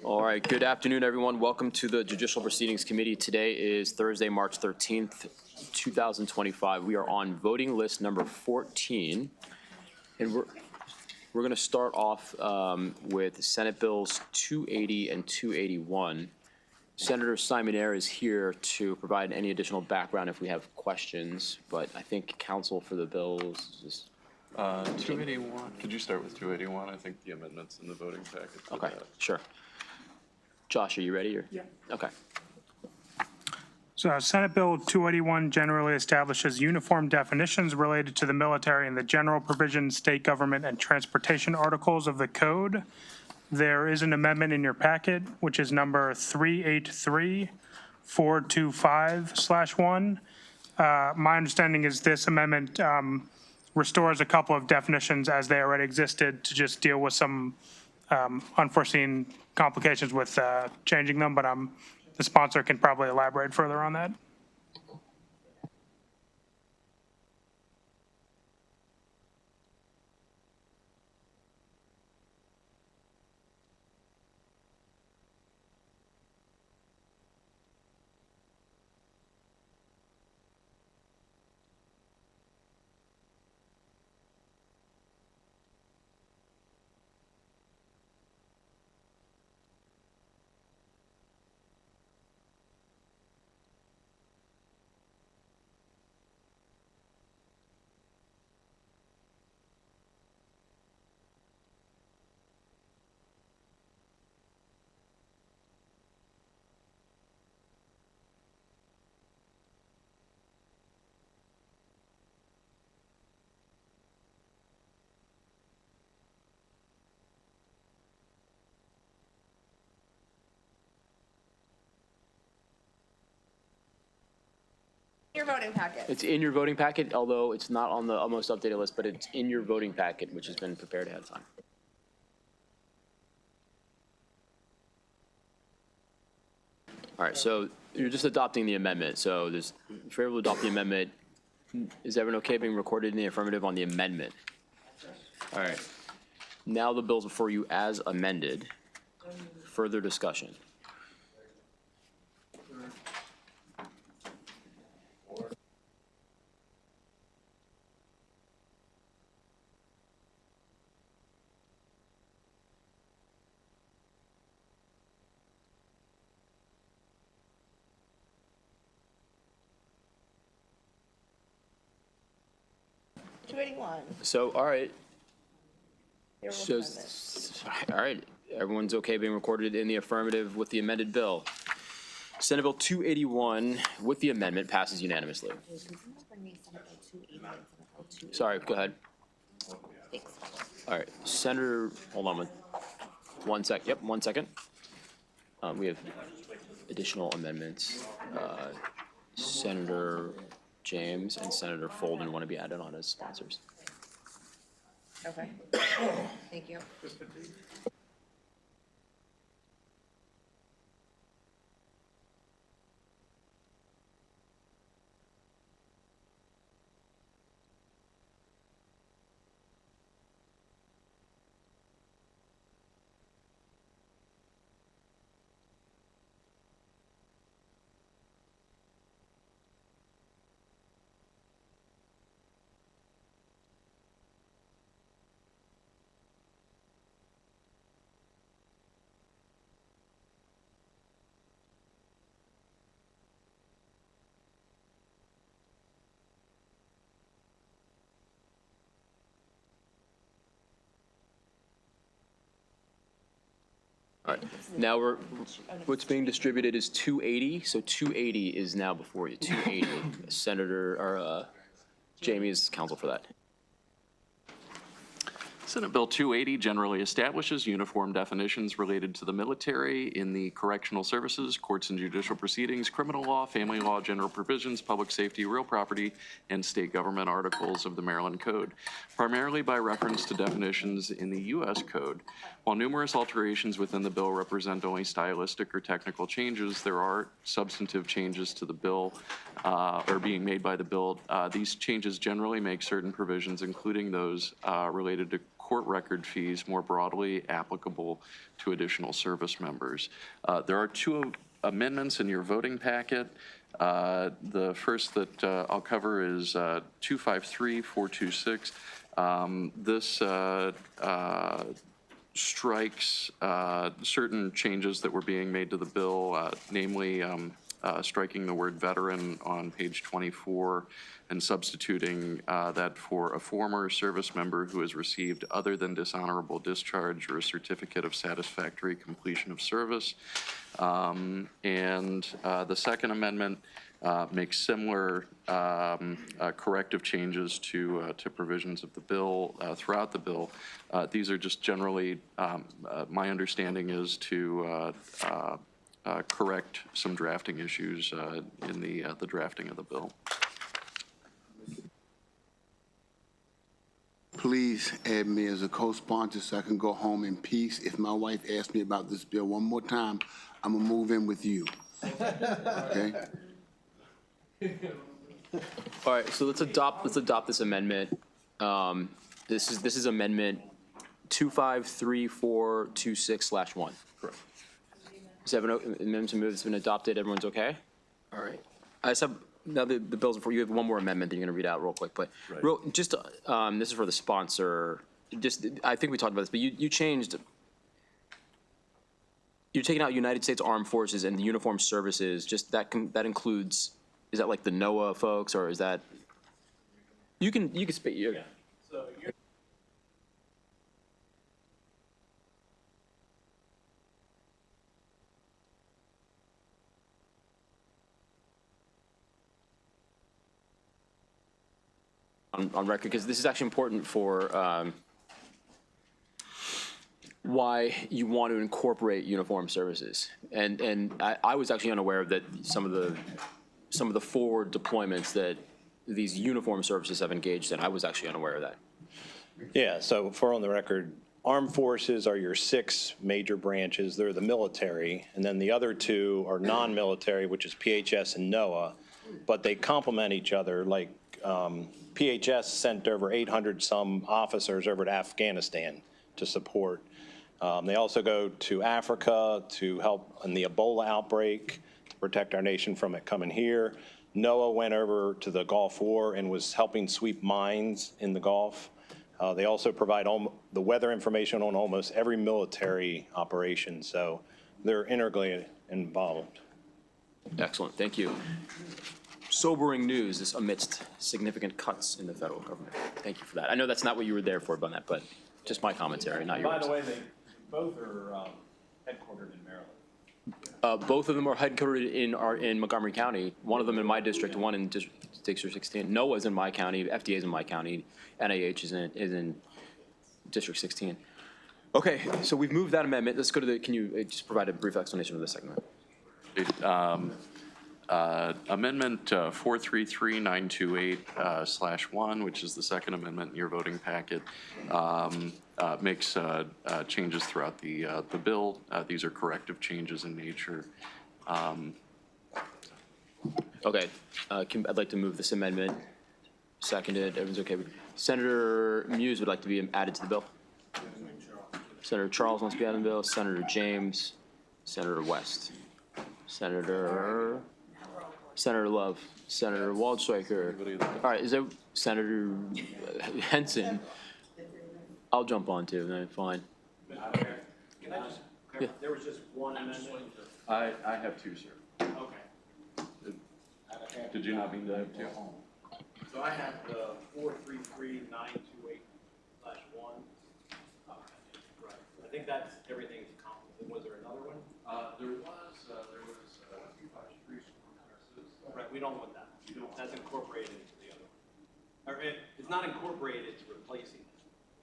All right, good afternoon, everyone. Welcome to the Judicial Proceedings Committee. Today is Thursday, March 13th, 2025. We are on voting list number 14, and we're going to start off with Senate Bills 280 and 281. Senator Simon Eyre is here to provide any additional background if we have questions, but I think counsel for the bills is 281. Could you start with 281? I think the amendments in the voting package. okay. Sure. Josh, are you ready? Yeah. Okay. So Senate Bill 281 generally establishes uniform definitions related to the military in the general provisions, state government, and transportation articles of the code. There is an amendment in your packet, which is number 383-425/1. My understanding is this amendment restores a couple of definitions as they already existed to just deal with some unforeseen complications with changing them, but the sponsor can probably elaborate further on that. Your voting packet. It's in your voting packet, although it's not on the almost updated list, but it's in your voting packet, which has been prepared ahead of time. All right, so you're just adopting the amendment. So there's favorable to adopt the amendment. Is everyone okay being recorded in the affirmative on the amendment? All right. Now the bill's before you as amended. Further discussion. So, all right. So, all right. Everyone's okay being recorded in the affirmative with the amended bill. Senate Bill 281 with the amendment passes unanimously. Sorry, go ahead. All right, Senator, hold on one sec. Yep, 1 second. We have additional amendments. Senator James and Senator Folden want to be added on as sponsors. Okay. Thank you. All right, now what's being distributed is 280, so 280 is now before you, 280. Senator, or Jamie is counsel for that. Senate Bill 280 generally establishes uniform definitions related to the military in the correctional services, courts and judicial proceedings, criminal law, family law, general provisions, public safety, real property, and state government articles of the Maryland Code, primarily by reference to definitions in the U.S. Code. While numerous alterations within the bill represent only stylistic or technical changes, there are substantive changes to the bill or being made by the bill. These changes generally make certain provisions, including those related to court record fees more broadly applicable to additional service members. There are two amendments in your voting packet. The first that I'll cover is 253426. This strikes certain changes that were being made to the bill, namely striking the word veteran on page 24 and substituting that for a former service member who has received other than dishonorable discharge or a certificate of satisfactory completion of service. And the second amendment makes similar corrective changes to provisions of the bill throughout the bill. These are just generally, my understanding is to correct some drafting issues in the drafting of the bill. Please add me as a co-sponsor so I can go home in peace. If my wife asks me about this bill one more time, I'm gonna move in with you. Okay? All right, so let's adopt this amendment. This is amendment 253426/1. Correct. Is that an amendment that's been adopted? Everyone's okay? All right. I just have, now the bill's before you, have one more amendment that you're gonna read out real quick, but this is for the sponsor. Just, I think we talked about this, but you changed, you're taking out United States Armed Forces and the Uniformed Services, just that includes, is that like the NOAA folks, or is that, you can speak, yeah. So you're on record, because this is actually important for why you want to incorporate uniformed services. And I was actually unaware that some of the forward deployments that these uniformed services have engaged in, I was actually unaware of that. Yeah, so for on the record, armed forces are your 6 major branches. They're the military, and then the other 2 are non-military, which is PHS and NOAA, but they complement each other. Like PHS sent over 800 some officers over to Afghanistan to support. They also go to Africa to help in the Ebola outbreak, to protect our nation from it coming here. NOAA went over to the Gulf War and was helping sweep mines in the Gulf. They also provide the weather information on almost every military operation, so they're integrally involved. Excellent, thank you. Sobering news is amidst significant cuts in the federal government. Thank you for that. I know that's not what you were there for, but just my commentary, not yours. By the way, they both are headquartered in Maryland. Both of them are headquartered in Montgomery County. One of them in my district, one in District 16. NOAA's in my county, FDA's in my county, NIH is in District 16. Okay, so we've moved that amendment. Let's go to can you just provide a brief explanation of this segment? Amendment 433928/1, which is the second amendment in your voting packet, makes changes throughout the bill. These are corrective changes in nature. Okay, I'd like to move this amendment. Seconded, everyone's okay. Senator Muse would like to be added to the bill. Senator Charles wants to be added to the bill. Senator James, Senator West, Senator Love, Senator Waldstreicher. All right, is there Senator Henson? I'll jump on too, then fine. Can I just clarify, there was just one amendment? I have 2, sir. Okay. Did you not mean to have 2? So I have the 433928/1. Right. I think that's everything's accomplished. Was there another one? There was 253. Right, we don't want that. That's incorporated into the other one. Or it's not incorporated, it's replacing it.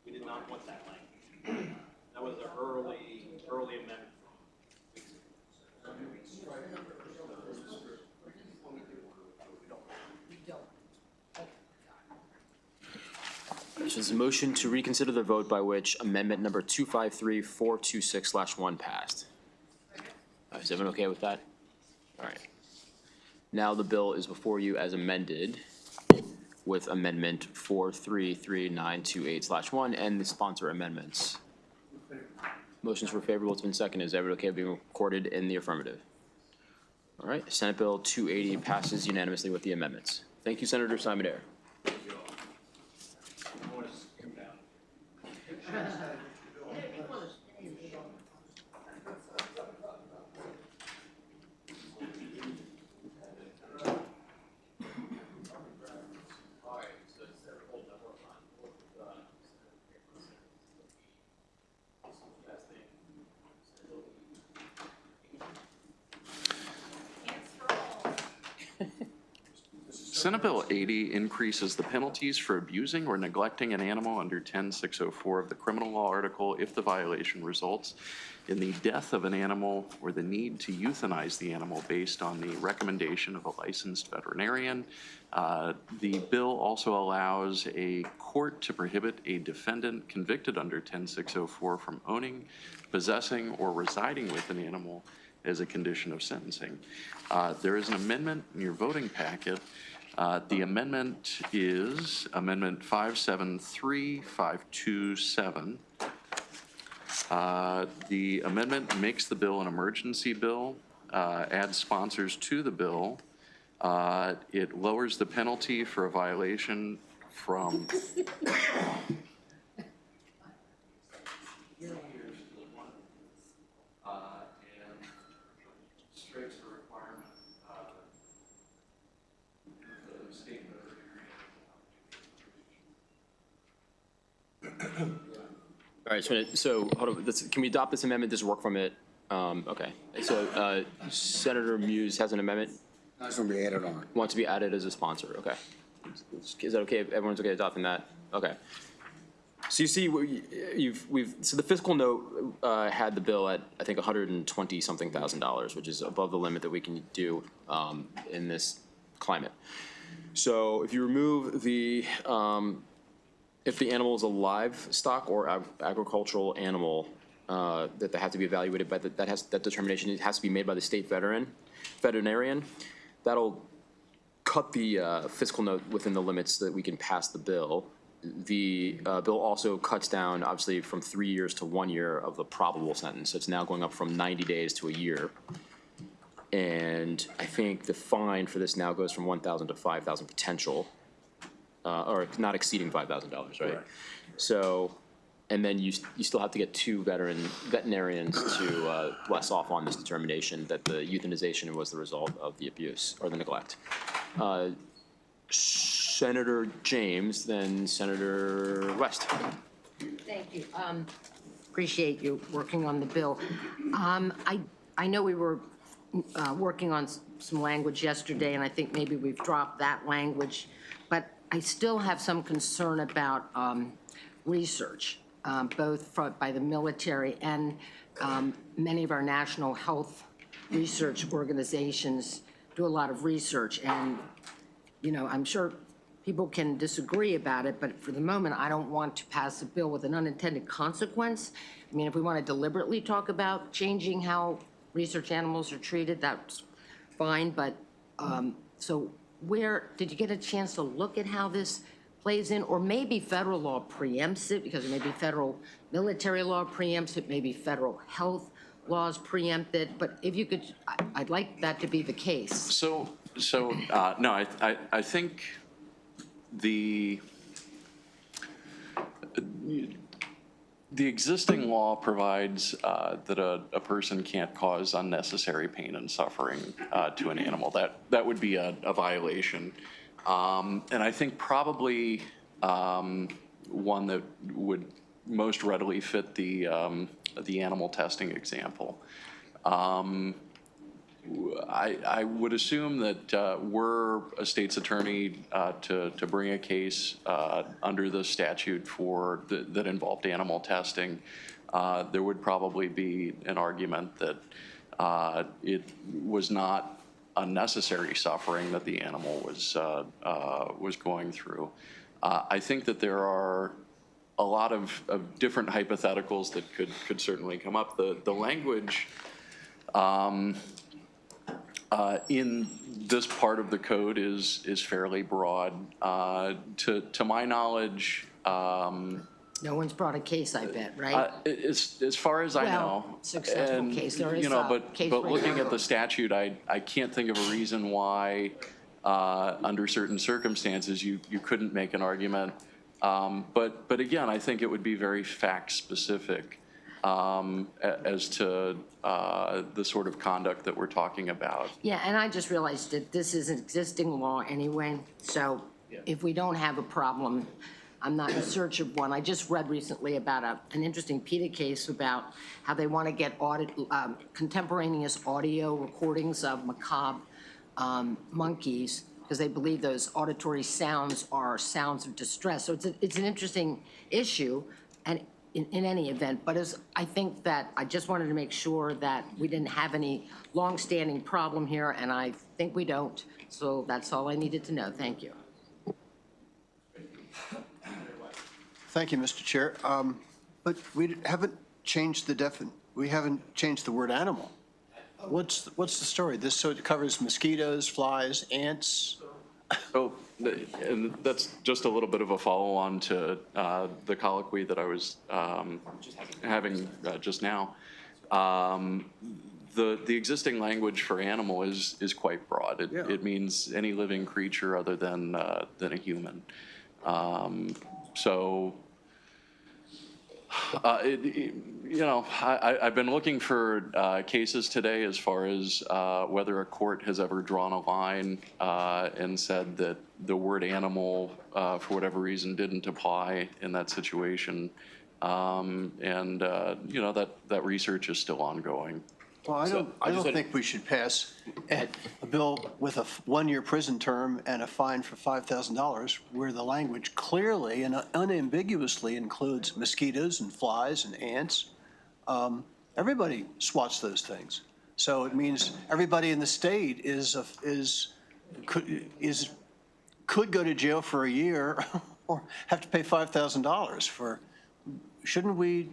We did not want that language. That was an early amendment from weeks ago. So there's a motion to reconsider the vote by which amendment number 253426/1 passed. Is everyone okay with that? All right. Now the bill is before you as amended. with amendment 433928/1 and the sponsor amendments. Motions for favorable, it's been seconded. Is everybody okay with being recorded in the affirmative? All right, Senate Bill 280 passes unanimously with the amendments. Thank you, Senator Simon Ayer. Senate Bill 80 increases the penalties for abusing or neglecting an animal under 10604 of the criminal law article if the violation results in the death of an animal or the need to euthanize the animal based on the recommendation of a licensed veterinarian. The bill also allows a court to prohibit a defendant convicted under 10604 from owning, possessing, or residing with an animal as a condition of sentencing. There is an amendment in your voting packet. The amendment is Amendment 573527. The amendment makes the bill an emergency bill, adds sponsors to the bill. It lowers the penalty for a violation from All right, so hold on, can we adopt this amendment, just work from it? Okay, so Senator Muse has an amendment, That's gonna be added on. wants to be added as a sponsor, okay. Is that okay, everyone's okay adopting that? Okay. So you see, so the fiscal note had the bill at, I think, $120-something thousand, which is above the limit that we can do in this climate. So if you remove the, if the animal is a livestock or agricultural animal, that they have to be evaluated by that determination, it has to be made by the state veterinarian. That'll cut the fiscal note within the limits that we can pass the bill. The bill also cuts down, obviously, from 3 years to 1 year of the probable sentence. So it's now going up from 90 days to a year. And I think the fine for this now goes from $1,000 to $5,000 potential. Or not exceeding $5,000, right? Correct. So, and then you still have to get two veterinarians to bless off on this determination that the euthanization was the result of the abuse or the neglect. Senator James, then Senator West. Thank you. Appreciate you working on the bill. I know we were working on some language yesterday, and I think maybe we've dropped that language, but I still have some concern about research, both by the military and many of our national health research organizations do a lot of research. And, you know, I'm sure people can disagree about it, but for the moment, I don't want to pass a bill with an unintended consequence. I mean, if we want to deliberately talk about changing how research animals are treated, that's fine, but so where, did you get a chance to look at how this plays in? Or maybe federal law preempts it, because maybe federal military law preempts it, maybe federal health laws preempt it, but if you could, I'd like that to be the case. So no, I think the existing law provides that a person can't cause unnecessary pain and suffering to an animal. That would be a violation. And I think probably one that would most readily fit the animal testing example. I would assume that were a state's attorney to bring a case under the statute for that involved animal testing, there would probably be an argument that it was not unnecessary suffering that the animal was going through. I think that there are a lot of different hypotheticals that could certainly come up. The language in this part of the code is fairly broad. To my knowledge, No one's brought a case, I bet, right? as far as I know. Well, successful and, case. There is you know, a but case but right looking now. at the statute, I can't think of a reason why, under certain circumstances, you couldn't make an argument. But again, I think it would be very fact specific as to the sort of conduct that we're talking about. Yeah, and I just realized that this is an existing law anyway, so if we don't have a problem, I'm not in search of one. I just read recently about an interesting PETA case about how they want to get contemporaneous audio recordings of macabre monkeys because they believe those auditory sounds are sounds of distress. So it's an interesting issue, and in any event, but I think that I just wanted to make sure that we didn't have any longstanding problem here, and I think we don't. So that's all I needed to know. Thank you. Thank you, Mr. Chair. But we haven't changed we haven't changed the word animal. What's the story? So it covers mosquitoes, flies, ants? So, and that's just a little bit of a follow-on to the colloquy that I was having just now. The existing language for animal is quite broad. It means any living creature other than a human. So, I've been looking for cases today as far as whether a court has ever drawn a line and said that the word animal, for whatever reason, didn't apply in that situation. That research is still ongoing. Well, I don't think we should pass a bill with a one-year prison term and a fine for $5,000 where the language clearly and unambiguously includes mosquitoes and flies and ants. Everybody swats those things. So it means everybody in the state could go to jail for a year or have to pay $5,000 for, shouldn't we?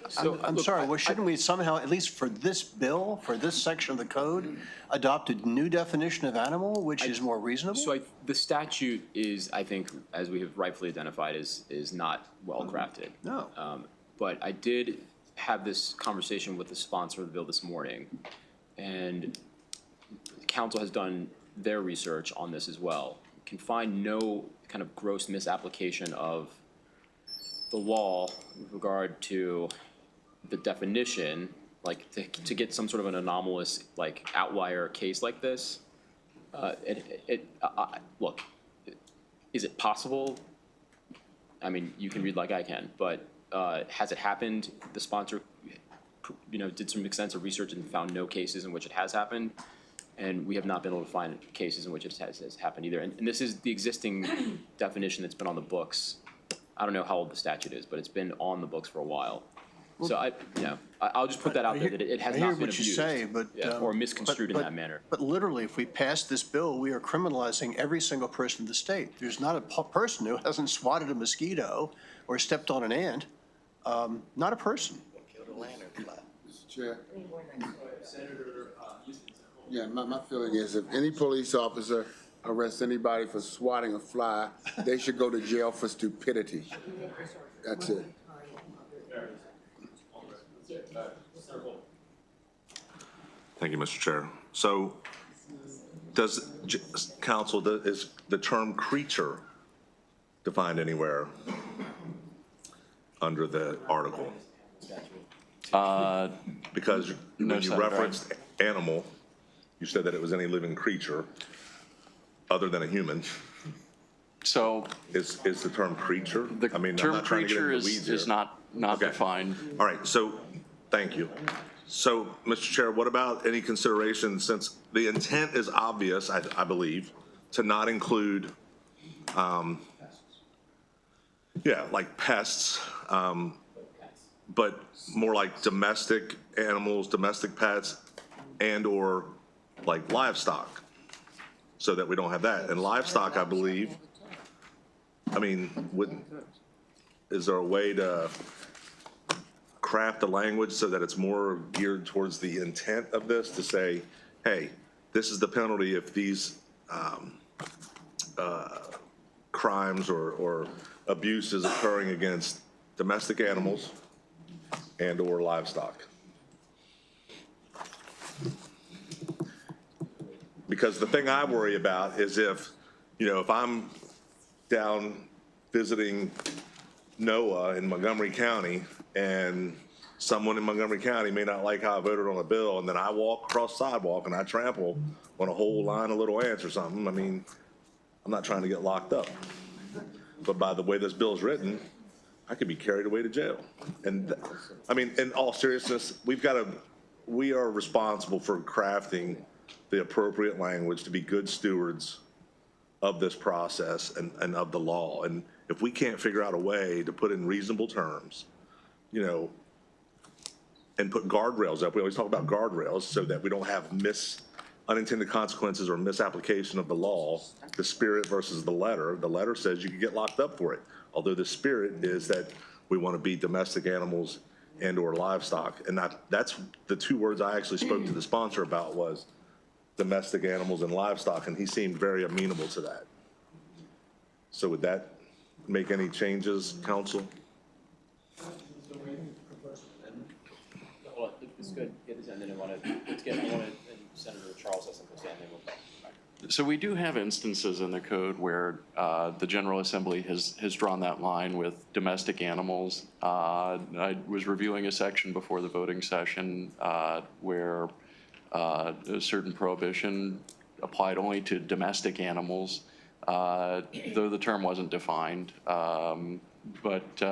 So, I'm look, sorry, well, shouldn't we somehow, at least for this bill, for this section of the code, adopt a new definition of animal, which is more reasonable? So the statute is, I think, as we have rightfully identified, is not well crafted. No. But I did have this conversation with the sponsor of the bill this morning, and council has done their research on this as well. Can find no kind of gross misapplication of the law with regard to the definition, like to get some sort of an anomalous, like outlier case like this. Look, is it possible? I mean, you can read like I can, but has it happened? The sponsor, did some extensive research and found no cases in which it has happened. And we have not been able to find cases in which it has happened either. And this is the existing definition that's been on the books. I don't know how old the statute is, but it's been on the books for a while. So I'll just put that out there that it has not been abused. I hear what you say, but. Or misconstrued in that manner. But literally, if we pass this bill, we are criminalizing every single person in the state. There's not a person who hasn't swatted a mosquito or stepped on an ant. Not a person. Mr. Chair. Yeah, my feeling is if any police officer arrests anybody for swatting a fly, they should go to jail for stupidity. That's it. Thank you, Mr. Chair. So does council, is the term creature defined anywhere under the article? Because when you referenced animal, you said that it was any living creature other than a human. So Is the term creature? the I mean, I'm term not trying to get creature into the weeds is here. not Okay. defined. All right, so, thank you. So, Mr. Chair, what about any consideration, since the intent is obvious, I believe, to not include, like pests, but more like domestic animals, domestic pets, and/or like livestock, so that we don't have that. And livestock, I believe, is there a way to craft the language so that it's more geared towards the intent of this, to say, hey, this is the penalty if these crimes or abuse is occurring against domestic animals and/or livestock. Because the thing I worry about is if I'm down visiting NOAA in Montgomery County and someone in Montgomery County may not like how I voted on a bill, and then I walk across the sidewalk and I trample on a whole line of little ants or something, I mean, I'm not trying to get locked up. But by the way this bill is written, I could be carried away to jail. And I mean, in all seriousness, we are responsible for crafting the appropriate language to be good stewards of this process and of the law. And if we can't figure out a way to put in reasonable terms, and put guardrails up, we always talk about guardrails so that we don't have unintended consequences or misapplication of the law, the spirit versus the letter. The letter says you can get locked up for it, although the spirit is that we want to be domestic animals and/or livestock. And that's the two words I actually spoke to the sponsor about was domestic animals and livestock, and he seemed very amenable to that. So would that make any changes, council? Well, it's good, get this, and then I want Senator Charles has something to say, and then we'll back. So we do have instances in the code where the General Assembly has drawn that line with domestic animals. I was reviewing a section before the voting session where a certain prohibition applied only to domestic animals, though the term wasn't defined. But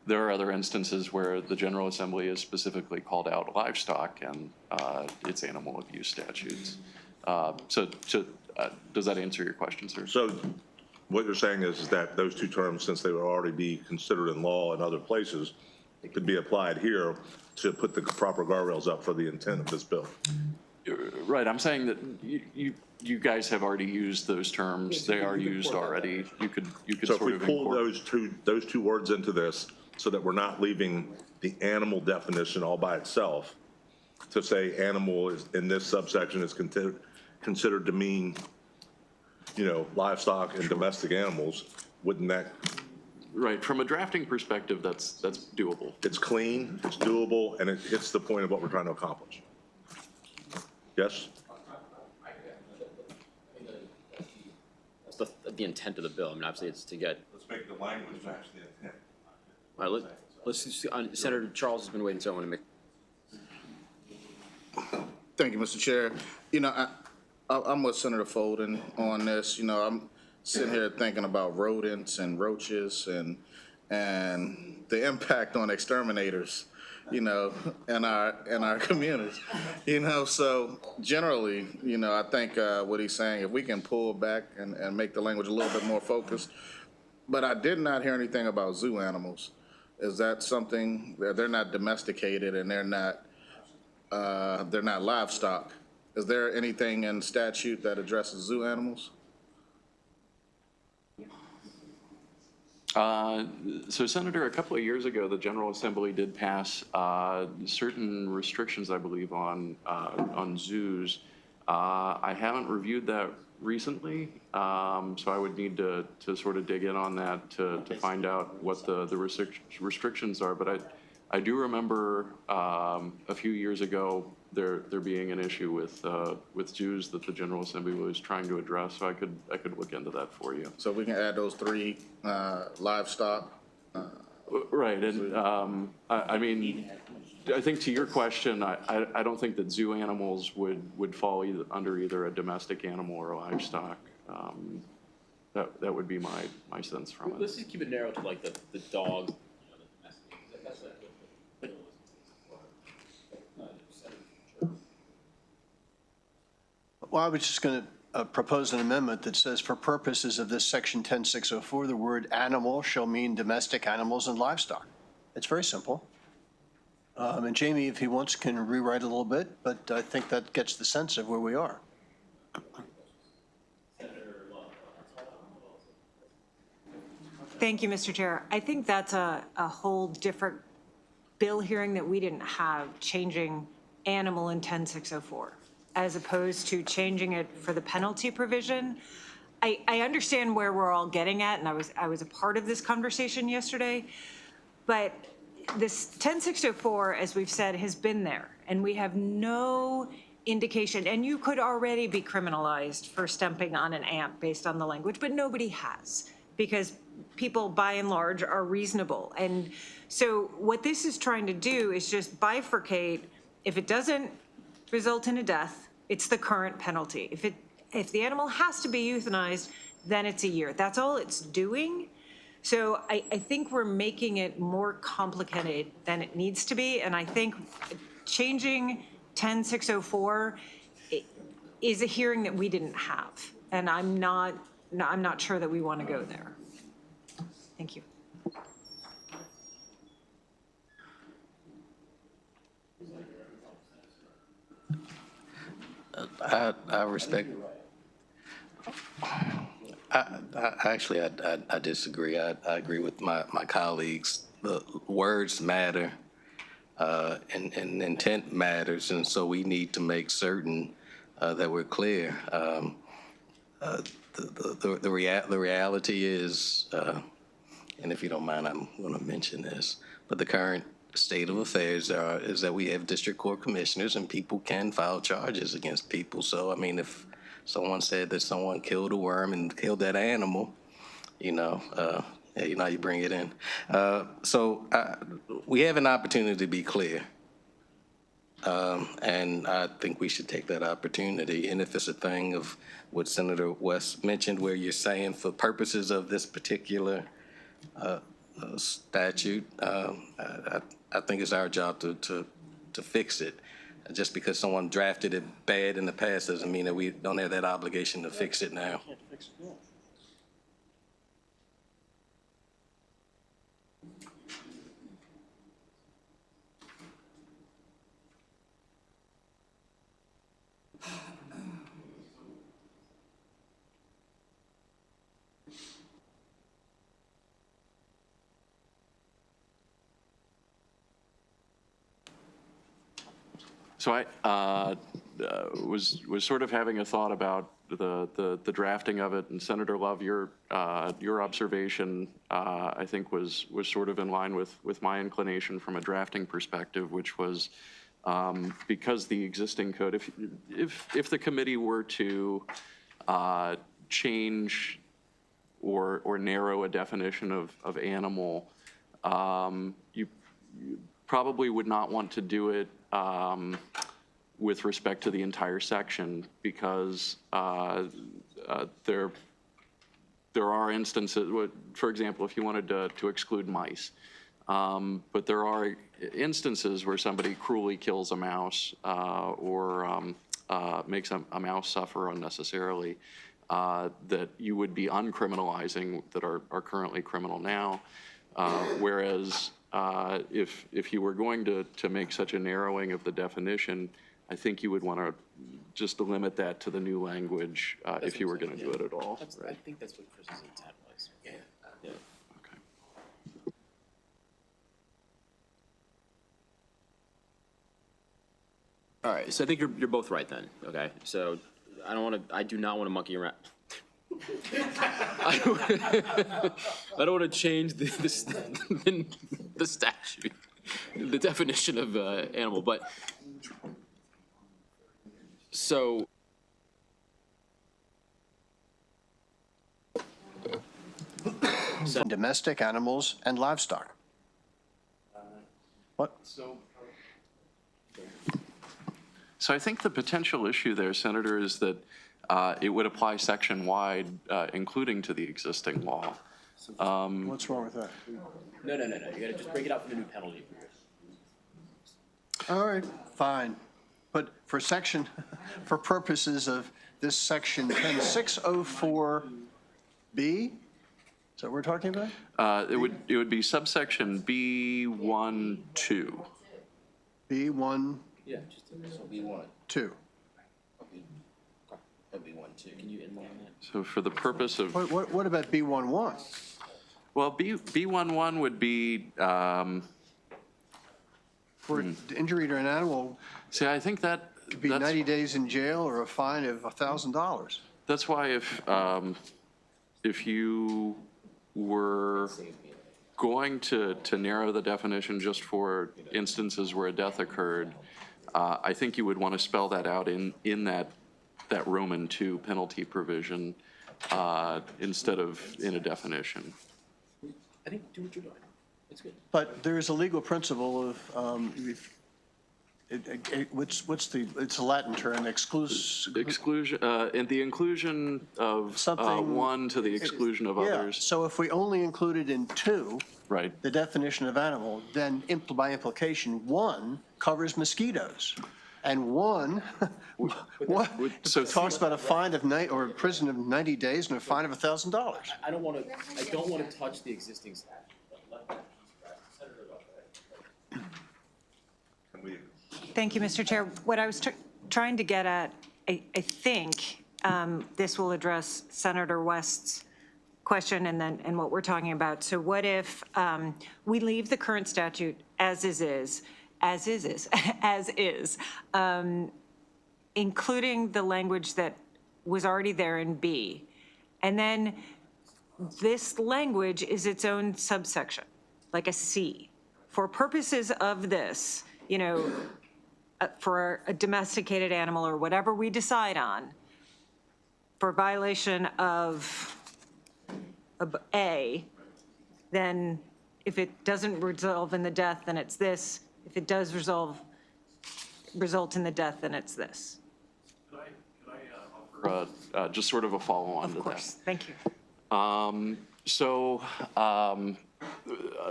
there are other instances where the General Assembly has specifically called out livestock and its animal abuse statutes. So does that answer your question, sir? So what you're saying is that those two terms, since they would already be considered in law in other places, could be applied here to put the proper guardrails up for the intent of this bill. Right. I'm saying that you guys have already used those terms. They are used already. You could So if sort we of pull those two words into this so that we're not leaving the animal definition all by itself, to say animal is in this subsection is considered to mean, livestock and domestic animals, wouldn't that? Right. From a drafting perspective, that's doable. It's clean, it's doable, and it hits the point of what we're trying to accomplish. Yes? That's the intent of the bill. I mean, obviously, it's to get. Let's make the language match the intent. All right, let's see, Senator Charles has been waiting, so I want to make. Thank you, Mr. Chair. I'm with Senator Folden on this. I'm sitting here thinking about rodents and roaches and the impact on exterminators, in our communities. So generally, I think what he's saying, if we can pull back and make the language a little bit more focused. But I did not hear anything about zoo animals. Is that something that they're not domesticated and they're not livestock? Is there anything in statute that addresses zoo animals? So, Senator, a couple of years ago, the General Assembly did pass certain restrictions, I believe, on zoos. I haven't reviewed that recently, so I would need to sort of dig in on that to find out what the restrictions are. But I do remember a few years ago there being an issue with zoos that the General Assembly was trying to address. So I could look into that for you. So we can add those three livestock. Right, and I mean, I think to your question, I don't think that zoo animals would fall under either a domestic animal or livestock. That would be my sense from it. Let's just keep it narrow to like the dog. Well, I was just going to propose an amendment that says, for purposes of this section 10604, the word animal shall mean domestic animals and livestock. It's very simple. And Jamie, if he wants, can rewrite a little bit, but I think that gets the sense of where we are. Thank you, Mr. Chair. I think that's a whole different bill hearing that we didn't have, changing animal in 10604. as opposed to changing it for the penalty provision. I understand where we're all getting at, and I was a part of this conversation yesterday, but this 10604, as we've said, has been there, and we have no indication, and you could already be criminalized for stumping on an amp based on the language, but nobody has, because people by and large are reasonable. And so what this is trying to do is just bifurcate. If it doesn't result in a death, it's the current penalty. If the animal has to be euthanized, then it's a year. That's all it's doing. So I think we're making it more complicated than it needs to be. And I think changing 10604 is a hearing that we didn't have. And I'm not sure that we want to go there. Thank you. I respect. I disagree. I agree with my colleagues. The words matter, and intent matters, and so we need to make certain that we're clear. The reality is, and if you don't mind, I'm going to mention this, but the current state of affairs is that we have district court commissioners and people can file charges against people. So, I mean, if someone said that someone killed a worm and killed that animal, yeah, you bring it in. So we have an opportunity to be clear. And I think we should take that opportunity. And if it's a thing of what Senator West mentioned, where you're saying for purposes of this particular statute, I think it's our job to fix it. Just because someone drafted it bad in the past doesn't mean that we don't have that obligation to fix it now. So I was sort of having a thought about the drafting of it, and Senator Love, your observation, I think was sort of in line with my inclination from a drafting perspective, which was because the existing code, if the committee were to change or narrow a definition of animal, you probably would not want to do it with respect to the entire section, because there are instances, for example, if you wanted to exclude mice, but there are instances where somebody cruelly kills a mouse or makes a mouse suffer unnecessarily, that you would be uncriminalizing that are currently criminal now, whereas if you were going to make such a narrowing of the definition, I think you would want to just limit that to the new language if you were going to do it at all. I think that's what Chris's intent was. Yeah. Yeah. Okay. All right, so I think you're both right then, okay? So I do not want to monkey around. I don't want to change the statute, the definition of animal, but so Domestic animals and livestock. What? So I think the potential issue there, Senator, is that it would apply section-wide, including to the existing law. What's wrong with that? No. You got to just break it out from the new penalty. All right, fine. But for purposes of this section 10604B, is that what we're talking about? It would be subsection B12. B1, Yeah, just so B1. 2. B1, Can you inline that? So for the purpose of, What about B11? well, B11 would be, For injury to an animal, see, I think that Could be 90 days in jail or a fine of $1,000. That's why if you were going to narrow the definition just for instances where a death occurred, I think you would want to spell that out in that Roman II penalty provision instead of in a definition. I think do what you're doing. It's good. But there is a legal principle of, it's a Latin term, Exclusion, and the inclusion of Something- one to the exclusion of Yeah, others. so if we only included in 2, Right. the definition of animal, then by implication, 1 covers mosquitoes. And 1 So talks about a fine of or a prison of 90 days and a fine of $1,000. I don't want to touch the existing statute. Thank you, Mr. Chair. What I was trying to get at, I think this will address Senator West's question and what we're talking about. So what if we leave the current statute as is, including the language that was already there in B, and then this language is its own subsection, like a C. For purposes of this, for a domesticated animal or whatever we decide on, for violation of A, then if it doesn't result in the death, then it's this. If it does result in the death, then it's this. Could I offer just sort of a follow-on to that? Of course, thank you.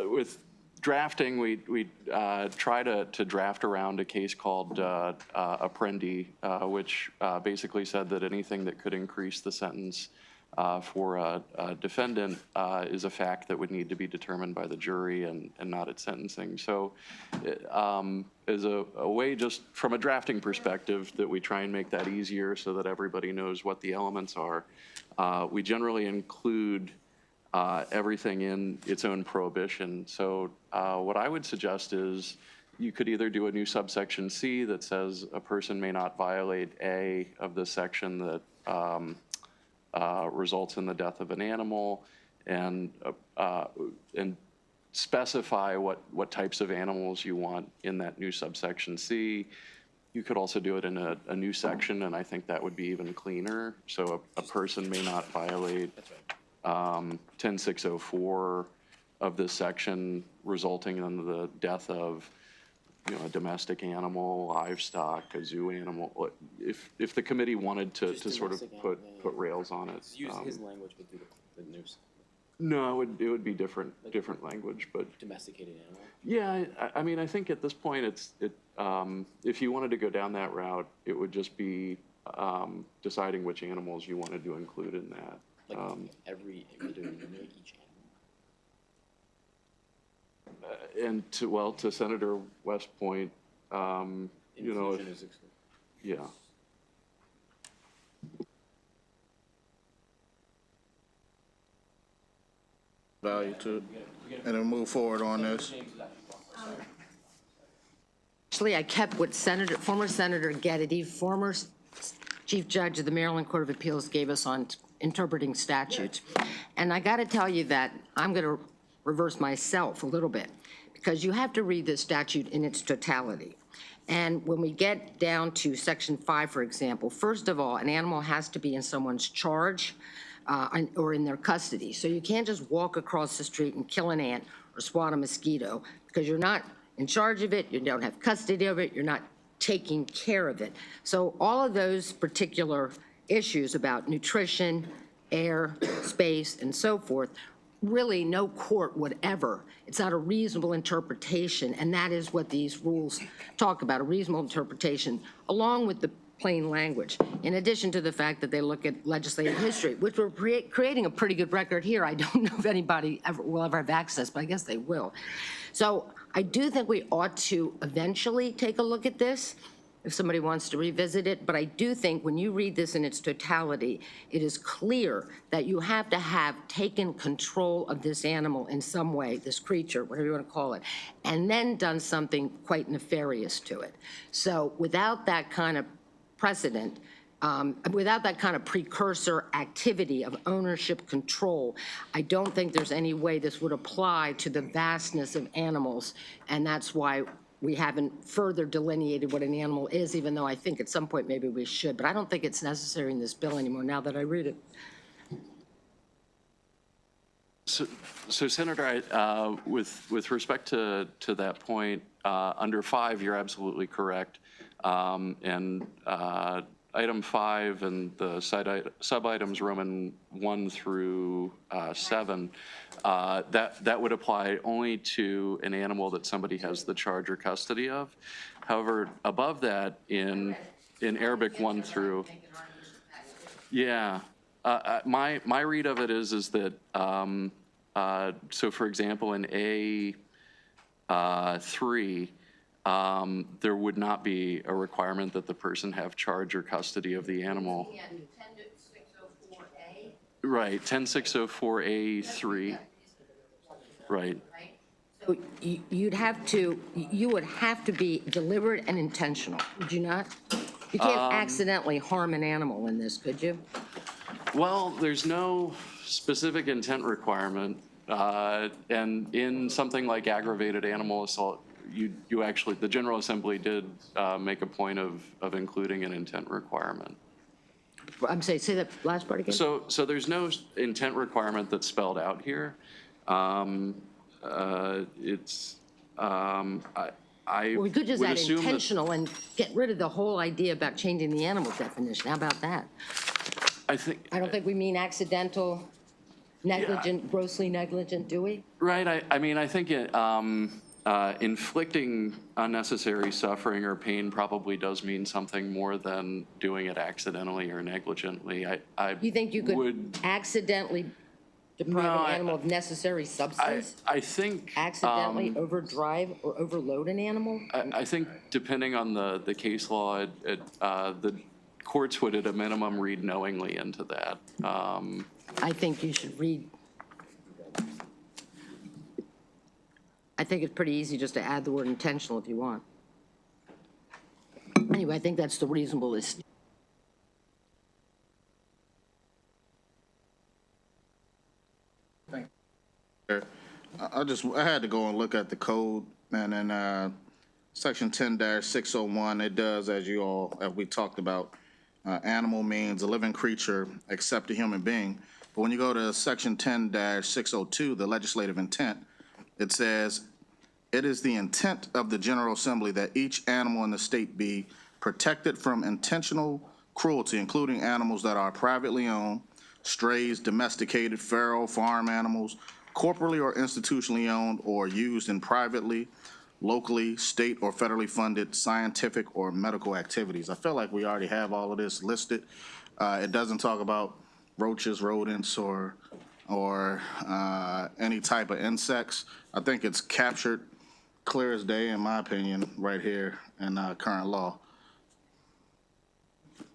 With drafting, we try to draft around a case called Apprendi, which basically said that anything that could increase the sentence for a defendant is a fact that would need to be determined by the jury and not at sentencing. So as a way, just from a drafting perspective, that we try and make that easier so that everybody knows what the elements are, we generally include everything in its own prohibition. So what I would suggest is you could either do a new subsection C that says a person may not violate A of this section that results in the death of an animal, and specify what types of animals you want in that new subsection C. You could also do it in a new section, and I think that would be even cleaner. So a person may not violate 10604 of this section resulting in the death of a domestic animal, livestock, a zoo animal. If the committee wanted to sort of put rails on it. Use his language, but do the news. No, it would be different language, but. Domesticated animal? Yeah, I mean, I think at this point, if you wanted to go down that route, it would just be deciding which animals you wanted to include in that. Like we're doing each animal. And to Senator West's point, Inclusion is excluded. Yeah. Value to it, and then move forward on this. Actually, I kept what former Senator Gettity, former Chief Judge of the Maryland Court of Appeals, gave us on interpreting statutes. And I got to tell you that I'm going to reverse myself a little bit, because you have to read this statute in its totality. And when we get down to Section 5, for example, first of all, an animal has to be in someone's charge or in their custody. So you can't just walk across the street and kill an ant or swat a mosquito, because you're not in charge of it, you don't have custody of it, you're not taking care of it. So all of those particular issues about nutrition, air, space, and so forth, really no court would ever, it's not a reasonable interpretation, and that is what these rules talk about, a reasonable interpretation, along with the plain language, in addition to the fact that they look at legislative history, which we're creating a pretty good record here. I don't know if anybody will ever have access, but I guess they will. So I do think we ought to eventually take a look at this, if somebody wants to revisit it, but I do think when you read this in its totality, it is clear that you have to have taken control of this animal in some way, this creature, whatever you want to call it, and then done something quite nefarious to it. So without that kind of precedent, without that kind of precursor activity of ownership control, I don't think there's any way this would apply to the vastness of animals, and that's why we haven't further delineated what an animal is, even though I think at some point maybe we should. But I don't think it's necessary in this bill anymore now that I read it. So Senator, with respect to that point, under 5, you're absolutely correct. And item 5 and the sub-items Roman 1 through 7, that would apply only to an animal that somebody has the charge or custody of. However, above that, in Arabic 1 through, yeah, my read of it is that, so for example, in A3, there would not be a requirement that the person have charge or custody of the animal. Yeah, 10604A. Right, 10604A3. Right. So you would have to be deliberate and intentional, would you not? You can't accidentally harm an animal in this, could you? Well, there's no specific intent requirement. And in something like aggravated animal assault, you actually, the General Assembly did make a point of including an intent requirement. I'm saying, say that last part again. So there's no intent requirement that's spelled out here. We could just would add assume that- intentional and get rid of the whole idea about changing the animal definition. How about that? I don't think we mean accidental, negligent, grossly negligent, do we? Right. I mean, I think inflicting unnecessary suffering or pain probably does mean something more than doing it accidentally or negligently. You think you could accidentally deprive an animal of necessary substance? I think accidentally overdrive or overload an animal? I think depending on the case law, the courts would at a minimum read knowingly into that. I think you should read. I think it's pretty easy just to add the word intentional if you want. Anyway, I think that's the reasonablest. I had to go and look at the code, and then section 10-601, it does, as we talked about, animal means a living creature except a human being. But when you go to section 10-602, the legislative intent, it says, it is the intent of the General Assembly that each animal in the state be protected from intentional cruelty, including animals that are privately owned, strays, domesticated, feral, farm animals, corporately or institutionally owned or used in privately, locally, state, or federally funded scientific or medical activities. I feel like we already have all of this listed. It doesn't talk about roaches, rodents, or any type of insects. I think it's captured clear as day, in my opinion, right here in current law.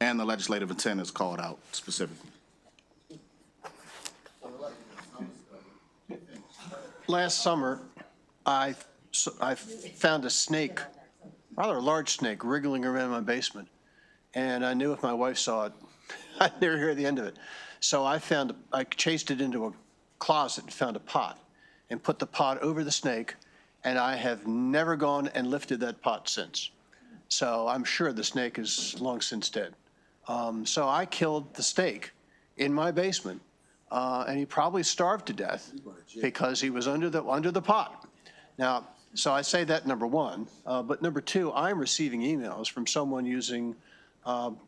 And the legislative intent is called out specifically. Last summer, I found a snake, rather a large snake, wriggling around my basement. And I knew if my wife saw it, I'd never hear the end of it. So I chased it into a closet and found a pot and put the pot over the snake, and I have never gone and lifted that pot since. So I'm sure the snake is long since dead. So I killed the snake in my basement, and he probably starved to death because he was under the pot. Now, so I say that number one, but number two, I'm receiving emails from someone using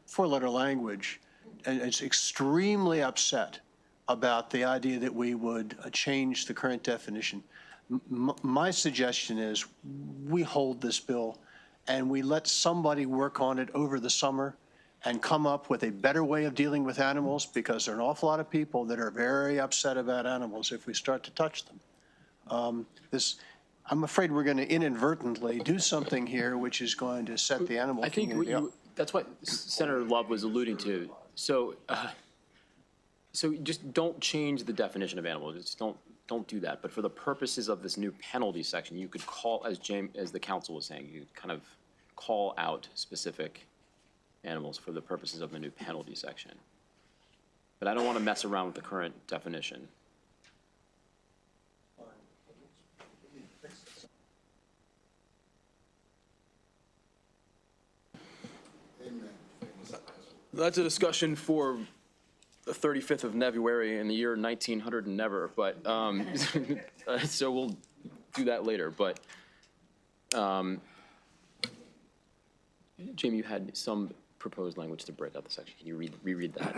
four-letter language and is extremely upset about the idea that we would change the current definition. My suggestion is we hold this bill and we let somebody work on it over the summer and come up with a better way of dealing with animals, because there are an awful lot of people that are very upset about animals if we start to touch them. I'm afraid we're going to inadvertently do something here which is going to set the animal I think what community up. that's what Senator Love was alluding to. So, so just don't change the definition of animal. Just don't do that. But for the purposes of this new penalty section, you could call, as the council was saying, you kind of call out specific animals for the purposes of the new penalty section. But I don't want to mess around with the current definition. That's a discussion for the 35th of February in the year 1900 and never, but, so we'll do that later, but, Jamie, you had some proposed language to break out the section. Can you reread that?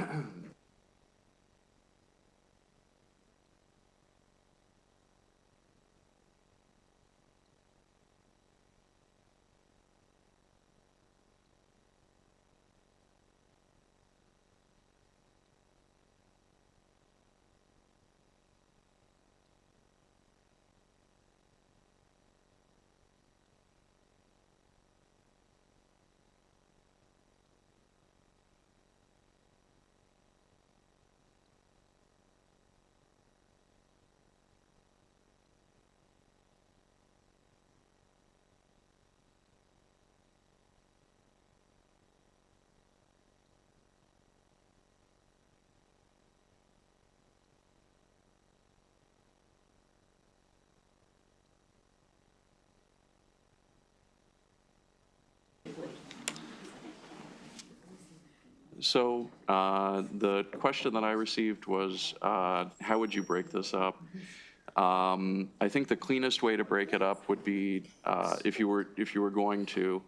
So the question that I received was, how would you break this up? I think the cleanest way to break it up would be, if you were going to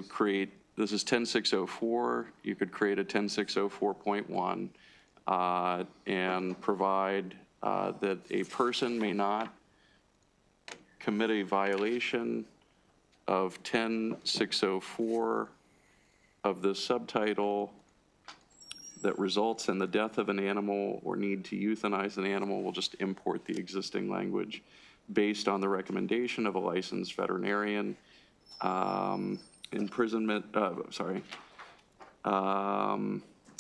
create, this is 10604, you could create a 10604.1 and provide that a person may not commit a violation of 10604 of this subtitle that results in the death of an animal or need to euthanize an animal. We'll just import the existing language based on the recommendation of a licensed veterinarian. Imprisonment,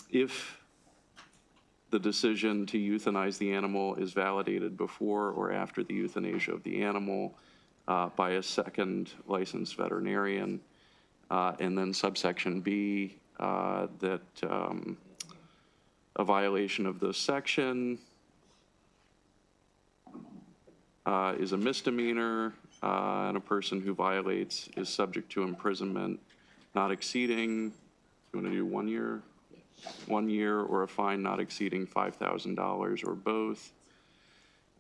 if the decision to euthanize the animal is validated before or after the euthanasia of the animal by a second licensed veterinarian. And then subsection B, that a violation of this section is a misdemeanor, and a person who violates is subject to imprisonment not exceeding, you want to do 1 year? 1 year, or a fine not exceeding $5,000 or both.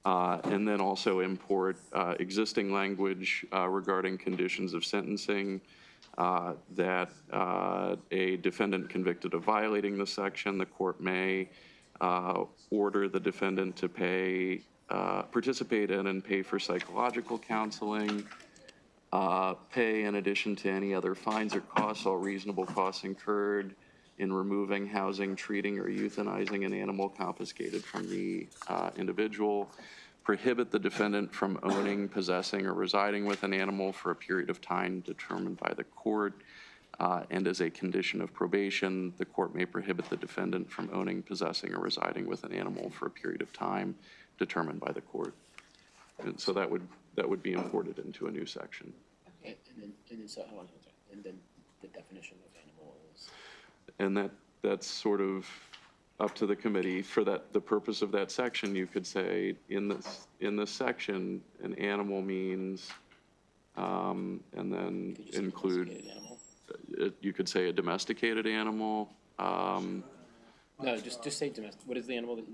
And then also import existing language regarding conditions of sentencing, that a defendant convicted of violating the section, the court may order the defendant to pay, participate in and pay for psychological counseling, pay in addition to any other fines or costs, all reasonable costs incurred in removing, housing, treating, or euthanizing an animal confiscated from the individual, prohibit the defendant from owning, possessing, or residing with an animal for a period of time determined by the court, and as a condition of probation, the court may prohibit the defendant from owning, possessing, or residing with an animal for a period of time determined by the court. And so that would be imported into a new section. And then so, hold on, and then the definition of animal is? And that's sort of up to the committee. For that, the purpose of that section, you could say in this section, an animal means, and then include, you could say a domesticated animal. No, just say domestic. What is the animal, the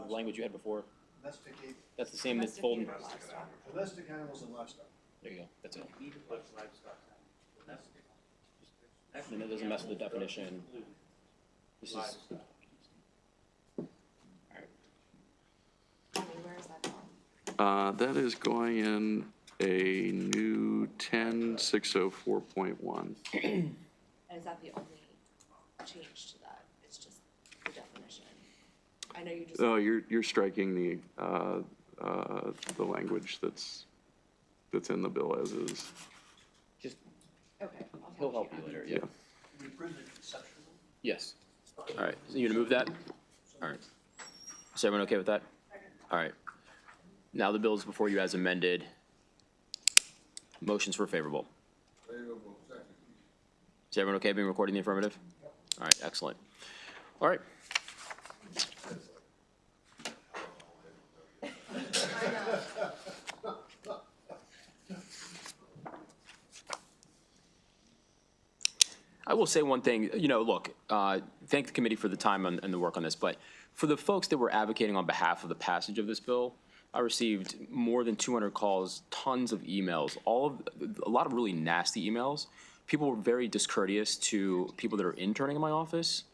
language you had before? Domesticated. That's the same that's folded. Domestic animals and livestock. There you go, that's it. And it doesn't mess with the definition. This is. Where is that from? That is going in a new 10604.1. And is that the only change to that? It's just the definition. I know you just. Oh, you're striking the language that's that's in the bill as is. Just, Okay. he'll help you later, yeah. Yeah. Yes. All right, so you gonna move that? All right. Is everyone okay with that? All right. Now the bill is before you as amended. Motions for favorable. Is everyone okay being recorded in the affirmative? All right, excellent. All right. I will say one thing, look, thank the committee for the time and the work on this, but for the folks that were advocating on behalf of the passage of this bill, I received more than 200 calls, tons of emails, a lot of really nasty emails. People were very discourteous to people that are interning in my office.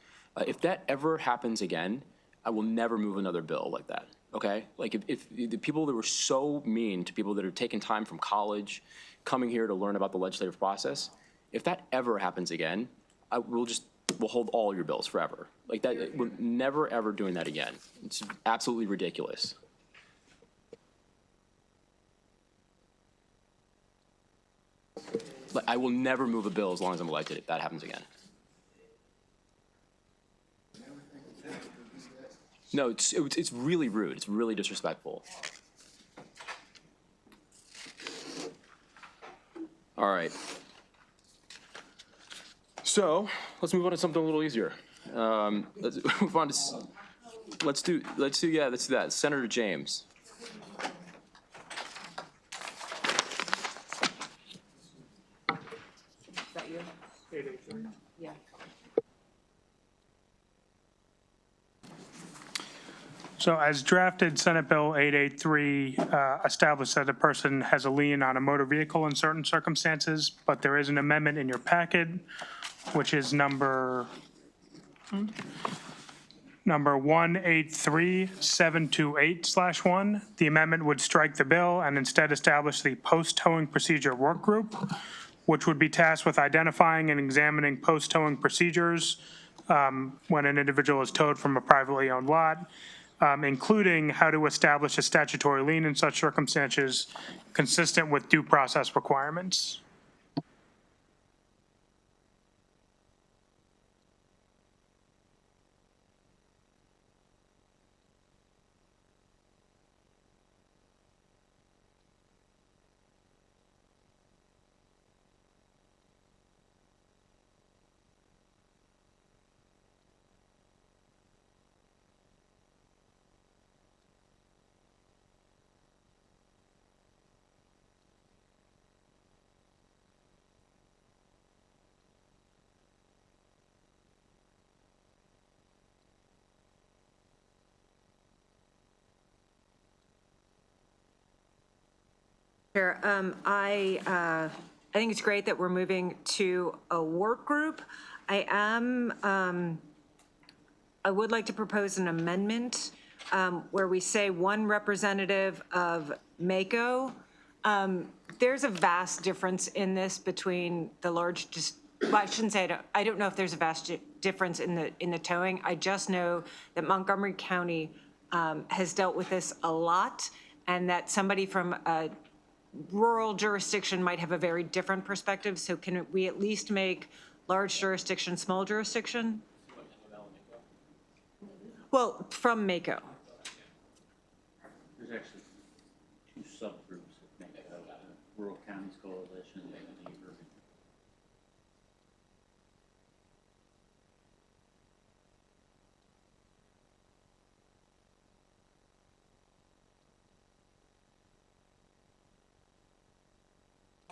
If that ever happens again, I will never move another bill like that, okay? Like if the people that were so mean to people that are taking time from college, coming here to learn about the legislative process, if that ever happens again, we'll hold all your bills forever. Like that, we're never ever doing that again. It's absolutely ridiculous. Like, I will never move a bill as long as I'm elected if that happens again. No, it's really rude. It's really disrespectful. All right. So let's move on to something a little easier. Let's move on to. Let's do that. Senator James. Is that you? Yeah. So as drafted, Senate Bill 883 established that a person has a lien on a motor vehicle in certain circumstances, but there is an amendment in your packet, which is number 183728/1. The amendment would strike the bill and instead establish the post-towing procedure work group, which would be tasked with identifying and examining post-towing procedures when an individual is towed from a privately owned lot, including how to establish a statutory lien in such circumstances consistent with due process requirements. Chair, I think it's great that we're moving to a work group. I would like to propose an amendment where we say one representative of MACO. There's a vast difference in this between the large, well, I shouldn't say I don't know if there's a vast difference in the towing. I just know that Montgomery County has dealt with this a lot, and that somebody from a rural jurisdiction might have a very different perspective. So can we at least make large jurisdiction, small jurisdiction? Well, from MACO. There's actually two subgroups that make it up, Rural Counties Coalition and the Urban.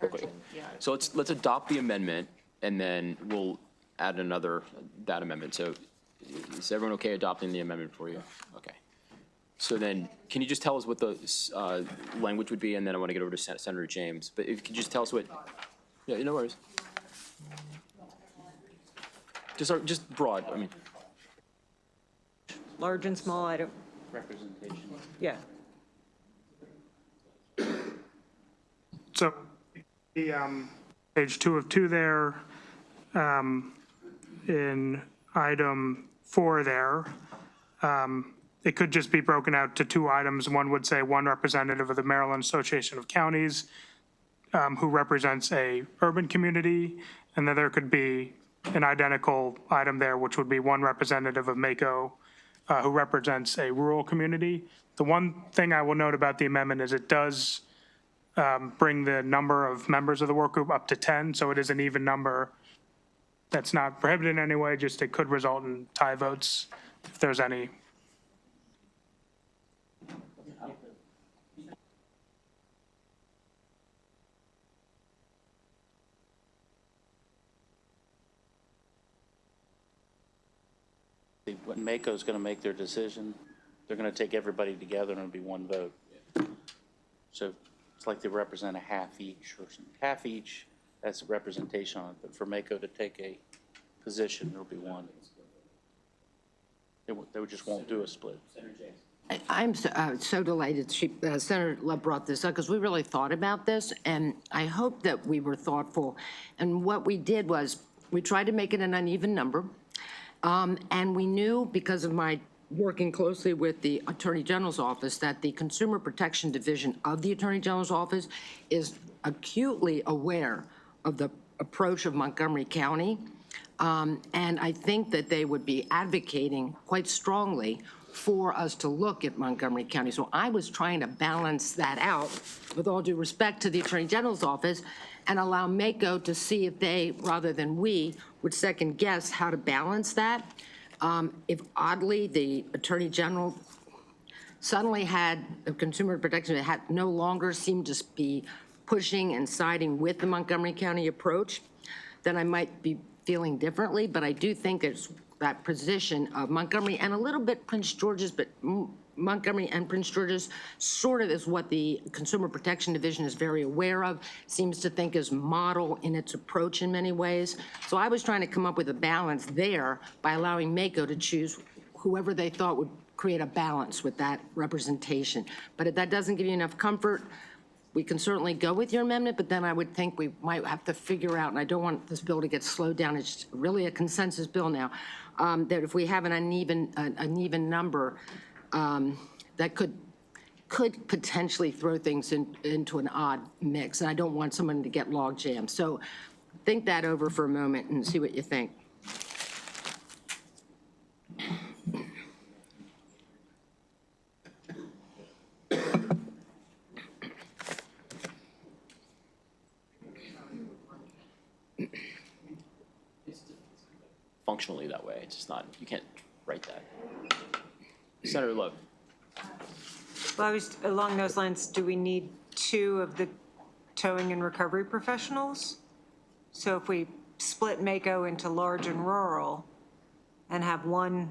Okay. So let's adopt the amendment, and then we'll add that amendment. So is everyone okay adopting the amendment for you? Okay. So then, can you just tell us what the language would be, and then I want to get over to Senator James. But if you could just tell us what, yeah, no worries. Just broad, I mean. Large and small, I don't, Representation. yeah. So the page 2 of 2 there, in item 4 there, it could just be broken out to 2 items. One would say one representative of the Maryland Association of Counties. who represents a urban community, and then there could be an identical item there, which would be one representative of Mako who represents a rural community. The one thing I will note about the amendment is it does bring the number of members of the work group up to 10, so it is an even number. That's not prohibited in any way, just it could result in tie votes if there's any. When Mako's gonna make their decision, they're gonna take everybody together and it'll be one vote. So it's like they represent a half each or something. Half each, that's representation on it, but for Mako to take a position, there'll be one. They just won't do a split. I'm so delighted Senator Love brought this up, because we really thought about this, and I hope that we were thoughtful. And what we did was, we tried to make it an uneven number, and we knew, because of my working closely with the Attorney General's office, that the Consumer Protection Division of the Attorney General's office is acutely aware of the approach of Montgomery County, and I think that they would be advocating quite strongly for us to look at Montgomery County. So I was trying to balance that out, with all due respect to the Attorney General's office, and allow Mako to see if they, rather than we, would second guess how to balance that. If oddly, the Attorney General suddenly had the Consumer Protection, had no longer seemed to be pushing and siding with the Montgomery County approach, then I might be feeling differently. But I do think it's that position of Montgomery and a little bit Prince George's, but Montgomery and Prince George's sort of is what the Consumer Protection Division is very aware of, seems to think is model in its approach in many ways. So I was trying to come up with a balance there by allowing Mako to choose whoever they thought would create a balance with that representation. But if that doesn't give you enough comfort, we can certainly go with your amendment, but then I would think we might have to figure out, and I don't want this bill to get slowed down, it's really a consensus bill now, that if we have an uneven number, that could potentially throw things into an odd mix, and I don't want someone to get log jammed. So think that over for a moment and see what you think. Functionally that way, it's just not, you can't write that. Senator Love. Well, I was, along those lines, do we need 2 of the towing and recovery professionals? So if we split Mako into large and rural and have 1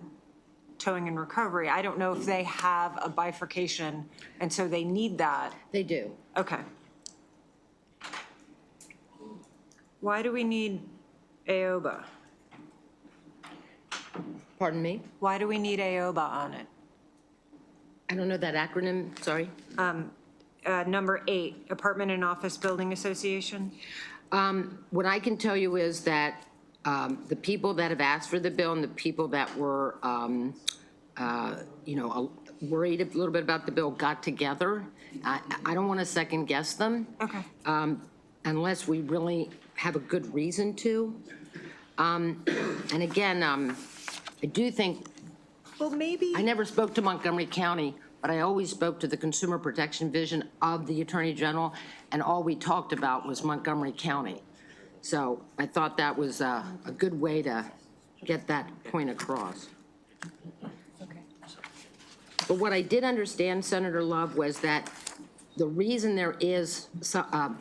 towing and recovery, I don't know if they have a bifurcation, and so they need that. They do. Okay. Why do we need AOBA? Pardon me? Why do we need AOBA on it? I don't know that acronym, sorry. Number 8, Apartment and Office Building Association. What I can tell you is that the people that have asked for the bill and the people that were, worried a little bit about the bill got together. I don't want to second guess them. Okay. Unless we really have a good reason to. And again, I do think, Well, maybe. I never spoke to Montgomery County, but I always spoke to the Consumer Protection Division of the Attorney General, and all we talked about was Montgomery County. So I thought that was a good way to get that point across. Okay. But what I did understand, Senator Love, was that the reason there is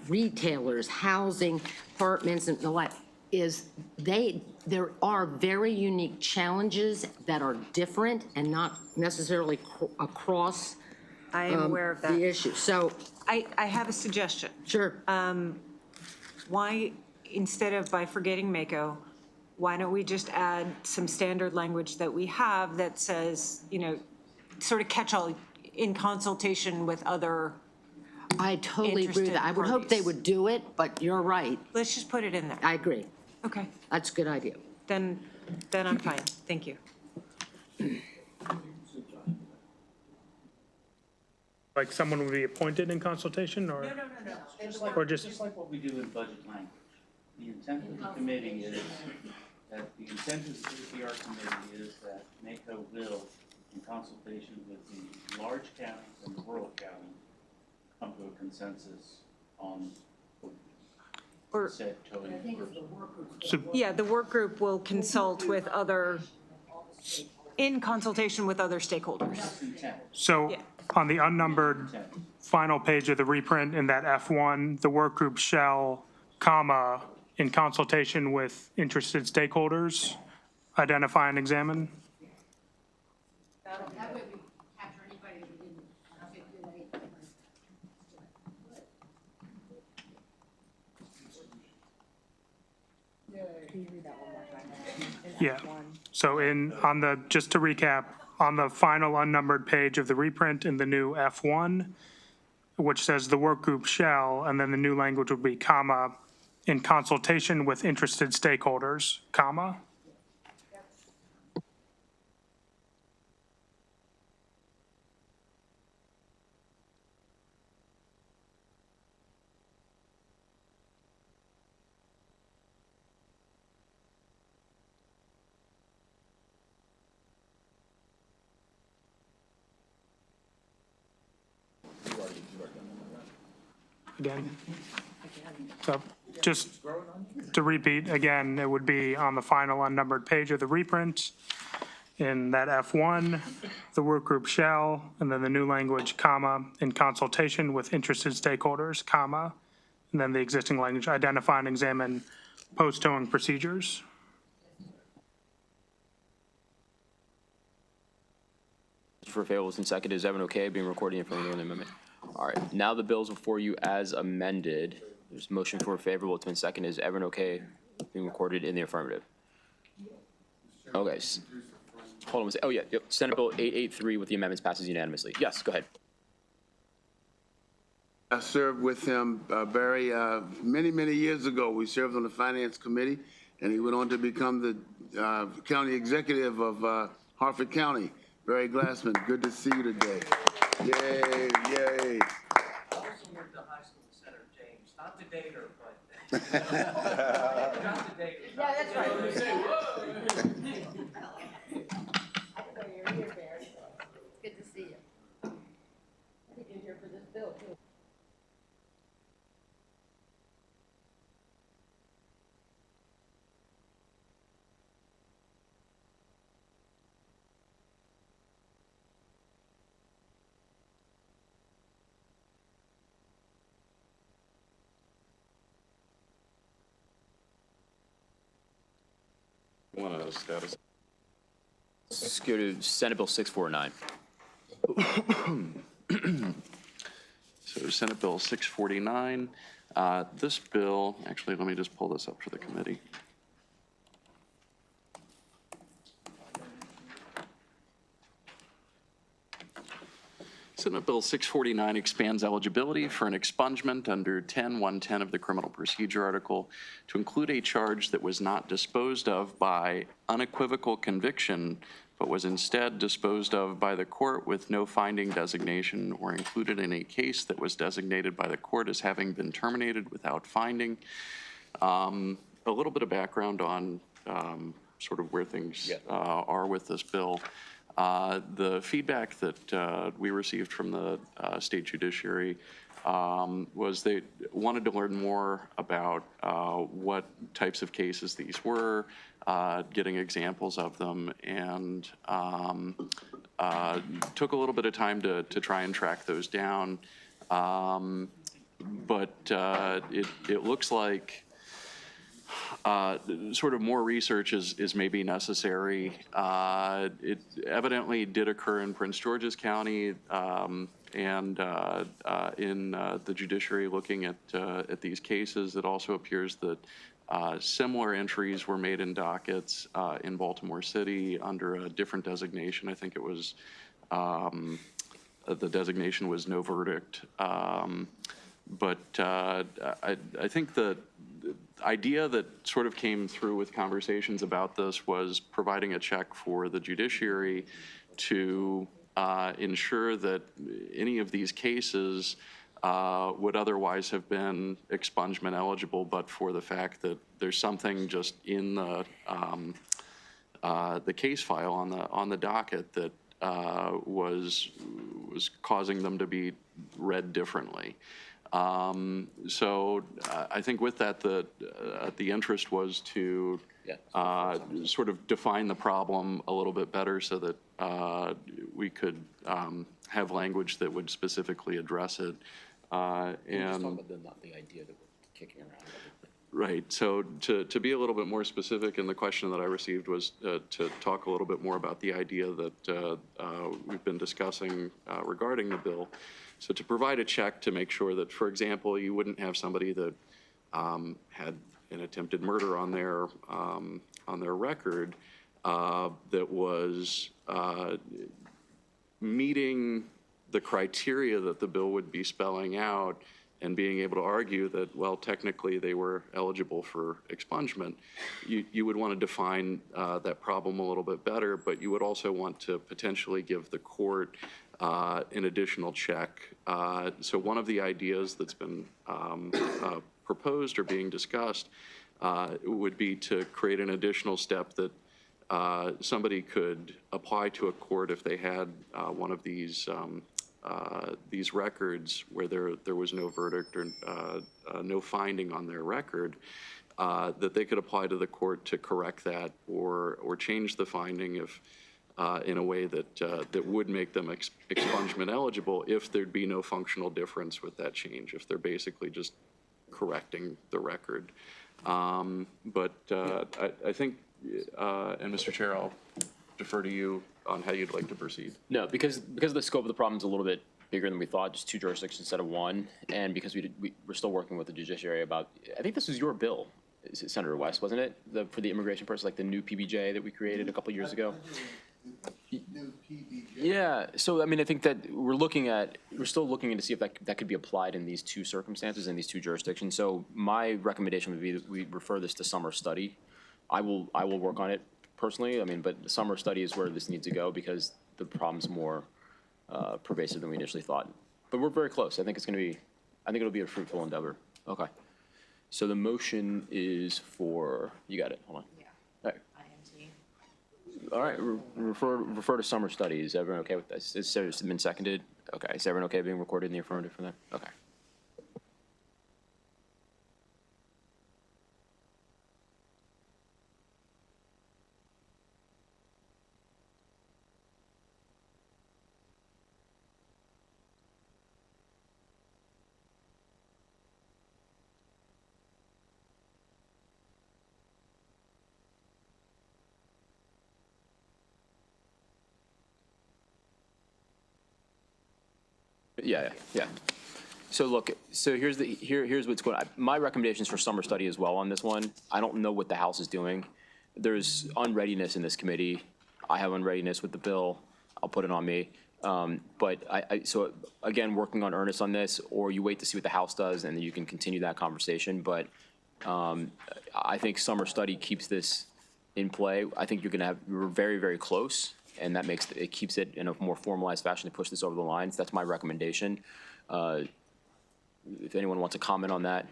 retailers, housing, apartments, and the like, is there are very unique challenges that are different and not necessarily across I am aware of that. the issue. So, I have a suggestion. sure. Why, instead of bifurcating Mako, why don't we just add some standard language that we have that says, sort of catch-all in consultation with other I totally agree with that. I would hope they would do it, but you're right. Let's just put it in there. I agree. Okay, That's a good idea. then I'm fine. Thank you. Like someone would be appointed in consultation or? Or just, like what we do in budget language. The intent of the committee is that the intent of the JPR committee is that NACO will, in consultation with the large counties and the rural counties, come to a consensus on Or- said towing. Yeah, the work group will consult with in consultation with other stakeholders. so Yeah. on the unnumbered final page of the reprint in that F1, the work group shall, comma, in consultation with interested stakeholders, identify and examine? That way we capture anybody who didn't do anything. Yeah. So just to recap, on the final unnumbered page of the reprint in the new F1, which says the work group shall, and then the new language would be, comma, in consultation with interested stakeholders, comma. Again. So just to repeat, again, it would be on the final unnumbered page of the reprint. In that F1, the work group shall, and then the new language, comma, in consultation with interested stakeholders, comma, and then the existing language, identify and examine post-towing procedures. For favorable and second, is everyone okay being recorded in front of the amendment? All right, now the bill's before you as amended. There's a motion for favorable, it's been seconded. Is everyone okay being recorded in the affirmative? Okay. Hold on one second. Oh, yeah, yep. Senate Bill 883 with the amendments passes unanimously. Yes, go ahead. I served with him, Barry, many, many years ago. We served on the Finance Committee, and he went on to become the county executive of Harford County. Barry Glassman, good to see you today. Yay, yay. I also went to high school with Senator James, not to date her, but. Not to date her. Yeah, that's right. Good to see you. I think you're here for this bill, too. Want a status? Let's go to Senate Bill 649. So Senate Bill 649. This bill, actually, let me just pull this up for the committee. Senate Bill 649 expands eligibility for an expungement under 10.110 of the Criminal Procedure Article to include a charge that was not disposed of by unequivocal conviction, but was instead disposed of by the court with no finding designation or included in a case that was designated by the court as having been terminated without finding. A little bit of background on sort of where things are with this bill. The feedback that we received from the state judiciary was they wanted to learn more about what types of cases these were, getting examples of them, and took a little bit of time to try and track those down. But it looks like sort of more research is maybe necessary. It evidently did occur in Prince George's County, and in the judiciary looking at these cases, it also appears that similar entries were made in dockets in Baltimore City under a different designation. I think it was, the designation was no verdict. But I think the idea that sort of came through with conversations about this was providing a check for the judiciary to ensure that any of these cases would otherwise have been expungement eligible, but for the fact that there's something just in the case file on the docket that was causing them to be read differently. So I think with that, the interest was to sort of define the problem a little bit better so that we could have language that would specifically address it. We're just talking about the idea that we're kicking around. Right. So to be a little bit more specific, and the question that I received was to talk a little bit more about the idea that we've been discussing regarding the bill. So to provide a check to make sure that, for example, you wouldn't have somebody that had an attempted murder on their record that was meeting the criteria that the bill would be spelling out and being able to argue that, well, technically they were eligible for expungement. You would want to define that problem a little bit better, but you would also want to potentially give the court an additional check. So one of the ideas that's been proposed or being discussed would be to create an additional step that somebody could apply to a court if they had one of these records where there was no verdict or no finding on their record, that they could apply to the court to correct that or change the finding if in a way that would make them expungement eligible if there'd be no functional difference with that change, if they're basically just correcting the record. But I think, and Mr. Chair, I'll defer to you on how you'd like to proceed. No, because the scope of the problem is a little bit bigger than we thought, just 2 jurisdictions instead of 1, and because we're still working with the judiciary about, I think this was your bill, Senator West, wasn't it? For the immigration person, like the new PBJ that we created a couple years ago? New PBJ. Yeah, so I mean, I think that we're still looking into see if that could be applied in these 2 circumstances, in these 2 jurisdictions. So my recommendation would be that we refer this to summer study. I will work on it personally, I mean, but the summer study is where this needs to go because the problem's more pervasive than we initially thought. But we're very close. I think it'll be a fruitful endeavor. Okay. So the motion is for, you got it, hold on. Yeah. All right. IMT. All right, refer to summer study. Is everyone okay with this? It's been seconded? Okay, is everyone okay being recorded in the affirmative for that? Okay. Yeah. So look, here's what's going on. My recommendations for summer study as well on this one. I don't know what the House is doing. There's unreadiness in this committee. I have unreadiness with the bill. I'll put it on me. But so again, working on earnest on this, or you wait to see what the House does and then you can continue that conversation. But I think summer study keeps this in play. I think we're very, very close. And that keeps it in a more formalized fashion to push this over the lines. That's my recommendation. If anyone wants to comment on that,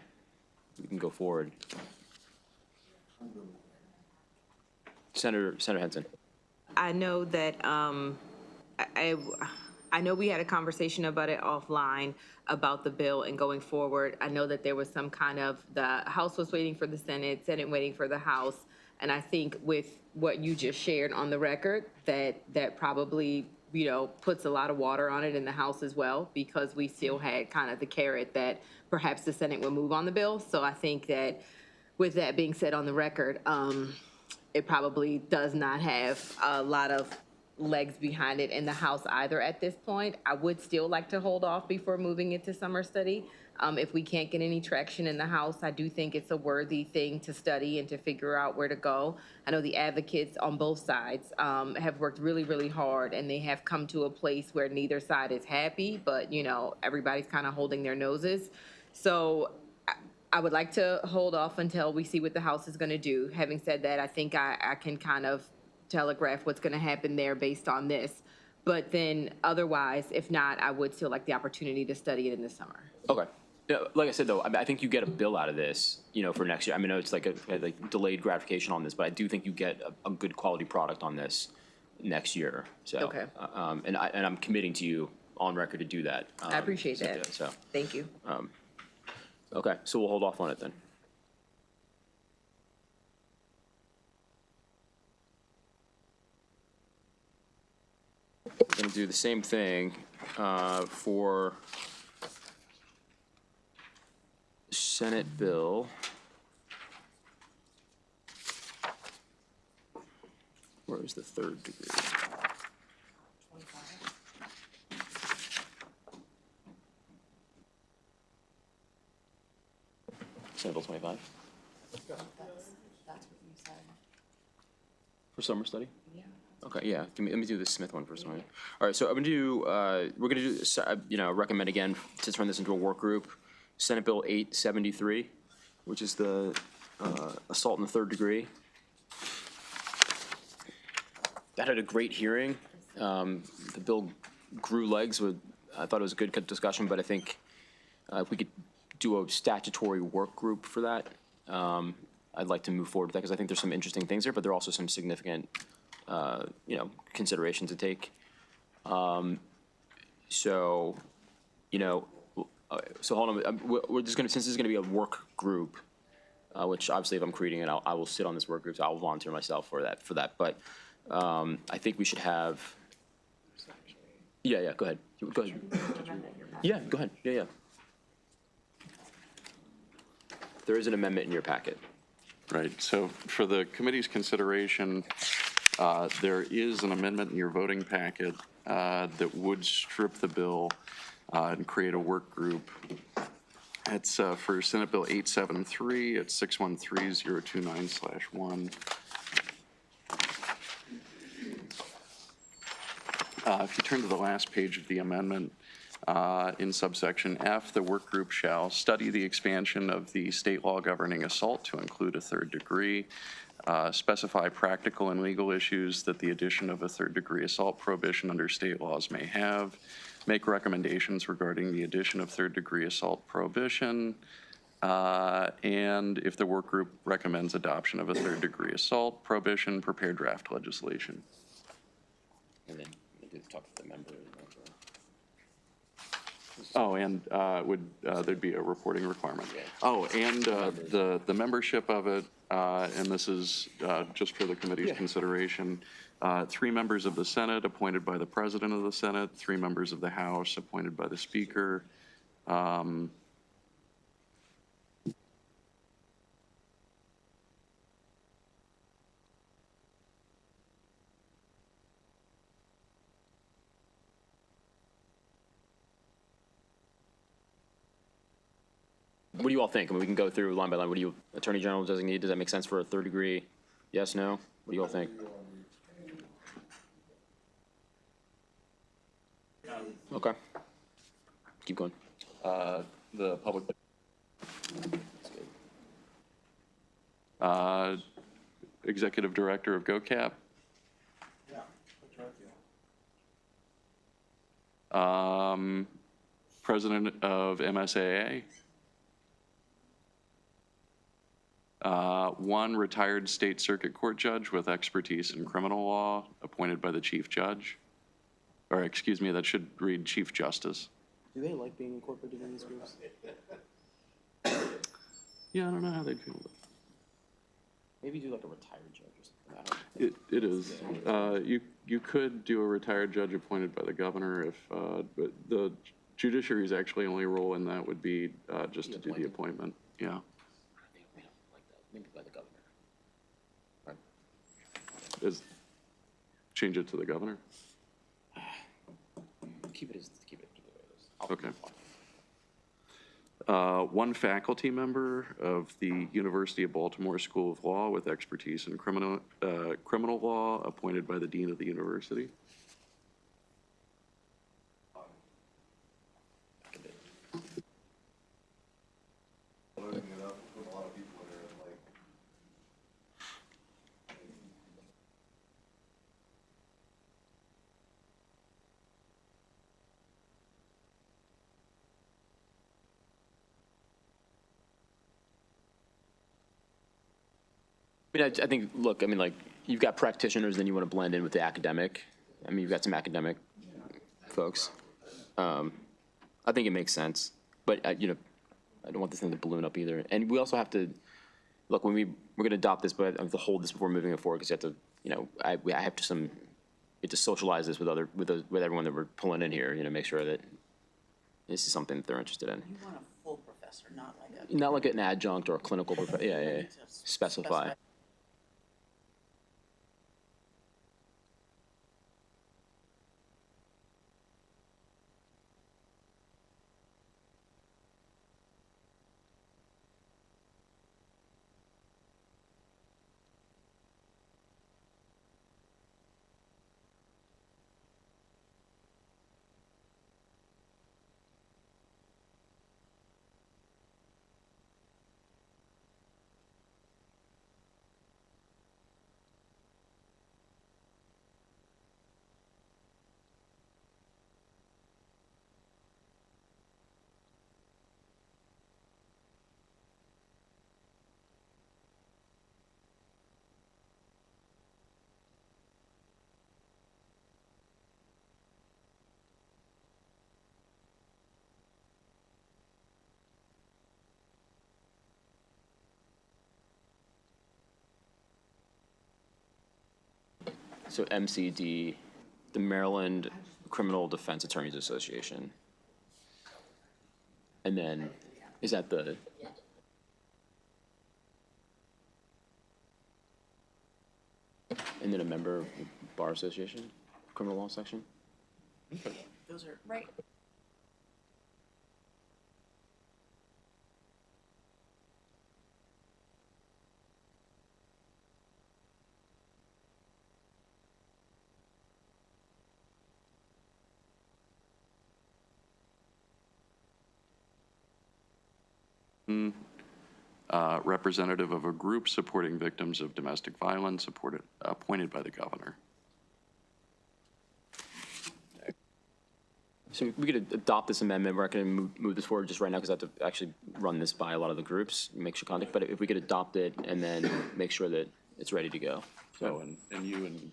we can go forward. Senator Henson. I know that I know we had a conversation about it offline about the bill and going forward. I know that there was some kind of, the House was waiting for the Senate waiting for the House. And I think with what you just shared on the record, that probably, puts a lot of water on it in the House as well, because we still had kind of the carrot that perhaps the Senate would move on the bill. So I think that with that being said on the record, it probably does not have a lot of legs behind it in the House either at this point. I would still like to hold off before moving it to summer study. If we can't get any traction in the House, I do think it's a worthy thing to study and to figure out where to go. I know the advocates on both sides have worked really, really hard, and they have come to a place where neither side is happy, but, everybody's kind of holding their noses. So I would like to hold off until we see what the House is going to do. Having said that, I think I can kind of telegraph what's going to happen there based on this. But then otherwise, if not, I would still like the opportunity to study it in the summer. Okay. Yeah, like I said, though, I think you get a bill out of this, for next year. I mean, I know it's like a delayed gratification on this, but I do think you get a good quality product on this next year. So, Okay. And I'm committing to you on record to do that. I appreciate Cynthia, that. So, Thank you. okay, so we'll hold off on it then. Going to do the same thing for Senate bill. Where is the third degree? Senate Bill 25? That's what you said. For summer study? Yeah. Okay, yeah, let me do the Smith one first. All right, so I'm gonna do, we're gonna do, recommend again to turn this into a work group. Senate Bill 873, which is the assault in the third degree. That had a great hearing. The bill grew legs. I thought it was a good discussion, but I think if we could do a statutory work group for that, I'd like to move forward with that because I think there's some interesting things there, but there are also some significant consideration to take. So hold on. We're just gonna, since this is gonna be a work group, which obviously if I'm creating it, I will sit on this work group. So I will volunteer myself for that. But I think we should have. Yeah. Go ahead. Go ahead. Yeah. Go ahead. Yeah. There is an amendment in your packet. Right, so for the committee's consideration, there is an amendment in your voting packet that would strip the bill and create a work group. It's for Senate Bill 873, it's 613029/1. If you turn to the last page of the amendment, in subsection F, the work group shall study the expansion of the state law governing assault to include a third degree, specify practical and legal issues that the addition of a third degree assault prohibition under state laws may have, make recommendations regarding the addition of third degree assault prohibition, and if the work group recommends adoption of a third degree assault prohibition, prepare draft legislation. And then talk to the member. Oh, and there'd be a reporting requirement. Oh, and the membership of it, and this is just for the committee's consideration, 3 members of the Senate appointed by the President of the Senate, 3 members of the House appointed by the Speaker. What do you all think? I mean, we can go through line by line. What do you, Attorney General designate? Does that make sense for a third degree? Yes, no? What do you all think? Okay. Keep going. The public. Executive Director of GOCAP. President of MSAA. 1 retired state circuit court judge with expertise in criminal law appointed by the chief judge. Or excuse me, that should read Chief Justice. Do they like being incorporated in these groups? Yeah, I don't know how they'd feel about it. Maybe do like a retired judge or something. It is. You could do a retired judge appointed by the governor if, but the judiciary's actually only role in that would be just to do the appointment. Yeah. Maybe by the governor. Change it to the governor? Keep it the way it is. Okay. 1 faculty member of the University of Baltimore School of Law with expertise in criminal law appointed by the dean of the university. I mean, I think, look, I mean, like, you've got practitioners, then you want to blend in with the academic. I mean, you've got some academic folks. I think it makes sense, but, you know, I don't want this thing to balloon up either. And we also have to, look, when we're going to adopt this, but I have to hold this before moving it forward, because you have to, you know, I have to we have to socialize this with everyone that we're pulling in here, you know, make sure that this is something that they're interested in. You want a full professor, not like a. Not like an adjunct or a clinical professor, yeah. Specify. So MCD, the Maryland Criminal Defense Attorneys Association. And then, is that the? And then a member of the Bar Association, Criminal Law Section? Those are, right. Representative of a group supporting victims of domestic violence, appointed by the governor. So we could adopt this amendment. We're not going to move this forward just right now because I have to actually run this by a lot of the groups, make sure contact. But if we could adopt it and then make sure that it's ready to go. So, and you and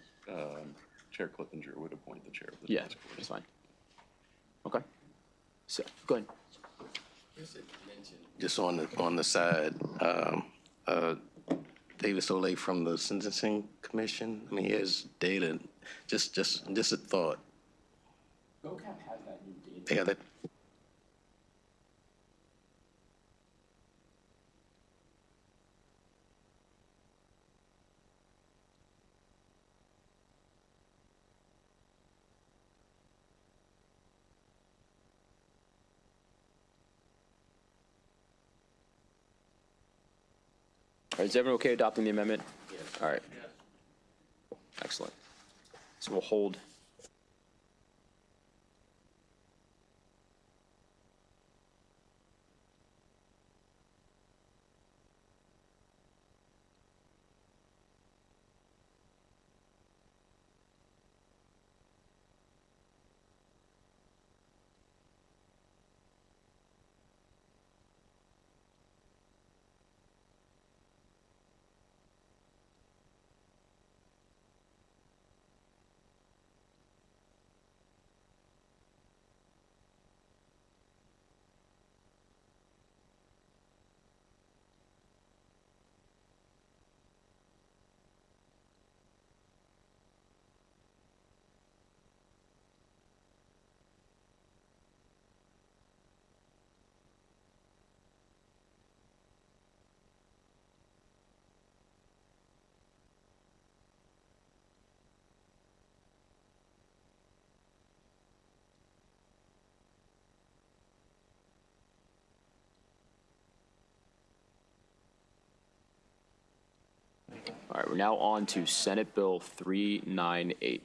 Chair Clippinger would appoint the chair of the Yeah, task force. that's fine. Okay. So, go ahead. Just on the side, David Soleil from the Sentencing Commission. I mean, he has data. Just a thought. GoCap has that new data. Yeah, that. All right, is everyone okay adopting the amendment? Yes. All right. Excellent. So we'll hold. All right, we're now on to Senate Bill 398.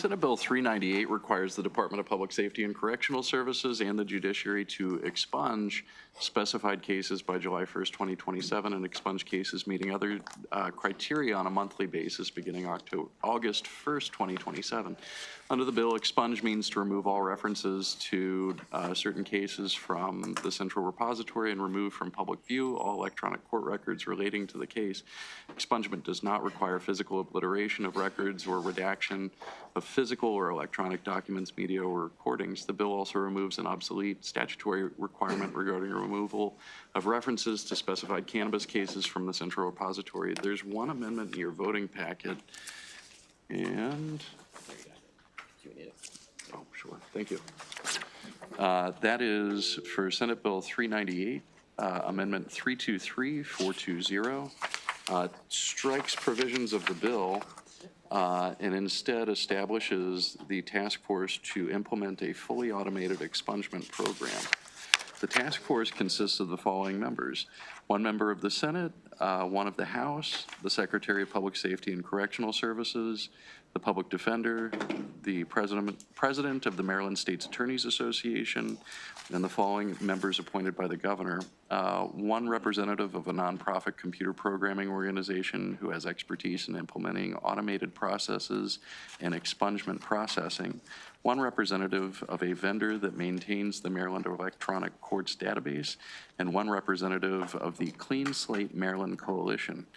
Senate Bill 398 requires the Department of Public Safety and Correctional Services and the judiciary to expunge specified cases by July 1st, 2027, and expunge cases meeting other criteria on a monthly basis beginning August 1st, 2027. Under the bill, expunge means to remove all references to certain cases from the central repository and remove from public view all electronic court records relating to the case. Expungement does not require physical obliteration of records or redaction of physical or electronic documents, media, or recordings. The bill also removes an obsolete statutory requirement regarding removal of references to specified cannabis cases from the central repository. There's one amendment in your voting packet, and oh, sure, thank you. That is for Senate Bill 398, Amendment 323420. Strikes provisions of the bill and instead establishes the task force to implement a fully automated expungement program. The task force consists of the following members: one member of the Senate, one of the House, the Secretary of Public Safety and Correctional Services, the Public Defender, the President of the Maryland State's Attorneys Association, and the following members appointed by the governor: one representative of a nonprofit computer programming organization who has expertise in implementing automated processes and expungement processing, one representative of a vendor that maintains the Maryland Electronic Courts database, and one representative of the Clean Slate Maryland Coalition.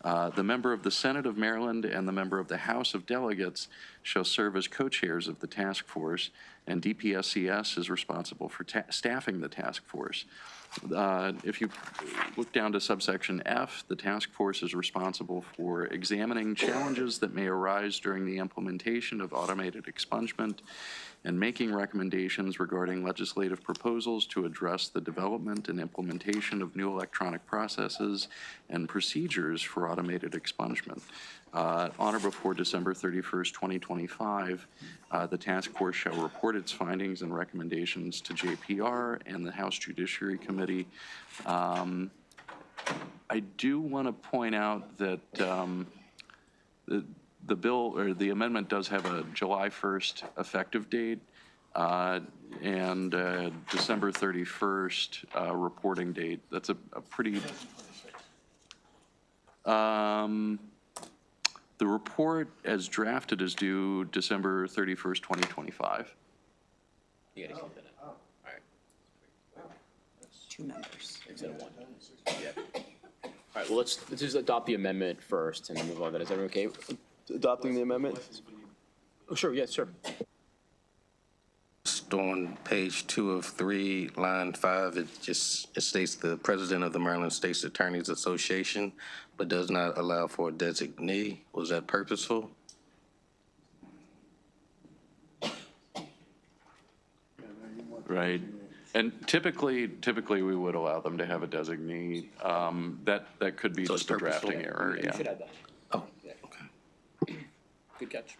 The member of the Senate of Maryland and the member of the House of Delegates shall serve as co-chairs of the task force, and DPSCS is responsible for staffing the task force. If you look down to subsection F, the task force is responsible for examining challenges that may arise during the implementation of automated expungement and making recommendations regarding legislative proposals to address the development and implementation of new electronic processes and procedures for automated expungement. On or before December 31st, 2025, the task force shall report its findings and recommendations to JPR and the House Judiciary Committee. I do want to point out that the bill, or the amendment, does have a July 1st effective date and December 31st reporting date. That's a pretty... the report as drafted is due December 31st, 2025. You gotta keep it in. All right. Two members. Instead of one. Yeah. All right, well, let's just adopt the amendment first and then move on. Is everyone okay with adopting the amendment? Oh, sure, yes, sure. On page 2 of 3, line 5, it states the president of the Maryland State's Attorneys Association, but does not allow for a designee. Was that purposeful? Right. And typically we would allow them to have a designee. That could be So just a it's purposeful. drafting error, You yeah. should add that. Oh, okay. Good catch.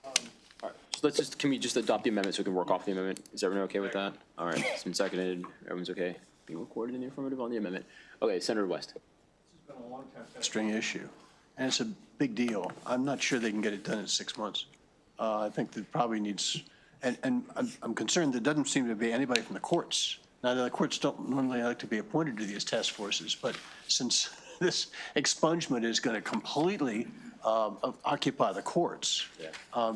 All right, so let's just, can we just adopt the amendment so we can work off the amendment? Is everyone okay with that? All right, it's been seconded. Everyone's okay? Being recorded in the affirmative on the amendment. Okay, Senator West. String issue, and it's a big deal. I'm not sure they can get it done in 6 months. I think that probably needs, and I'm concerned there doesn't seem to be anybody from the courts. Now, the courts don't normally like to be appointed to these task forces, but since this expungement is going to completely occupy the courts,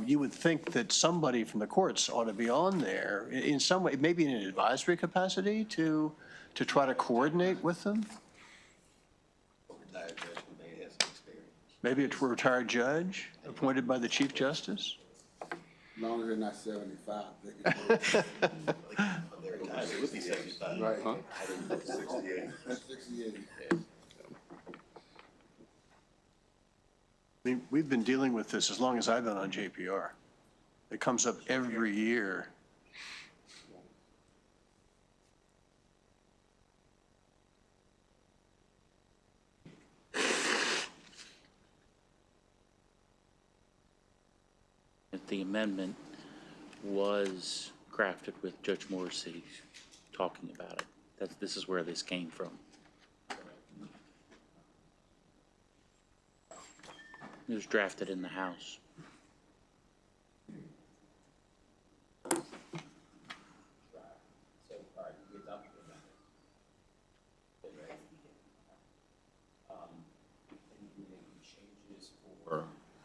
you would think that somebody from the courts ought to be on there in some way, maybe in an advisory capacity to try to coordinate with them. Maybe a retired judge appointed by the Chief Justice? As long as they're not 75. Right. Huh? 68. 68. I mean, we've been dealing with this as long as I've been on JPR. It comes up every year. The amendment was crafted with Judge Morrissey talking about it. This is where this came from. It was drafted in the House.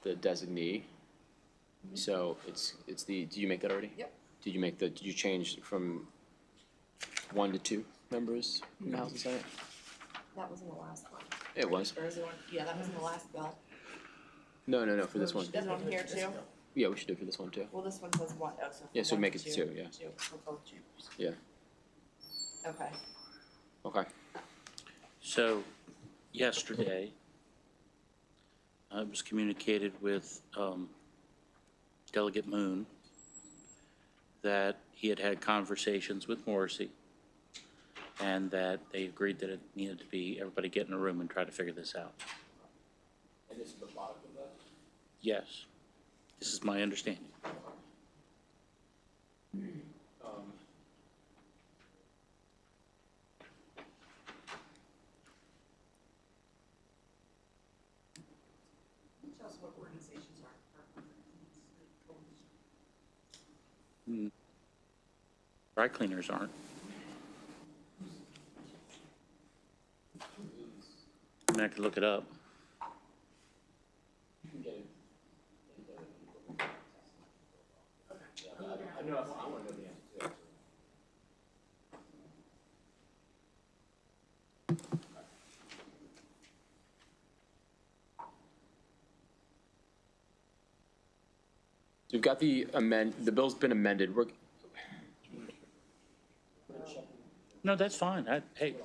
the designee. So it's the, did you make that already? Yep. Did you change from 1 to 2 members in the House and Senate? That was in the last one. It was. Or is it one? Yeah, that was in the last bill. No, for this one. This one here too? Yeah, we should do it for this one too. Well, this one says one, oh, so. Yeah, so one, make it 2, yeah. 2 for both chambers. Yeah, Okay. okay. So yesterday, I was communicated with Delegate Moon that he had had conversations with Morrissey and that they agreed that it needed to be everybody get in a room and try to figure this out. And this is the product of that? Yes, this is my understanding. Tell us what organizations are. Dry cleaners aren't. I mean, I could look it up. We've got the bill's been amended. No, that's fine. Hey.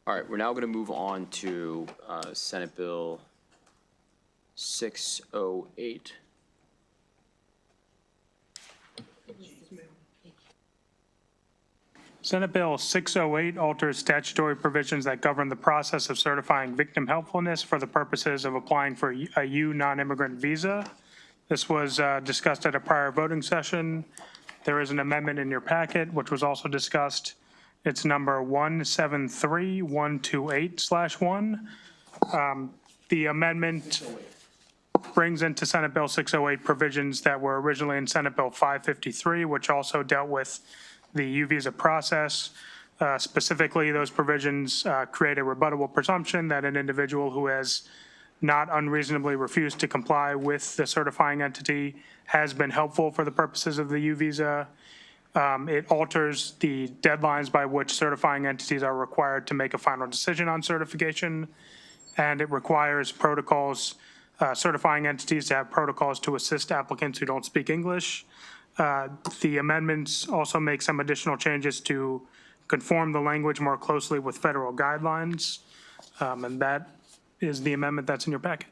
All right, we're now going to move on to Senate Bill 608. Senate Bill 608 alters statutory provisions that govern the process of certifying victim helpfulness for the purposes of applying for a U non-immigrant visa. This was discussed at a prior voting session. There is an amendment in your packet, which was also discussed. It's number 173128/1. The amendment brings into Senate Bill 608 provisions that were originally in Senate Bill 553, which also dealt with the U visa process. Specifically, those provisions create a rebuttable presumption that an individual who has not unreasonably refused to comply with the certifying entity has been helpful for the purposes of the U visa. It alters the deadlines by which certifying entities are required to make a final decision on certification, and it requires protocols, certifying entities to have protocols to assist applicants who don't speak English. The amendments also make some additional changes to conform the language more closely with federal guidelines, and that is the amendment that's in your packet.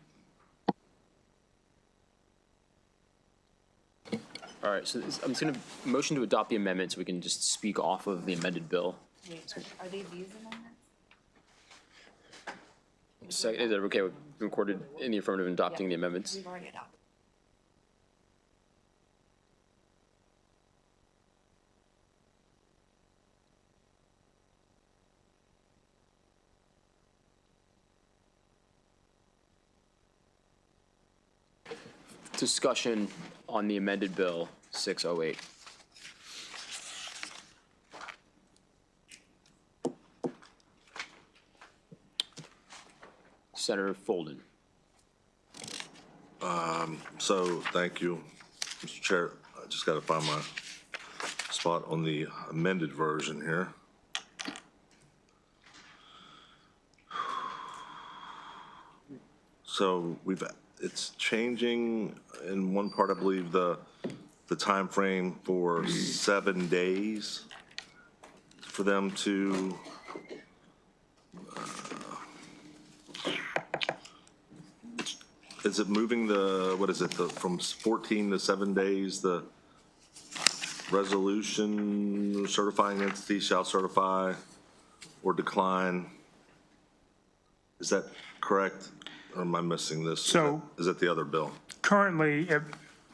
All right, so I'm just going to motion to adopt the amendment so we can just speak off of the amended bill. Wait, are they these amendments? Is that okay with recorded in the affirmative and adopting the amendments? We've already adopted. Discussion on the amended bill 608. Senator Folden. So, thank you, Mr. Chair. I just got to find my spot on the amended version here. So it's changing in one part, I believe, the time frame for 7 days for them to is it moving from 14 to 7 days, the resolution certifying entity shall certify or decline? Is that correct? Or am I missing this? So- Is that the other bill? Currently,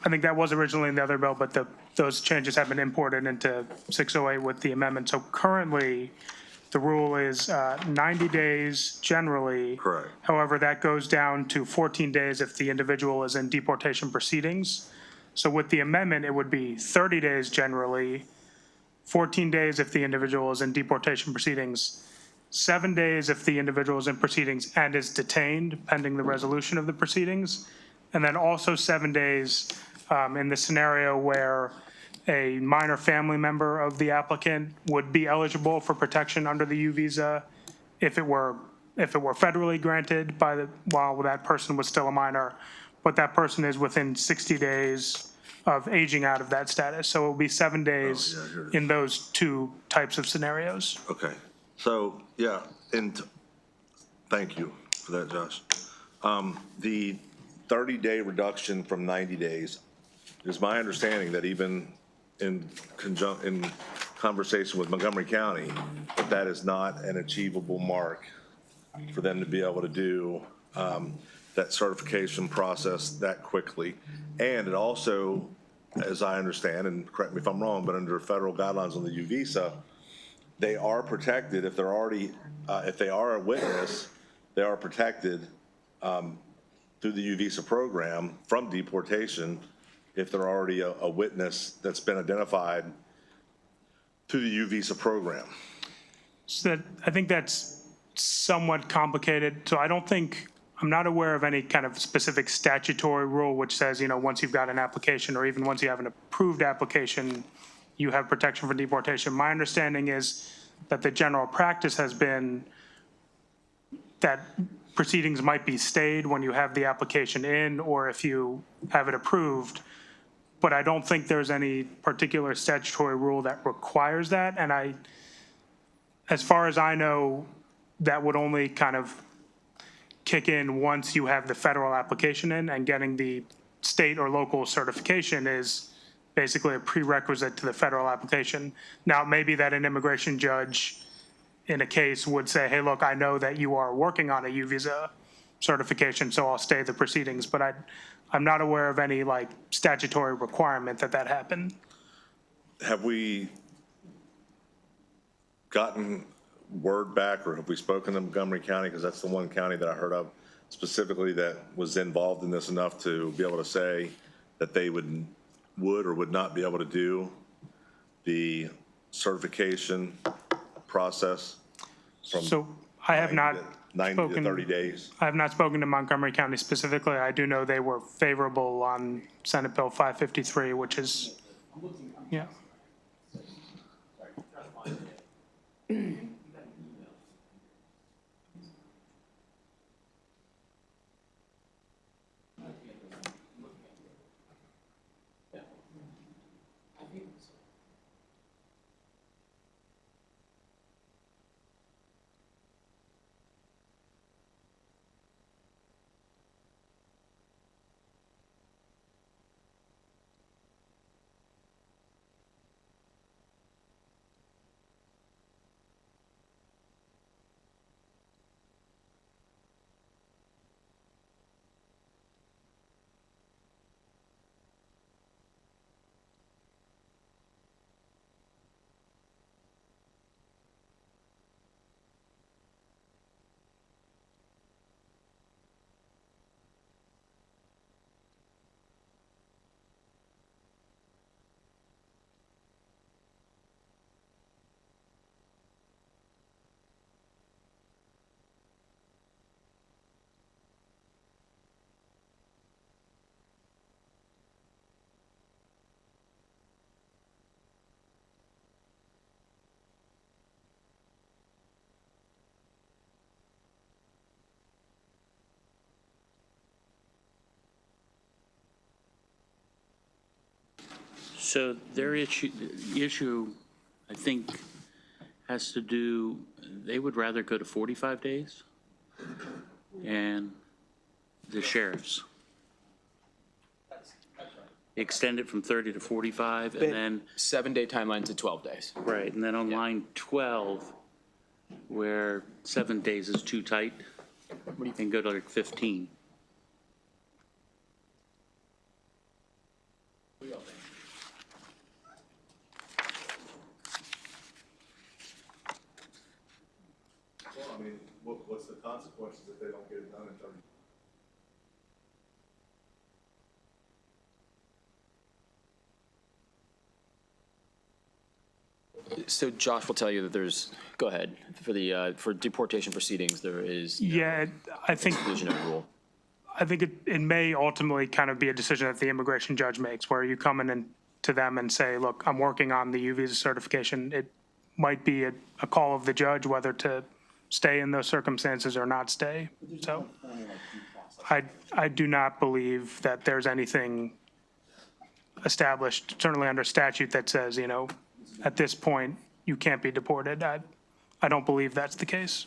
I think that was originally in the other bill, but those changes have been imported into 608 with the amendment. So currently, the rule is 90 days generally. Correct. However, that goes down to 14 days if the individual is in deportation proceedings. So with the amendment, it would be 30 days generally, 14 days if the individual is in deportation proceedings, 7 days if the individual is in proceedings and is detained pending the resolution of the proceedings, and then also 7 days in the scenario where a minor family member of the applicant would be eligible for protection under the U visa if it were federally granted while that person was still a minor, but that person is within 60 days of aging out of that status. So it will be 7 days in those two types of scenarios. Okay. So, yeah, and thank you for that, Josh. The 30-day reduction from 90 days, it is my understanding that even in conversation with Montgomery County, that is not an achievable mark for them to be able to do that certification process that quickly. And it also, as I understand, and correct me if I'm wrong, but under federal guidelines on the U visa, they are protected if they're already, if they are a witness, they are protected through the U visa program from deportation if they're already a witness that's been identified through the U visa program. So I think that's somewhat complicated. So I'm not aware of any kind of specific statutory rule which says, once you've got an application or even once you have an approved application, you have protection for deportation. My understanding is that the general practice has been that proceedings might be stayed when you have the application in or if you have it approved, but I don't think there's any particular statutory rule that requires that. And as far as I know, that would only kind of kick in once you have the federal application in, and getting the state or local certification is basically a prerequisite to the federal application. Now, it may be that an immigration judge in a case would say, hey, look, I know that you are working on a U visa certification, so I'll stay the proceedings, but I'm not aware of any statutory requirement that happen. Have we gotten word back, or have we spoken to Montgomery County? Because that's the one county that I heard of specifically that was involved in this enough to be able to say that they would or would not be able to do the certification process from So I have not 90 to 30 days. I have not spoken to Montgomery County specifically. I do know they were favorable on Senate Bill 553, which is, yeah. So their issue, I think, has to do, they would rather go to 45 days, and the sheriffs extend it from 30 to 45, and then, 7-day timeline to 12 days. right, and then on line 12, where 7 days is too tight, and go to like 15. Well, I mean, what's the consequences if they don't get it done in 30? So Josh will tell you that there's, go ahead, for deportation proceedings, there is Yeah, I think, exclusionary rule. I think it may ultimately kind of be a decision that the immigration judge makes, where you come in and to them and say, look, I'm working on the U visa certification. It might be a call of the judge whether to stay in those circumstances or not stay. So I do not believe that there's anything established, certainly under statute, that says, you know, at this point, you can't be deported. I don't believe that's the case.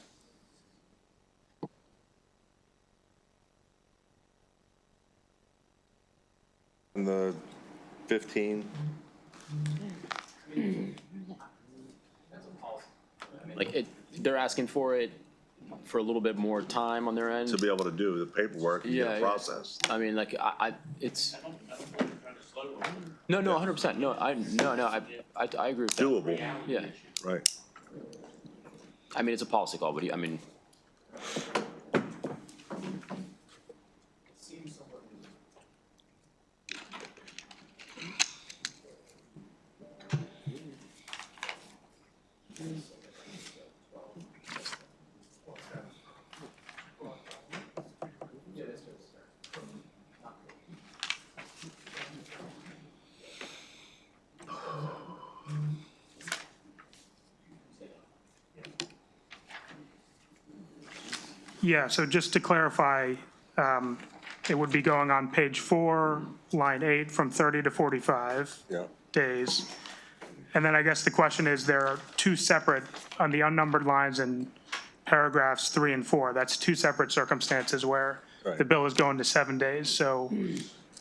And the 15, Like, they're asking for it for a little bit more time on their end. to be able to do the paperwork and get Yeah, it yeah. processed. I mean, like, it's. No, 100%. No, I agree with that. Doable. Yeah. Right. I mean, it's a policy call, but I mean, Yeah, so just to clarify, it would be going on page 4, line 8, from 30 to 45 Yeah. days. And then I guess the question is, there are two separate, on the unnumbered lines in paragraphs 3 and 4, that's two separate circumstances where Right. the bill is going to 7 days. So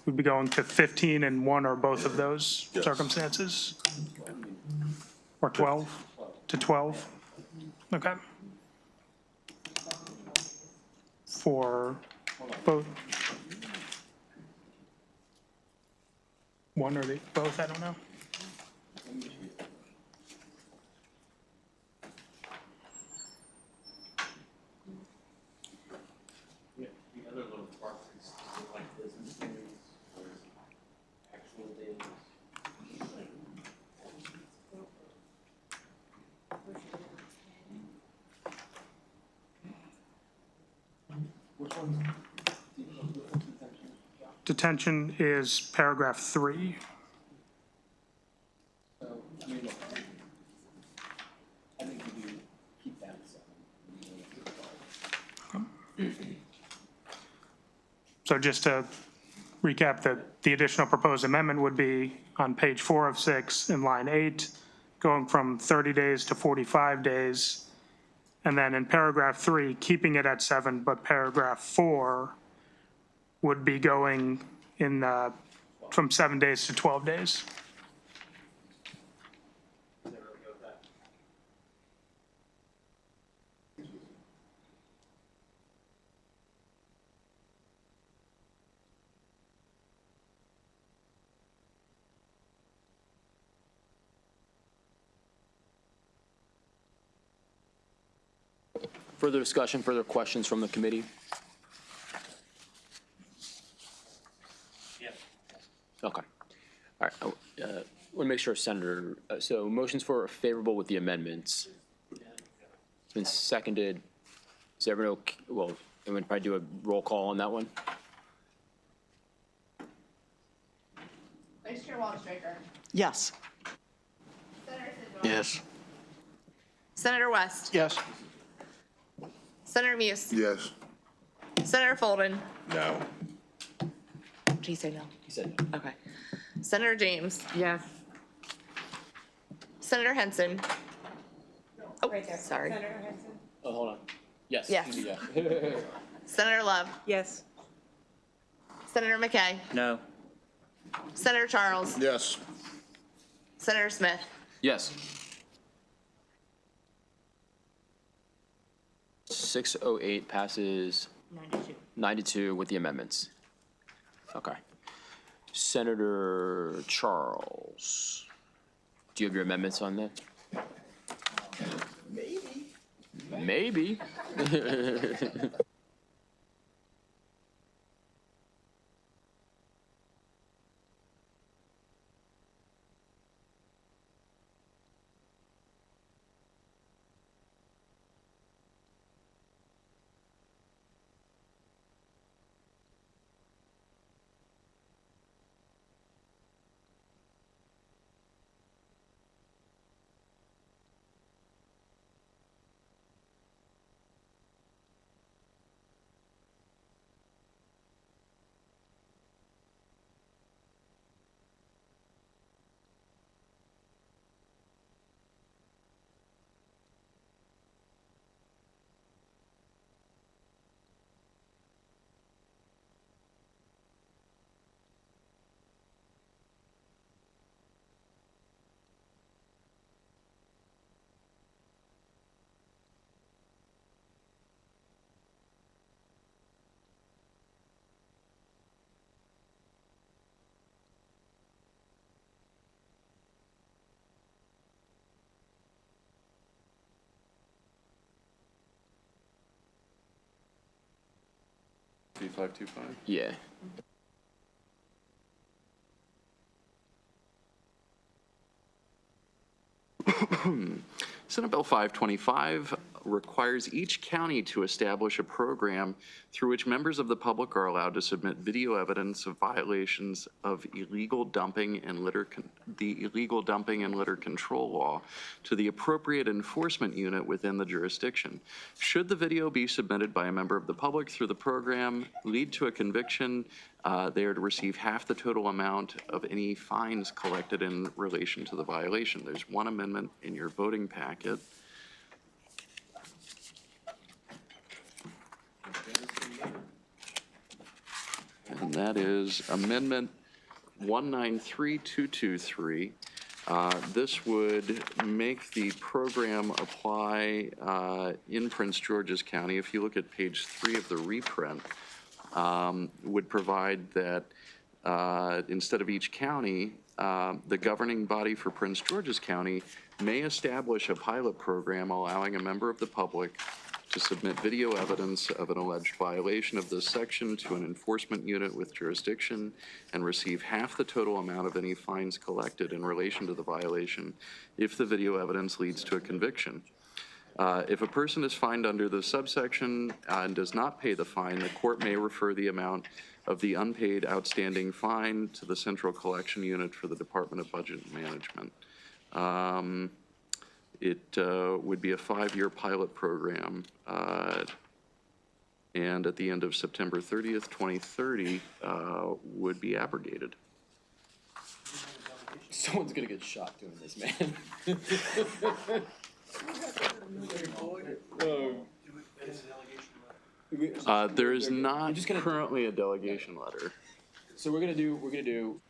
we'd be going to 15 in one or both of those Yes. circumstances? Or 12 to 12? Okay. For both? One or both, I don't know. The other little parts is like business days or actual days. Detention is paragraph 3. So, I mean, look, I think we do keep that seven. So just to recap, the additional proposed amendment would be on page 4 of 6 in line 8, going from 30 days to 45 days. And then in paragraph 3, keeping it at 7, but paragraph 4 would be going in, from 7 days to 12 days. further discussion, further questions from the committee? Okay. All right. I want to make sure, Senator, so motions for favorable with the amendments. It's been seconded. Is everyone okay? Well, I'm going to probably do a roll call on that one. Vice Chair Waldenstraker. Yes. Senator Sidwell. Yes. Senator West. Yes. Senator Muse. Yes. Senator Folden. No. Did he say no? He said no. Okay. Senator James. Yes. Senator Henson. Oh, sorry. Oh, hold on. Yes. Yes. Yeah. Senator Love. Yes. Senator McKay. No. Senator Charles. Yes. Senator Smith. Yes. 608 passes 92 with the amendments. Okay. Senator Charles, do you have your amendments on that? Maybe. Maybe. B525? Yeah. Senate Bill 525 requires each county to establish a program through which members of the public are allowed to submit video evidence of violations of the illegal dumping and litter control law to the appropriate enforcement unit within the jurisdiction. Should the video be submitted by a member of the public through the program lead to a conviction, they are to receive half the total amount of any fines collected in relation to the violation. There's one amendment in your voting packet. And that is Amendment 193223. This would make the program apply in Prince George's County. If you look at page 3 of the reprint, would provide that instead of each county, the governing body for Prince George's County may establish a pilot program allowing a member of the public to submit video evidence of an alleged violation of this section to an enforcement unit with jurisdiction and receive half the total amount of any fines collected in relation to the violation if the video evidence leads to a conviction. If a person is fined under the subsection and does not pay the fine, the court may refer the amount of the unpaid outstanding fine to the Central Collection Unit for the Department of Budget and Management. It would be a 5-year pilot program, and at the end of September 30th, 2030, would be abrogated. Someone's gonna get shot doing this, man. There is not currently a delegation letter. So we're gonna do.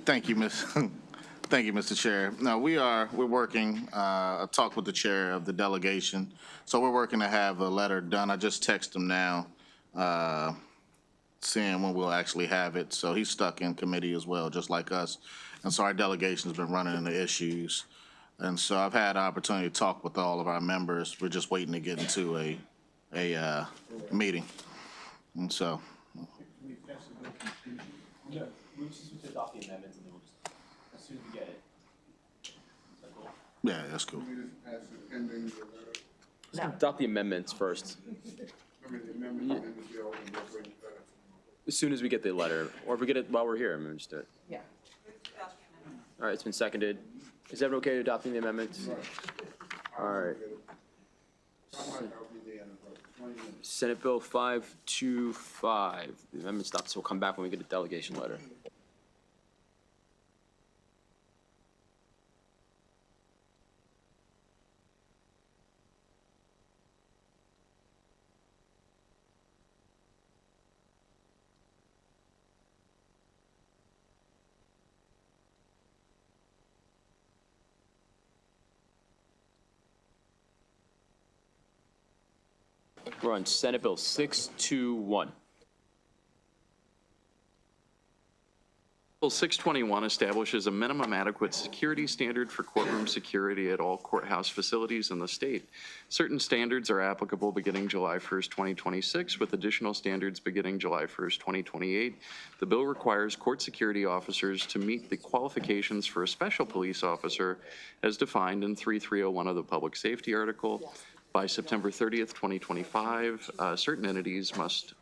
Thank you, Mr. Chair. No, we're working, I talked with the chair of the delegation. So we're working to have a letter done. I just texted him now, seeing when we'll actually have it. So he's stuck in committee as well, just like us. And so our delegation's been running into issues. And so I've had an opportunity to talk with all of our members. We're just waiting to get into a meeting. And so. No, we just adopt the amendments and then we'll just, as soon as we get it. Is that cool? Yeah, that's cool. Let's adopt the amendments first. As soon as we get the letter, or if we get it while we're here, I'm gonna just do it. Yeah. All right, it's been seconded. Is everyone okay adopting the amendments? All right. Senate Bill 525, the amendment stops, so we'll come back when we get a delegation letter. We're on Senate Bill 621. Bill 621 establishes a minimum adequate security standard for courtroom security at all courthouse facilities in the state. Certain standards are applicable beginning July 1st, 2026, with additional standards beginning July 1st, 2028. The bill requires court security officers to meet the qualifications for a special police officer as defined in 3301 of the Public Safety Article. By September 30th, 2025, certain entities must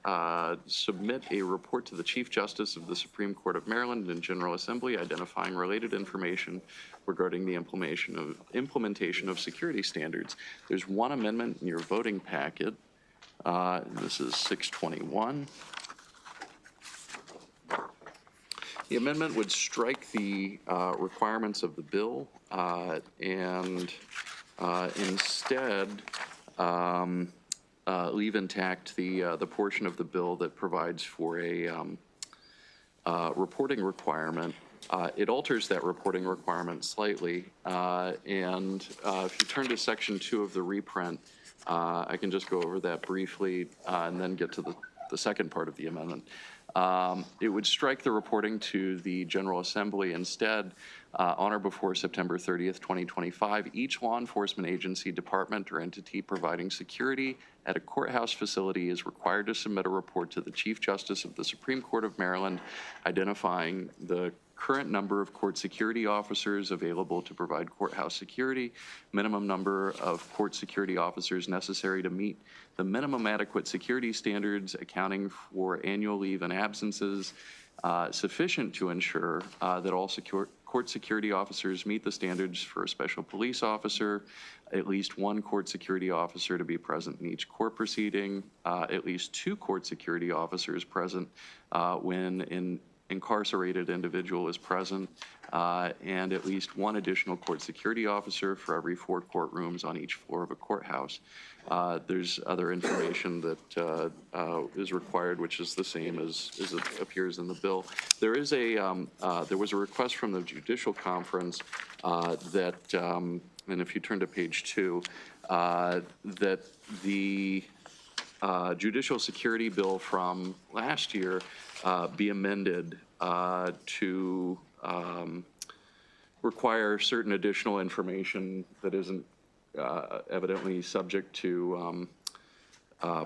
submit a report to the Chief Justice of the Supreme Court of Maryland and General Assembly identifying related information regarding the implementation of security standards. There's one amendment in your voting packet. This is 621. The amendment would strike the requirements of the bill and instead leave intact the portion of the bill that provides for a reporting requirement. It alters that reporting requirement slightly, and if you turn to Section 2 of the reprint, I can just go over that briefly and then get to the second part of the amendment. It would strike the reporting to the General Assembly. Instead, on or before September 30th, 2025, each law enforcement agency, department, or entity providing security at a courthouse facility is required to submit a report to the Chief Justice of the Supreme Court of Maryland identifying the current number of court security officers available to provide courthouse security, minimum number of court security officers necessary to meet the minimum adequate security standards, accounting for annual leave and absences, sufficient to ensure that all court security officers meet the standards for a special police officer, at least one court security officer to be present in each court proceeding, at least two court security officers present when an incarcerated individual is present, and at least one additional court security officer for every 4 courtrooms on each floor of a courthouse. There's other information that is required, which is the same as it appears in the bill. There is there was a request from the Judicial Conference that, and if you turn to page 2, that the judicial security bill from last year be amended to require certain additional information that isn't evidently subject to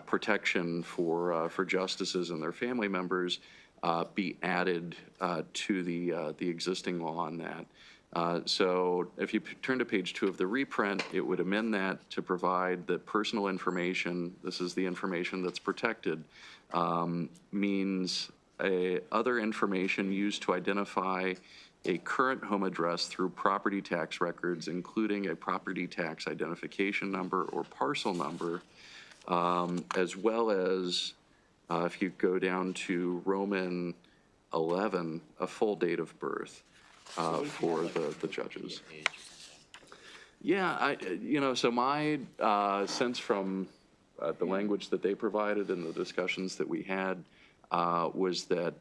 protection for justices and their family members be added to the existing law on that. So if you turn to page 2 of the reprint, it would amend that to provide that personal information, this is the information that's protected, means other information used to identify a current home address through property tax records, including a property tax identification number or parcel number, as well as, if you go down to Roman 11, a full date of birth for the judges. Yeah, so my sense from the language that they provided and the discussions that we had was that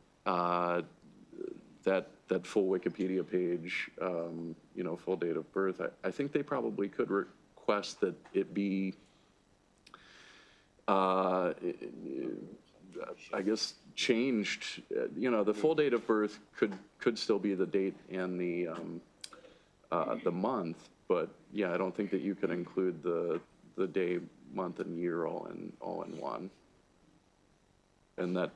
that full Wikipedia page, full date of birth, I think they probably could request that it be, I guess, changed. The full date of birth could still be the date and the month, but yeah, I don't think that you could include the day, month, and year all in one. And that.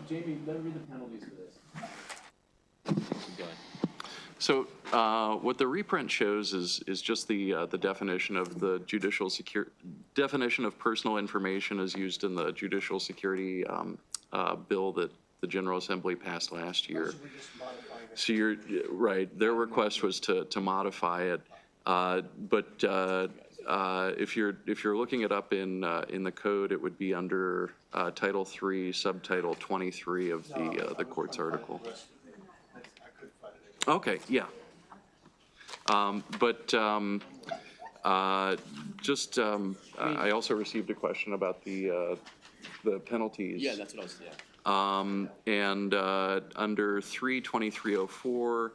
Jamie, let me read the penalties for this. Go ahead. So what the reprint shows is just the definition of the judicial definition of personal information as used in the judicial security bill that the General Assembly passed last year. So you're right. Their request was to modify it, but if you're looking it up in the code, it would be under Title 3, Subtitle 23 of the court's article. Okay, yeah. I also received a question about the penalties. Yeah, that's what I was, yeah. Under 32304,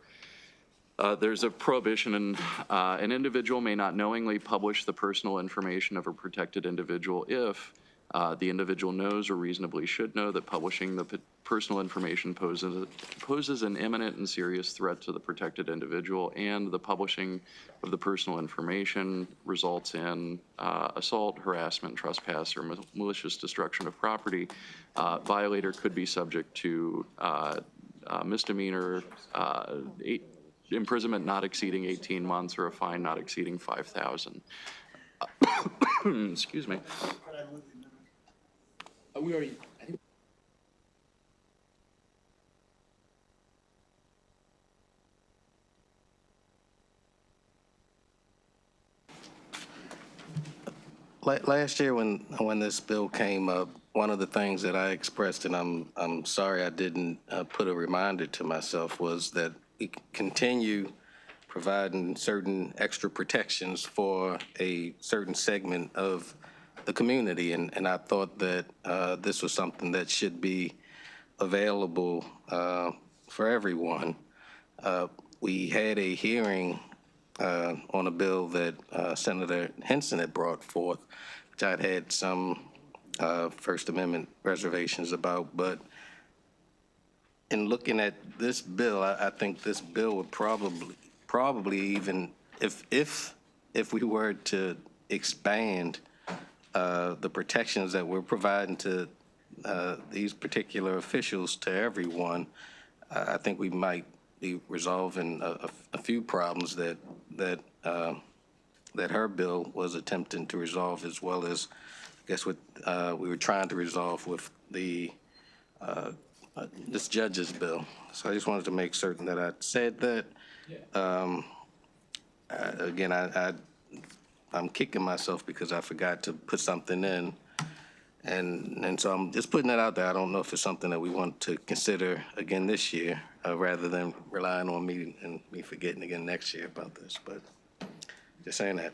there's a prohibition, and an individual may not knowingly publish the personal information of a protected individual if the individual knows or reasonably should know that publishing the personal information poses an imminent and serious threat to the protected individual, and the publishing of the personal information results in assault, harassment, trespass, or malicious destruction of property. Violator could be subject to misdemeanor, imprisonment not exceeding 18 months, or a fine not exceeding $5,000. Excuse me. We already, I think. Last year when this bill came up, one of the things that I expressed, and I'm sorry I didn't put a reminder to myself, was that we continue providing certain extra protections for a certain segment of the community, and I thought that this was something that should be available for everyone. We had a hearing on a bill that Senator Henson had brought forth, which I'd had some First Amendment reservations about, but in looking at this bill, I think this bill would probably even, if we were to expand the protections that we're providing to these particular officials to everyone, I think we might be resolving a few problems that her bill was attempting to resolve, as well as, I guess, what we were trying to resolve with the this judge's bill. So I just wanted to make certain that I said that. Again, I'm kicking myself because I forgot to put something in. And so I'm just putting that out there. I don't know if it's something that we want to consider again this year, rather than relying on me and me forgetting again next year about this, but just saying that.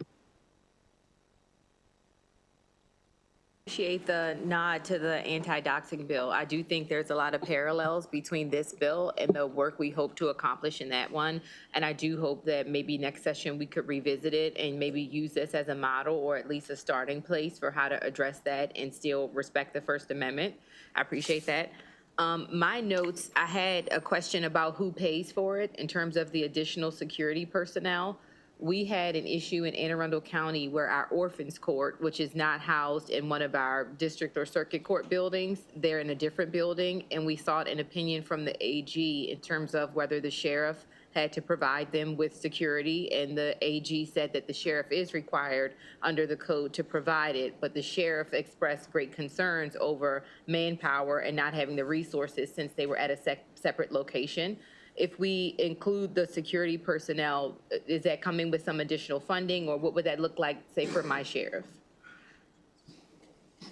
Appreciate the nod to the anti-doxing bill. I do think there's a lot of parallels between this bill and the work we hope to accomplish in that one. And I do hope that maybe next session we could revisit it and maybe use this as a model, or at least a starting place for how to address that and still respect the First Amendment. I appreciate that. My notes, I had a question about who pays for it in terms of the additional security personnel. We had an issue in Anne Arundel County where our orphans court, which is not housed in one of our district or circuit court buildings, they're in a different building, and we sought an opinion from the AG in terms of whether the sheriff had to provide them with security, and the AG said that the sheriff is required under the code to provide it, but the sheriff expressed great concerns over manpower and not having the resources since they were at a separate location. If we include the security personnel, is that coming with some additional funding, or what would that look like, say, for my sheriff?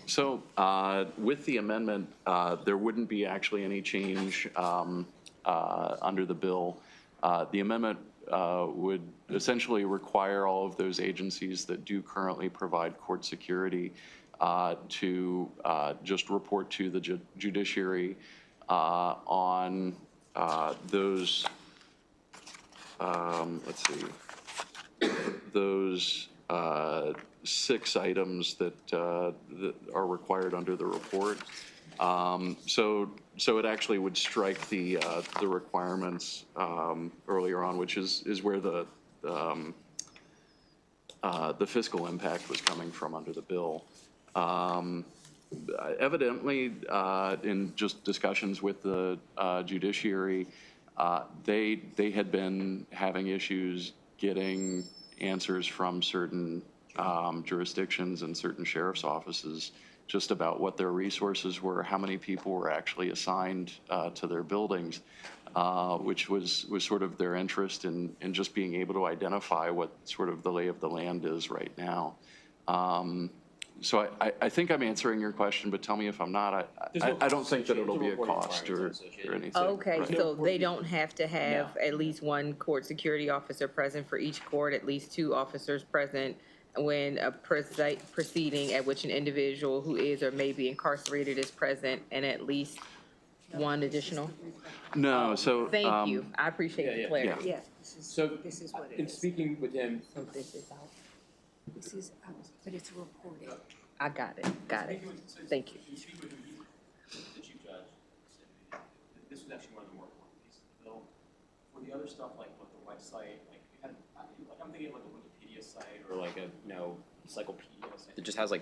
So with the amendment, there wouldn't be actually any change under the bill. The amendment would essentially require all of those agencies that do currently provide court security to just report to the judiciary on those, let's see, those 6 items that are required under the report. So it actually would strike the requirements earlier on, which is where the fiscal impact was coming from under the bill. evidently, in just discussions with the judiciary, they had been having issues getting answers from certain jurisdictions and certain sheriff's offices just about what their resources were, how many people were actually assigned to their buildings, which was sort of their interest in just being able to identify what sort of the lay of the land is right now. So I think I'm answering your question, but tell me if I'm not. I don't think that it'll be a cost or anything. Okay, Right. so they don't have to have at least one court security officer present for each court, at least 2 officers present when a proceeding at which an individual who is or may be incarcerated is present, and at least 1 additional? No, so. Thank you. I appreciate the clarity. Yeah. So, in speaking with him, So this is out. This is, but it's reported. I got it. Thank you. The chief judge said this was actually one of the more important pieces of the bill. For the other stuff, like the website, I'm thinking of like a Wikipedia site or like a encyclopedia site. it just has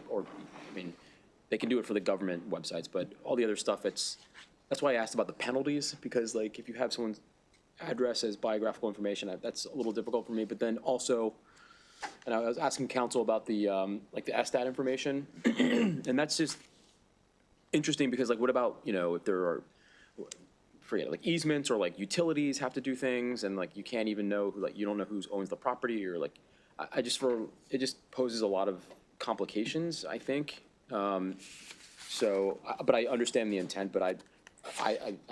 they can do it for the government websites, but all the other stuff, that's why I asked about the penalties, because like if you have someone's address as biographical information, that's a little difficult for me, but then also, and I was asking counsel about the SDAT information, and that's just interesting because what about, if there are, easements or utilities have to do things and you can't even know who, you don't know who owns the property or it just poses a lot of complications, I think. So, but I understand the intent, but I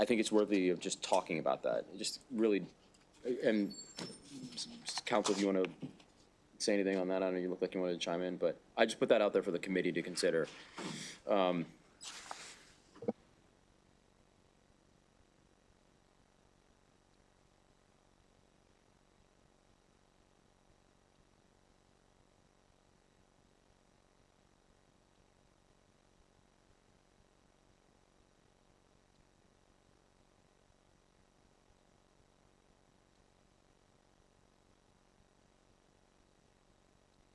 think it's worthy of just talking about that. It just really, and counsel, if you want to say anything on that, I know you look like you wanted to chime in, but I just put that out there for the committee to consider.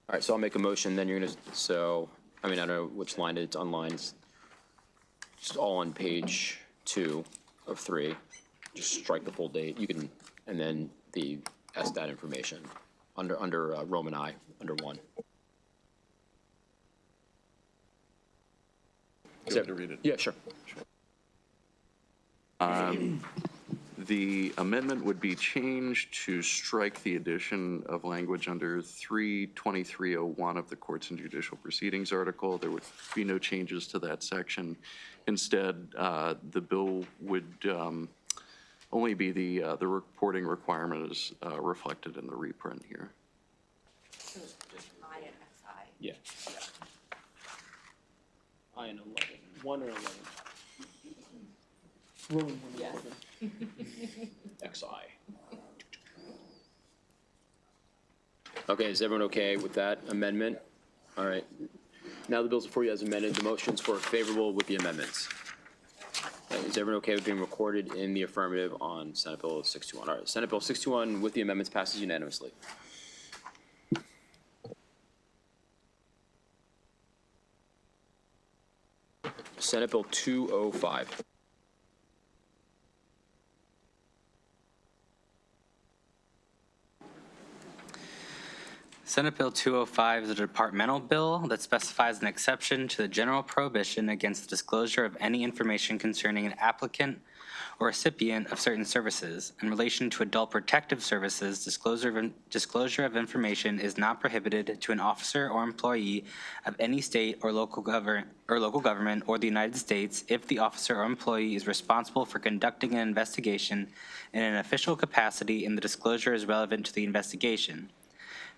All right, so I'll make a motion, then you're gonna, I don't know which line it's on lines. Just all on page 2 of 3. Just strike the full date. You can, and then the SDAT information under Roman I, under 1. You have to read it. Yeah, sure. The amendment would be changed to strike the addition of language under 32301 of the Courts and Judicial Proceedings article. There would be no changes to that section. Instead, the bill would only be the reporting requirement is reflected in the reprint here. So it's just I and SI. Yeah. I and 11. 1 or 11. Yes. XI. Okay, is everyone okay with that amendment? All right. Now the bill's before you as amended. The motion's for favorable with the amendments. Is everyone okay with being recorded in the affirmative on Senate Bill 621? All right, Senate Bill 621 with the amendments passes unanimously. Senate Bill 205. Senate Bill 205 is a departmental bill that specifies an exception to the general prohibition against the disclosure of any information concerning an applicant or recipient of certain services. In relation to adult protective services, disclosure of information is not prohibited to an officer or employee of any state or local government or the United States if the officer or employee is responsible for conducting an investigation in an official capacity and the disclosure is relevant to the investigation.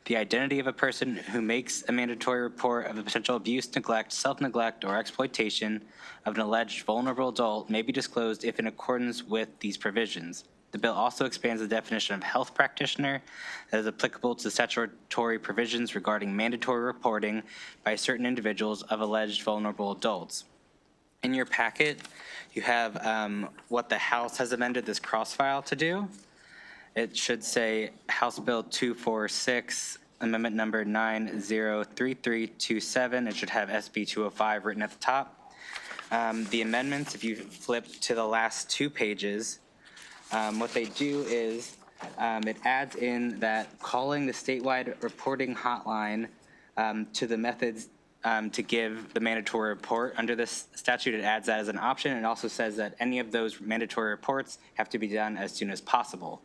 The identity of a person who makes a mandatory report of a potential abuse, neglect, self-neglect, or exploitation of an alleged vulnerable adult may be disclosed if in accordance with these provisions. The bill also expands the definition of health practitioner that is applicable to statutory provisions regarding mandatory reporting by certain individuals of alleged vulnerable adults. In your packet, you have what the House has amended this cross-file to do. It should say House Bill 246, amendment number 903327. It should have SB 205 written at the top. The amendments, if you flip to the last 2 pages, what they do is it adds in that calling the statewide reporting hotline to the methods to give the mandatory report. Under this statute, it adds that as an option. It also says that any of those mandatory reports have to be done as soon as possible.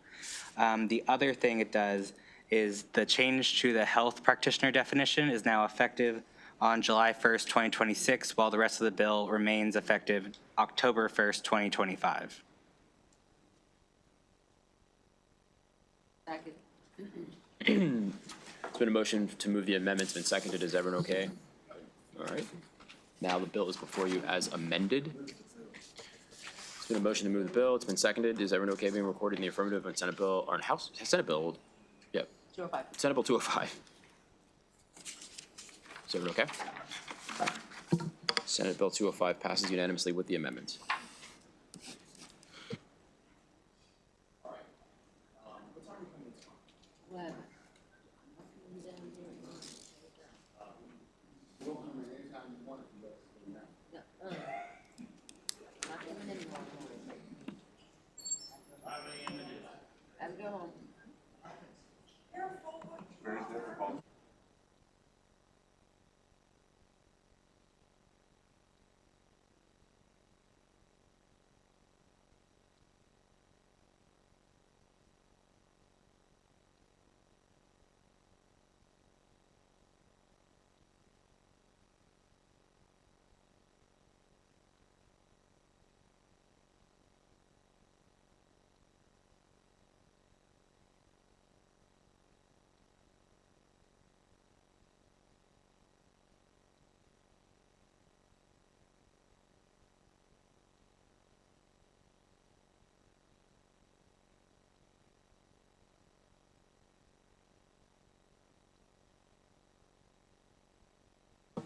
The other thing it does is the change to the health practitioner definition is now effective on July 1st, 2026, while the rest of the bill remains effective October 1st, 2025. It's been a motion to move the amendment's been seconded. Is everyone okay? All right. Now the bill is before you as amended. It's been a motion to move the bill. It's been seconded. Is everyone okay being recorded in the affirmative on Senate Bill, or on Senate Bill? Yep. 205. Senate Bill 205. Is everyone okay? Senate Bill 205 passes unanimously with the amendment.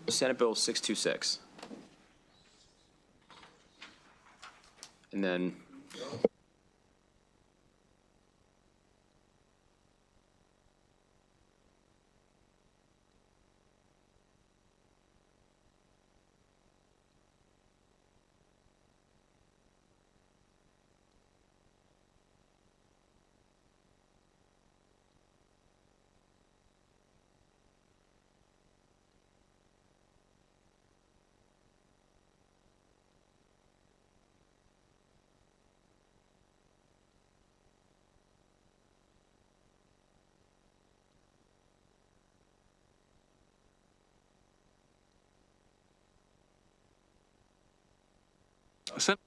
Senate Bill 626. And then Senate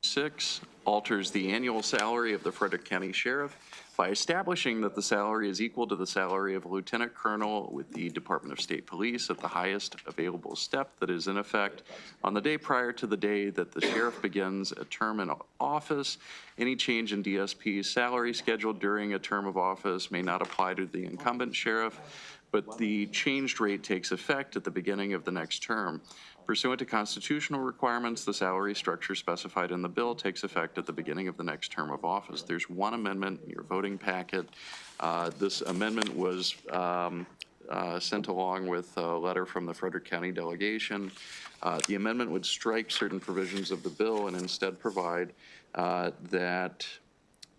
6 alters the annual salary of the Frederick County Sheriff by establishing that the salary is equal to the salary of a lieutenant colonel with the Department of State Police at the highest available step that is in effect on the day prior to the day that the sheriff begins a term in office. Any change in DSP's salary scheduled during a term of office may not apply to the incumbent sheriff, but the changed rate takes effect at the beginning of the next term. Pursuant to constitutional requirements, the salary structure specified in the bill takes effect at the beginning of the next term of office. There's one amendment in your voting packet. This amendment was sent along with a letter from the Frederick County delegation. The amendment would strike certain provisions of the bill and instead provide that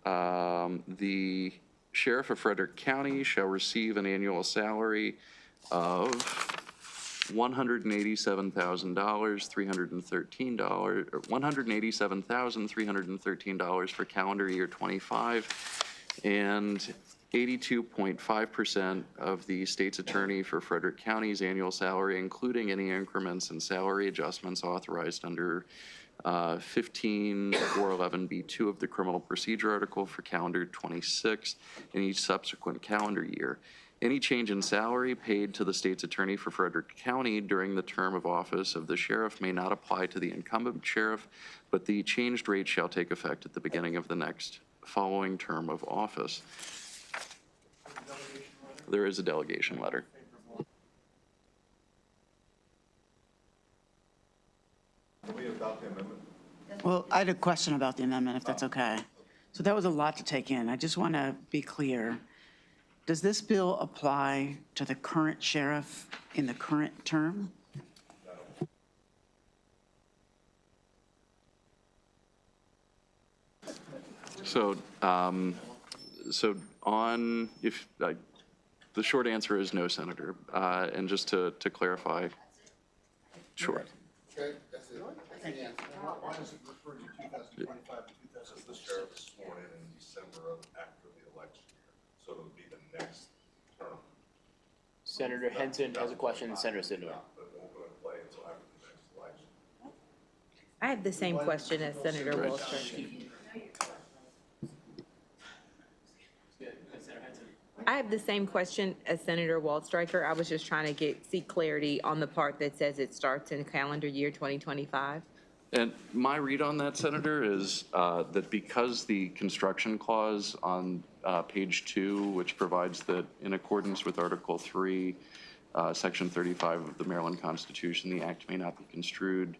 the Sheriff of Frederick County shall receive an annual salary of $187,313 for calendar year 25, and 82.5% of the state's attorney for Frederick County's annual salary, including any increments and salary adjustments authorized under 15411B2 of the Criminal Procedure Article for calendar 26 in each subsequent calendar year. Any change in salary paid to the state's attorney for Frederick County during the term of office of the sheriff may not apply to the incumbent sheriff, but the changed rate shall take effect at the beginning of the next following term of office. There is a delegation letter. Well, I had a question about the amendment, if that's okay. So that was a lot to take in. I just want to be clear. Does this bill apply to the current sheriff in the current term? So on, the short answer is no, Senator. And just to clarify, sure. Okay, that's it. Why is it referring to 2025 and 2026? The sheriff was sworn in December after the election year, so it would be the next term. Senator Henson has a question, and Senator Sindor. But it won't go into play until after the next election. I have the same question as Senator Walsh. I have the same question as Senator Waldstreicher. I was just trying to see clarity on the part that says it starts in calendar year 2025. And my read on that, Senator, is that because the construction clause on page 2, which provides that in accordance with Article 3, Section 35 of the Maryland Constitution, the act may not be construed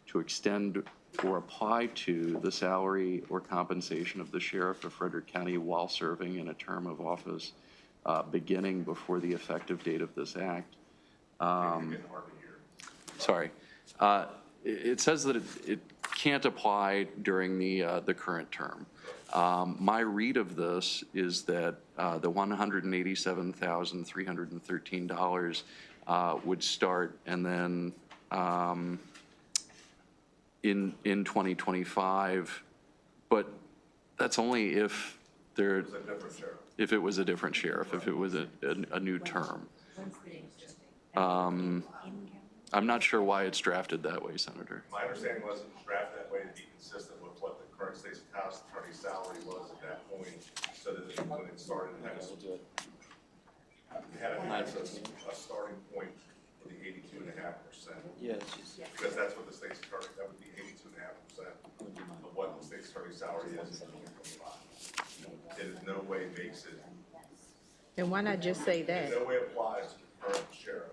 to extend or apply to the salary or compensation of the sheriff of Frederick County while serving in a term of office beginning before the effective date of this act. Sorry. It says that it can't apply during the current term. My read of this is that the $187,313 would start, and then in 2025, but that's only if there, if it was a different sheriff, if it was a new term. I'm not sure why it's drafted that way, Senator. My understanding was it was drafted that way to be consistent with what the current state's attorney's salary was at that point, so that when it started, it had a starting point for the 82.5%. Yes. Because that's what the state's attorney, that would be 82.5% of what the state's attorney's salary is in 2025. It in no way makes it. Then why not just say that? In no way applies to the current sheriff.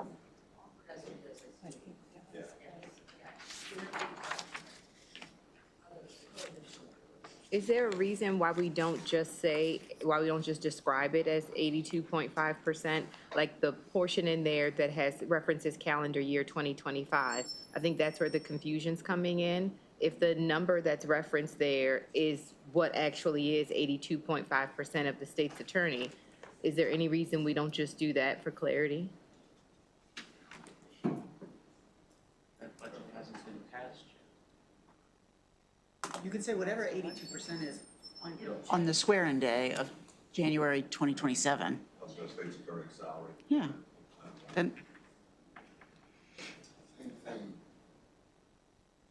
Is there a reason why we don't just describe it as 82.5%? Like the portion in there that has references calendar year 2025. I think that's where the confusion's coming in. If the number that's referenced there is what actually is 82.5% of the state's attorney, is there any reason we don't just do that for clarity? That budget hasn't been passed yet. You can say whatever 82% is on the swearing day of January 2027. Of the state's attorney's salary. Yeah. Then,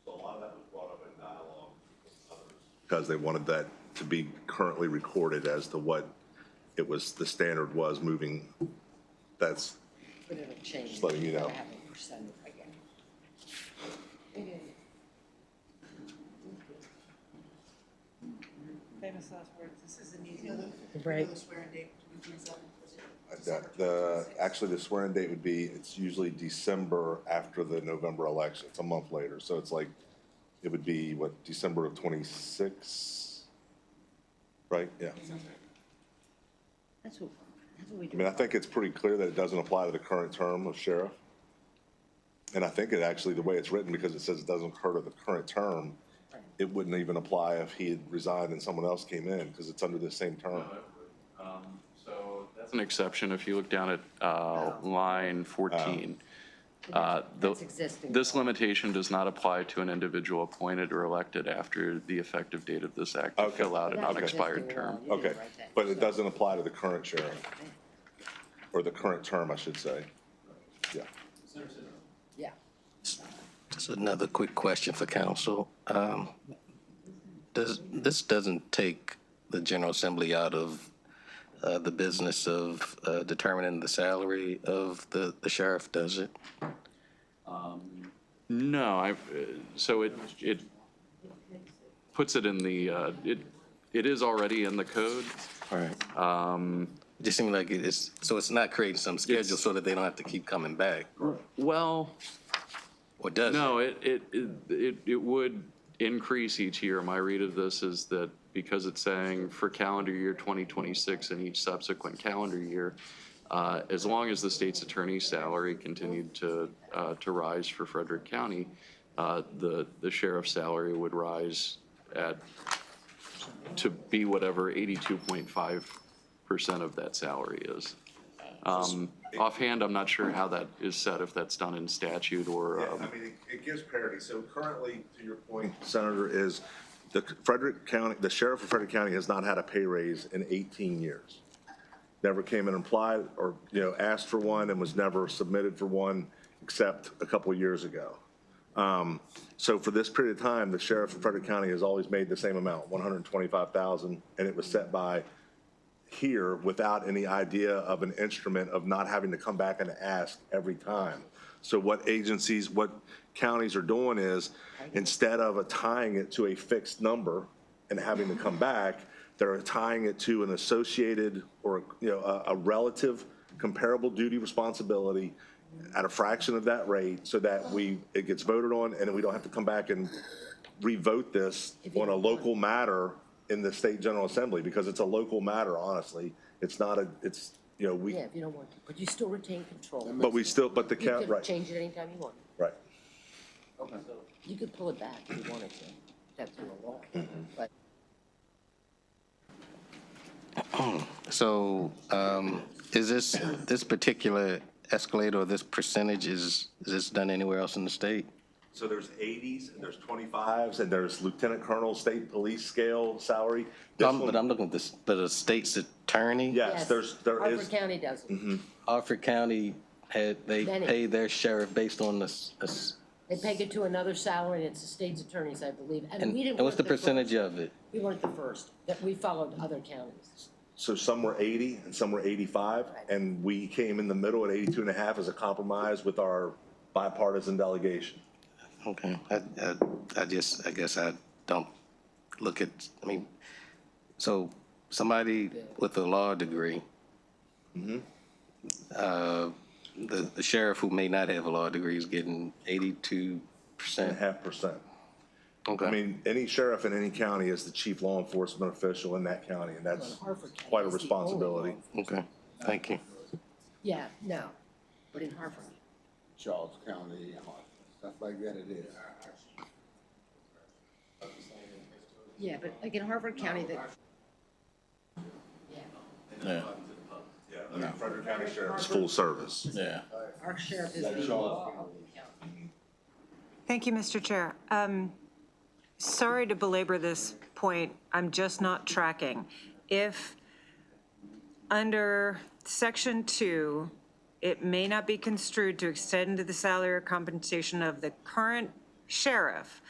So a lot of that was brought up in dialogue with others. Because they wanted that to be currently recorded as to what it was, the standard was moving. That's But it'll change. just letting you know. Have a percent again. famous last words, this is an easy one. Right. The swearing date, 2027. Actually, the swearing date would be, it's usually December after the November election. It's a month later. So it's like, it would be, what, December of 26? Right? Yeah. That's what we I do. mean, I think it's pretty clear that it doesn't apply to the current term of sheriff. And I think it actually, the way it's written, because it says it doesn't occur to the current term, it wouldn't even apply if he had resigned and someone else came in, because it's under the same term. So that's an exception. If you look down at line 14. That's existing. This limitation does not apply to an individual appointed or elected after the effective date of this act to fill out an That's unexpired existing law. term. You didn't Okay, write that. but it doesn't apply to the current sheriff, or the current term, I should say. Yeah. Yeah. Just another quick question for council. This doesn't take the General Assembly out of the business of determining the salary of the sheriff, does it? No, so it puts it in the, it is already in the code. All right. It just seems like so it's not creating some schedule so that they don't have to keep coming back. Well, Or does it? no, it would increase each year. My read of this is that because it's saying for calendar year 2026 and each subsequent calendar year, as long as the state's attorney's salary continued to rise for Frederick County, the sheriff's salary would rise at to be whatever 82.5% of that salary is. Offhand, I'm not sure how that is set, if that's done in statute or. Yeah, I mean, it gives parity. So currently, to your point, Senator, is the Frederick County, the sheriff of Frederick County has not had a pay raise in 18 years. Never came and applied or, asked for one and was never submitted for one except a couple of years ago. So for this period of time, the sheriff of Frederick County has always made the same amount, $125,000, and it was set by here without any idea of an instrument of not having to come back and ask every time. So what agencies, what counties are doing is, instead of tying it to a fixed number and having to come back, they're tying it to an associated or a relative comparable duty responsibility at a fraction of that rate, so that it gets voted on and we don't have to come back and revote this on a local matter in the state general assembly, because it's a local matter, honestly. It's not a, it's, Yeah, if you don't want to, but you still retain control. but we still, but the You count, could right, change it anytime you want. right. You could pull it back if you wanted to. That's in the law. But So, is this particular escalator or this percentage, is this done anywhere else in the state? So there's 80s, and there's 25s, and there's lieutenant colonel state police scale salary. This But one- I'm looking at this, but the state's attorney? Yes, there Harford is. County does it. Harford County they Then it- pay their sheriff based on this, They peg it to another salary, and it's the state's attorneys, I believe. and we didn't what's the work percentage first. of it? We weren't the first, that we followed other counties. So some were 80 and some were 85, and we came in the middle at 82.5 as a compromise with our bipartisan delegation. Okay, I guess I don't look at, so somebody with a law degree, the sheriff who may not have a law degree is getting 82%. 0.5%. Okay. I mean, any sheriff in any county is the chief law enforcement official in that county, and that's Harford County quite a is the only responsibility. Okay, thank you. Yeah, no, but in Harford. Charles County, stuff like that it is. Yeah, but like in Harford County, that. Yeah. I mean, Frederick County Sheriff is full service. Yeah. Our sheriff is the law of the county. Thank you, Mr. Chair. Sorry to belabor this point, I'm just not tracking. If under Section 2, it may not be construed to extend to the salary or compensation of the current sheriff,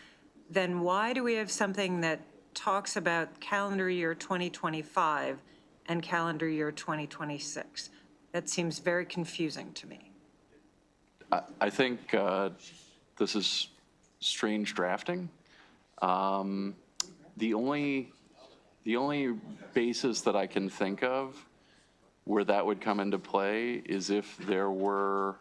then why do we have something that talks about calendar year 2025 and calendar year 2026? That seems very confusing to me. I think this is strange drafting. The only basis that I can think of where that would come into play is if there were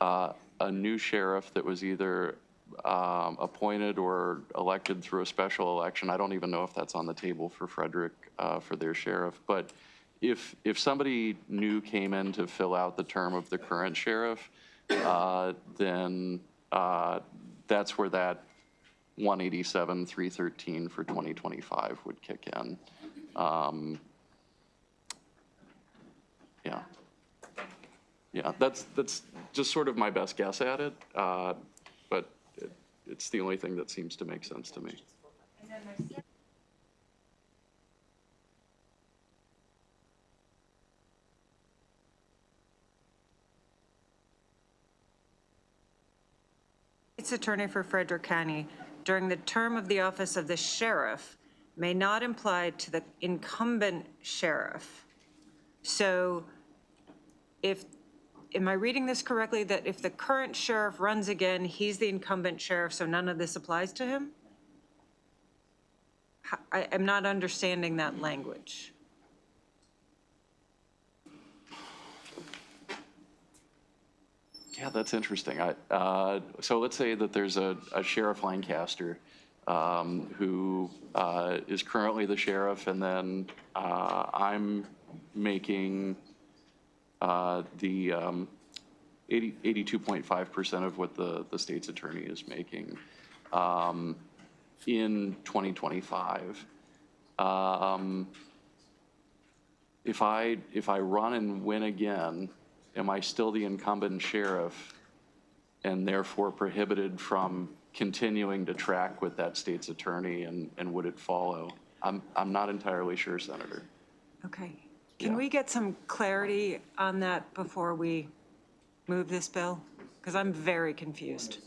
a new sheriff that was either appointed or elected through a special election. I don't even know if that's on the table for Frederick, for their sheriff. But if somebody new came in to fill out the term of the current sheriff, then that's where that 187,313 for 2025 would kick in. Yeah, that's just sort of my best guess at it, but it's the only thing that seems to make sense to me. State's attorney for Frederick County during the term of the office of the sheriff may not apply to the incumbent sheriff. So am I reading this correctly, that if the current sheriff runs again, he's the incumbent sheriff, so none of this applies to him? I'm not understanding that language. Yeah, that's interesting. So let's say that there's a Sheriff Lancaster who is currently the sheriff, and then I'm making the 82.5% of what the state's attorney is making in 2025. If I run and win again, am I still the incumbent sheriff and therefore prohibited from continuing to track with that state's attorney, and would it follow? I'm not entirely sure, Senator. Okay. Can we get some clarity on that before we move this bill? Because I'm very confused.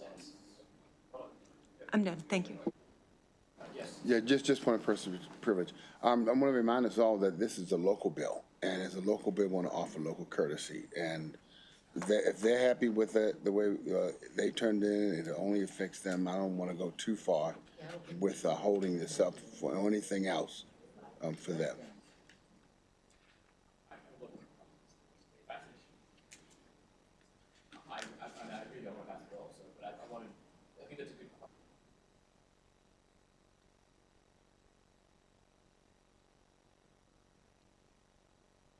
I'm done. Thank you. Yeah, just point of personal privilege. I'm going to remind us all that this is a local bill, and as a local bill, we want to offer local courtesy. And if they're happy with it, the way they turned in, it only affects them. I don't want to go too far with holding this up for anything else for them.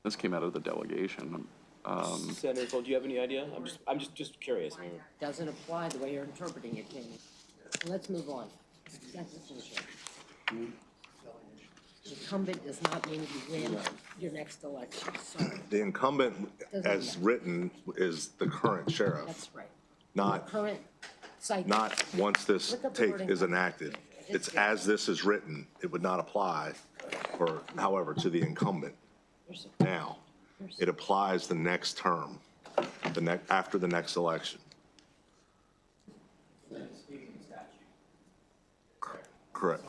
This came out of the delegation. Senator Fold, do you have any idea? I'm just curious. I mean, Doesn't apply the way you're interpreting it, Jamie. Let's move on. That's essential. Incumbent does not mean you win your next election, sorry. The incumbent, as written, is the current sheriff. That's right. Not, Current cycle. not once this Look up the word is enacted. It's as this is written, it would not apply, or however, to the incumbent. Now, it applies the next term, after the next election. Correct.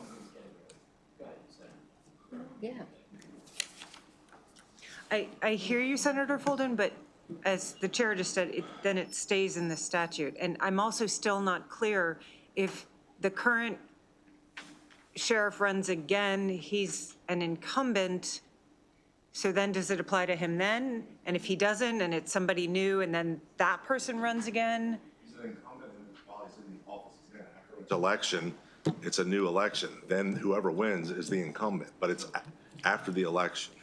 Yeah. I hear you, Senator Folden, but as the chair just said, then it stays in the statute. And I'm also still not clear if the current sheriff runs again, he's an incumbent, so then does it apply to him then? And if he doesn't, and it's somebody new, and then that person runs again? He's an incumbent while he's in the office. After each election, it's a new election. Then whoever wins is the incumbent, but it's after the election.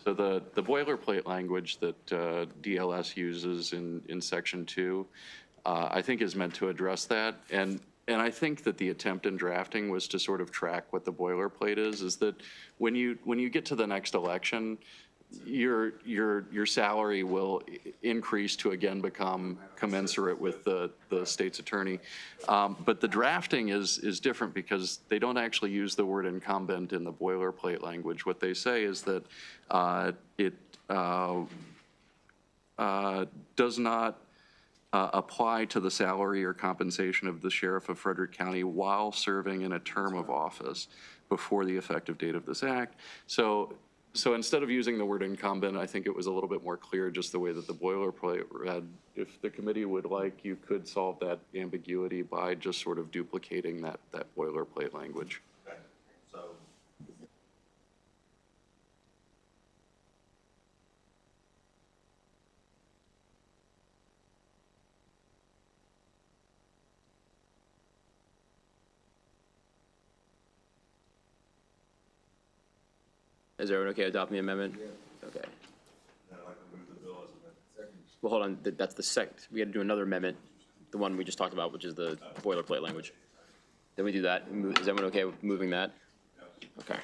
So the boilerplate language that DLS uses in Section 2, I think is meant to address that. And I think that the attempt in drafting was to sort of track what the boilerplate is that when you get to the next election, your salary will increase to again become commensurate with the state's attorney. But the drafting is different because they don't actually use the word incumbent in the boilerplate language. What they say is that it does not apply to the salary or compensation of the sheriff of Frederick County while serving in a term of office before the effective date of this act. So instead of using the word incumbent, I think it was a little bit more clear just the way that the boilerplate read. If the committee would like, you could solve that ambiguity by just sort of duplicating that boilerplate language. Okay. So. is everyone okay adopting the amendment? Yeah. Okay. Well, hold on. That's the second. We had to do another amendment, the one we just talked about, which is the boilerplate language. Then we do that. Is everyone okay with moving that? Okay.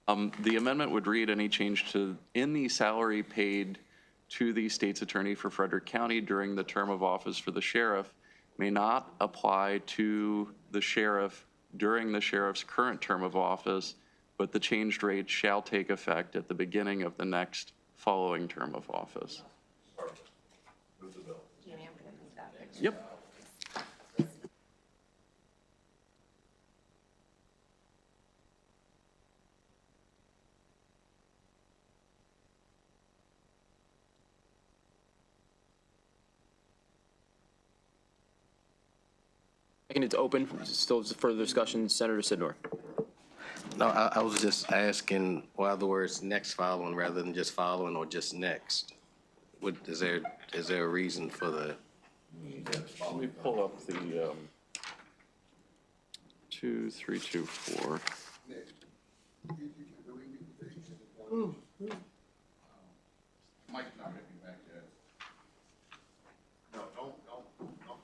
The amendment would read, any change to any salary paid to the state's attorney for Frederick County during the term of office for the sheriff may not apply to the sheriff during the sheriff's current term of office, but the changed rate shall take effect at the beginning of the next following term of office. Yep. Second, it's open, still further discussion, Senator Sidnor. No, I was just asking why the words next following rather than just following or just next. Is there a reason for that? Let me pull up the 2324. Mike's not gonna be back yet. No, don't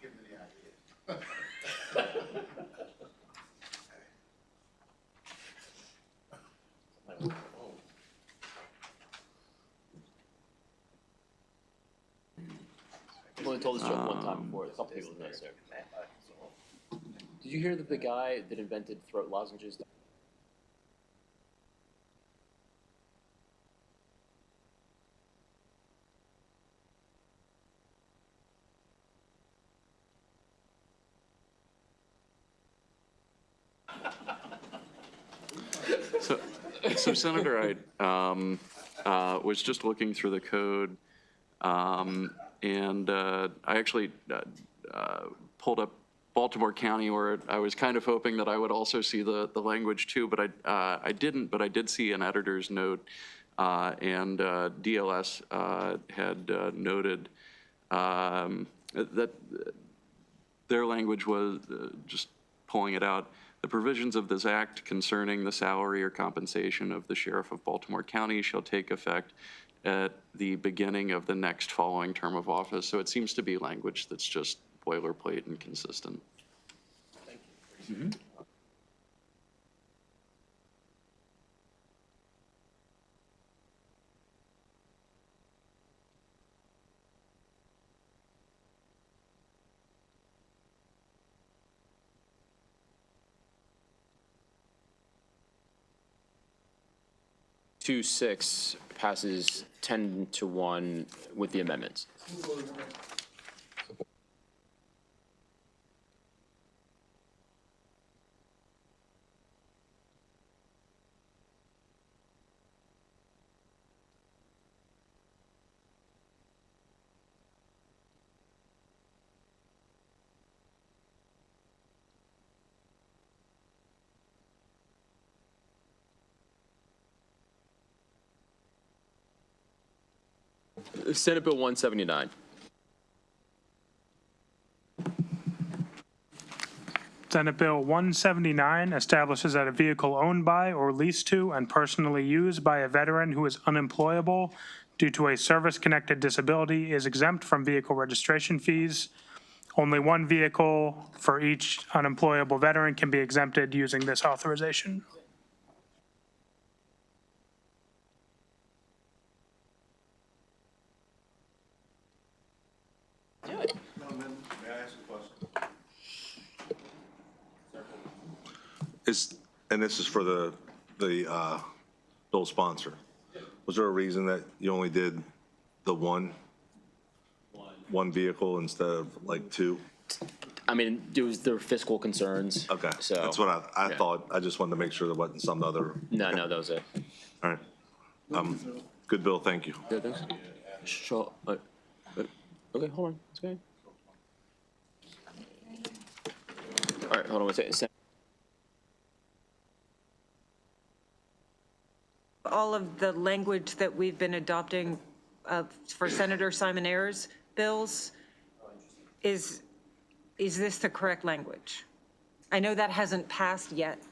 give me the idea. I've only told this joke one time before, a couple people know, sir. Did you hear that the guy that invented throat lozenges? So Senator, I was just looking through the code, and I actually pulled up Baltimore County, where I was kind of hoping that I would also see the language too, but I didn't. But I did see an editor's note, and DLS had noted that their language was, just pulling it out, the provisions of this act concerning the salary or compensation of the Sheriff of Baltimore County shall take effect at the beginning of the next following term of office. So it seems to be language that's just boilerplate and consistent. Thank you. Mm-hmm. Two six passes 10-1 with the amendments. Senate Bill 179. Senate Bill 179 establishes that a vehicle owned by or leased to and personally used by a veteran who is unemployable due to a service-connected disability is exempt from vehicle registration fees. Only one vehicle for each unemployable veteran can be exempted using this authorization. Do it. May I ask a question? And this is for the bill sponsor. Was there a reason that you only did the one vehicle instead of like two? I mean, there were fiscal concerns. Okay, So that's what I yeah. thought. I just wanted to make sure there wasn't some other. No, that was it. All right. Good bill, thank you. Yeah, thanks. Sure. Okay, hold on. It's okay. All right, hold on one second. All of the language that we've been adopting for Senator Simon Ayers' bills, is this the correct language? I know that hasn't passed yet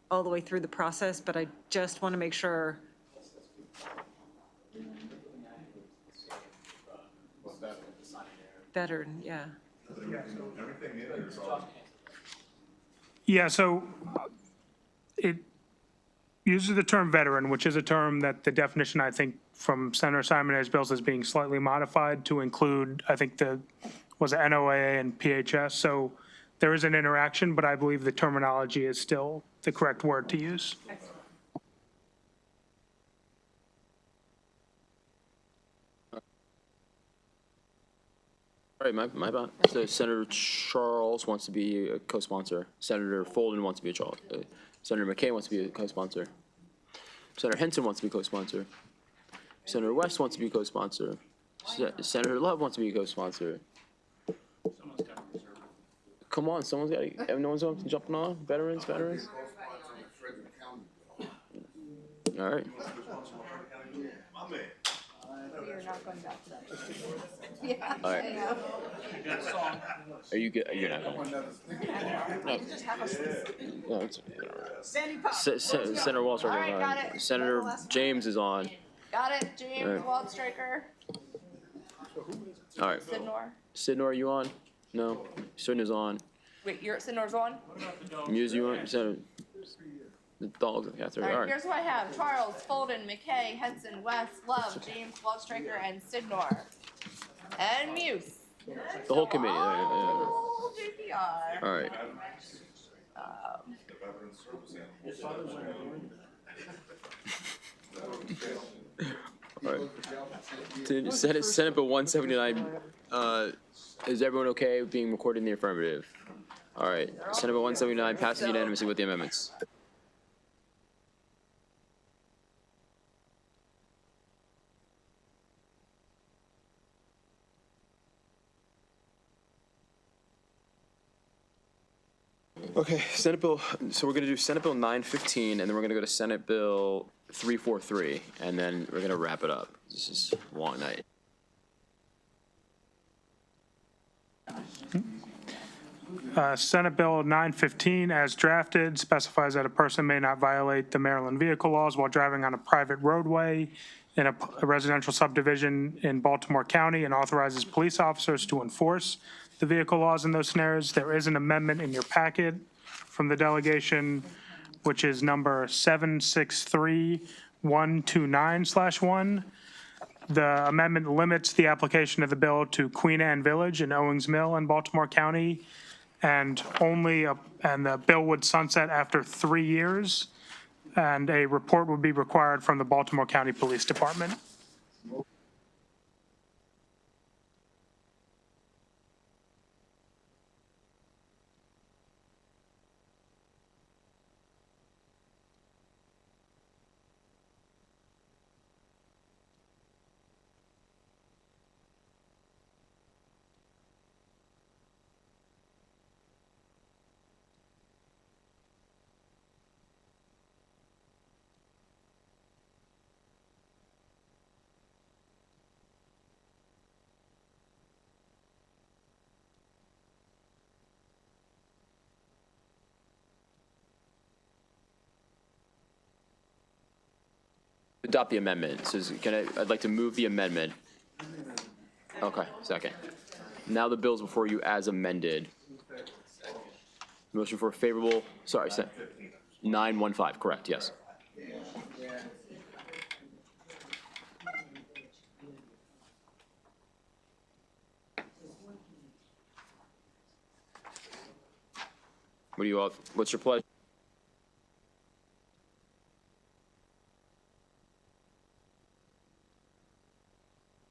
all the way through the process, but I just want to make sure. Veteran, yeah. Yeah, so uses the term veteran, which is a term that the definition, I think, from Senator Simon and his bills is being slightly modified to include, I think, was it NOAA and PHS? So there is an interaction, but I believe the terminology is still the correct word to use. All right, my bad. So Senator Charles wants to be a co-sponsor. Senator Folden wants to be Senator McKay wants to be a co-sponsor. Senator Henson wants to be co-sponsor. Senator West wants to be co-sponsor. Senator Love wants to be a co-sponsor. Come on, someone's got to, no one's jumping on? Veterans? All right. You're not going back to that. All right. Are you good? You're not going. No. No, it's, Senator Wallstriker All right, is got on. it. Senator James is on. Got it, James, All right. Waldstreicher, All right. Sidnor. Sidnor, are you on? No. Sidnor's on. Wait, Sidnor's on? Muse, you on? Senator, the dogs and cats are All all right, right. here's what I have. Charles, Folden, McKay, Henson, West, Love, James, Waldstreicher, and Sidnor. And Muse. The whole committee. All JPR. All right. All right. Senate Bill 179, is everyone okay with being recorded in the affirmative? All right. Senate Bill 179 passes unanimously with the amendments. Okay, Senate Bill, so we're gonna do Senate Bill 915, and then we're gonna go to Senate Bill 343, and then we're gonna wrap it up. This is a long night. Senate Bill 915, as drafted, specifies that a person may not violate the Maryland vehicle laws while driving on a private roadway in a residential subdivision in Baltimore County, and authorizes police officers to enforce the vehicle laws in those scenarios. There is an amendment in your packet from the delegation, which is number 763129/1. The amendment limits the application of the bill to Queen Anne Village and Owings Mill in Baltimore County, and the bill would sunset after 3 years, and a report would be required from the Baltimore County Police Department. Adopt the amendment. So I'd like to move the amendment. Okay, second. Now the bill's before you as amended. Motion for favorable, 915, correct, yes. What do you all, what's your pleasure?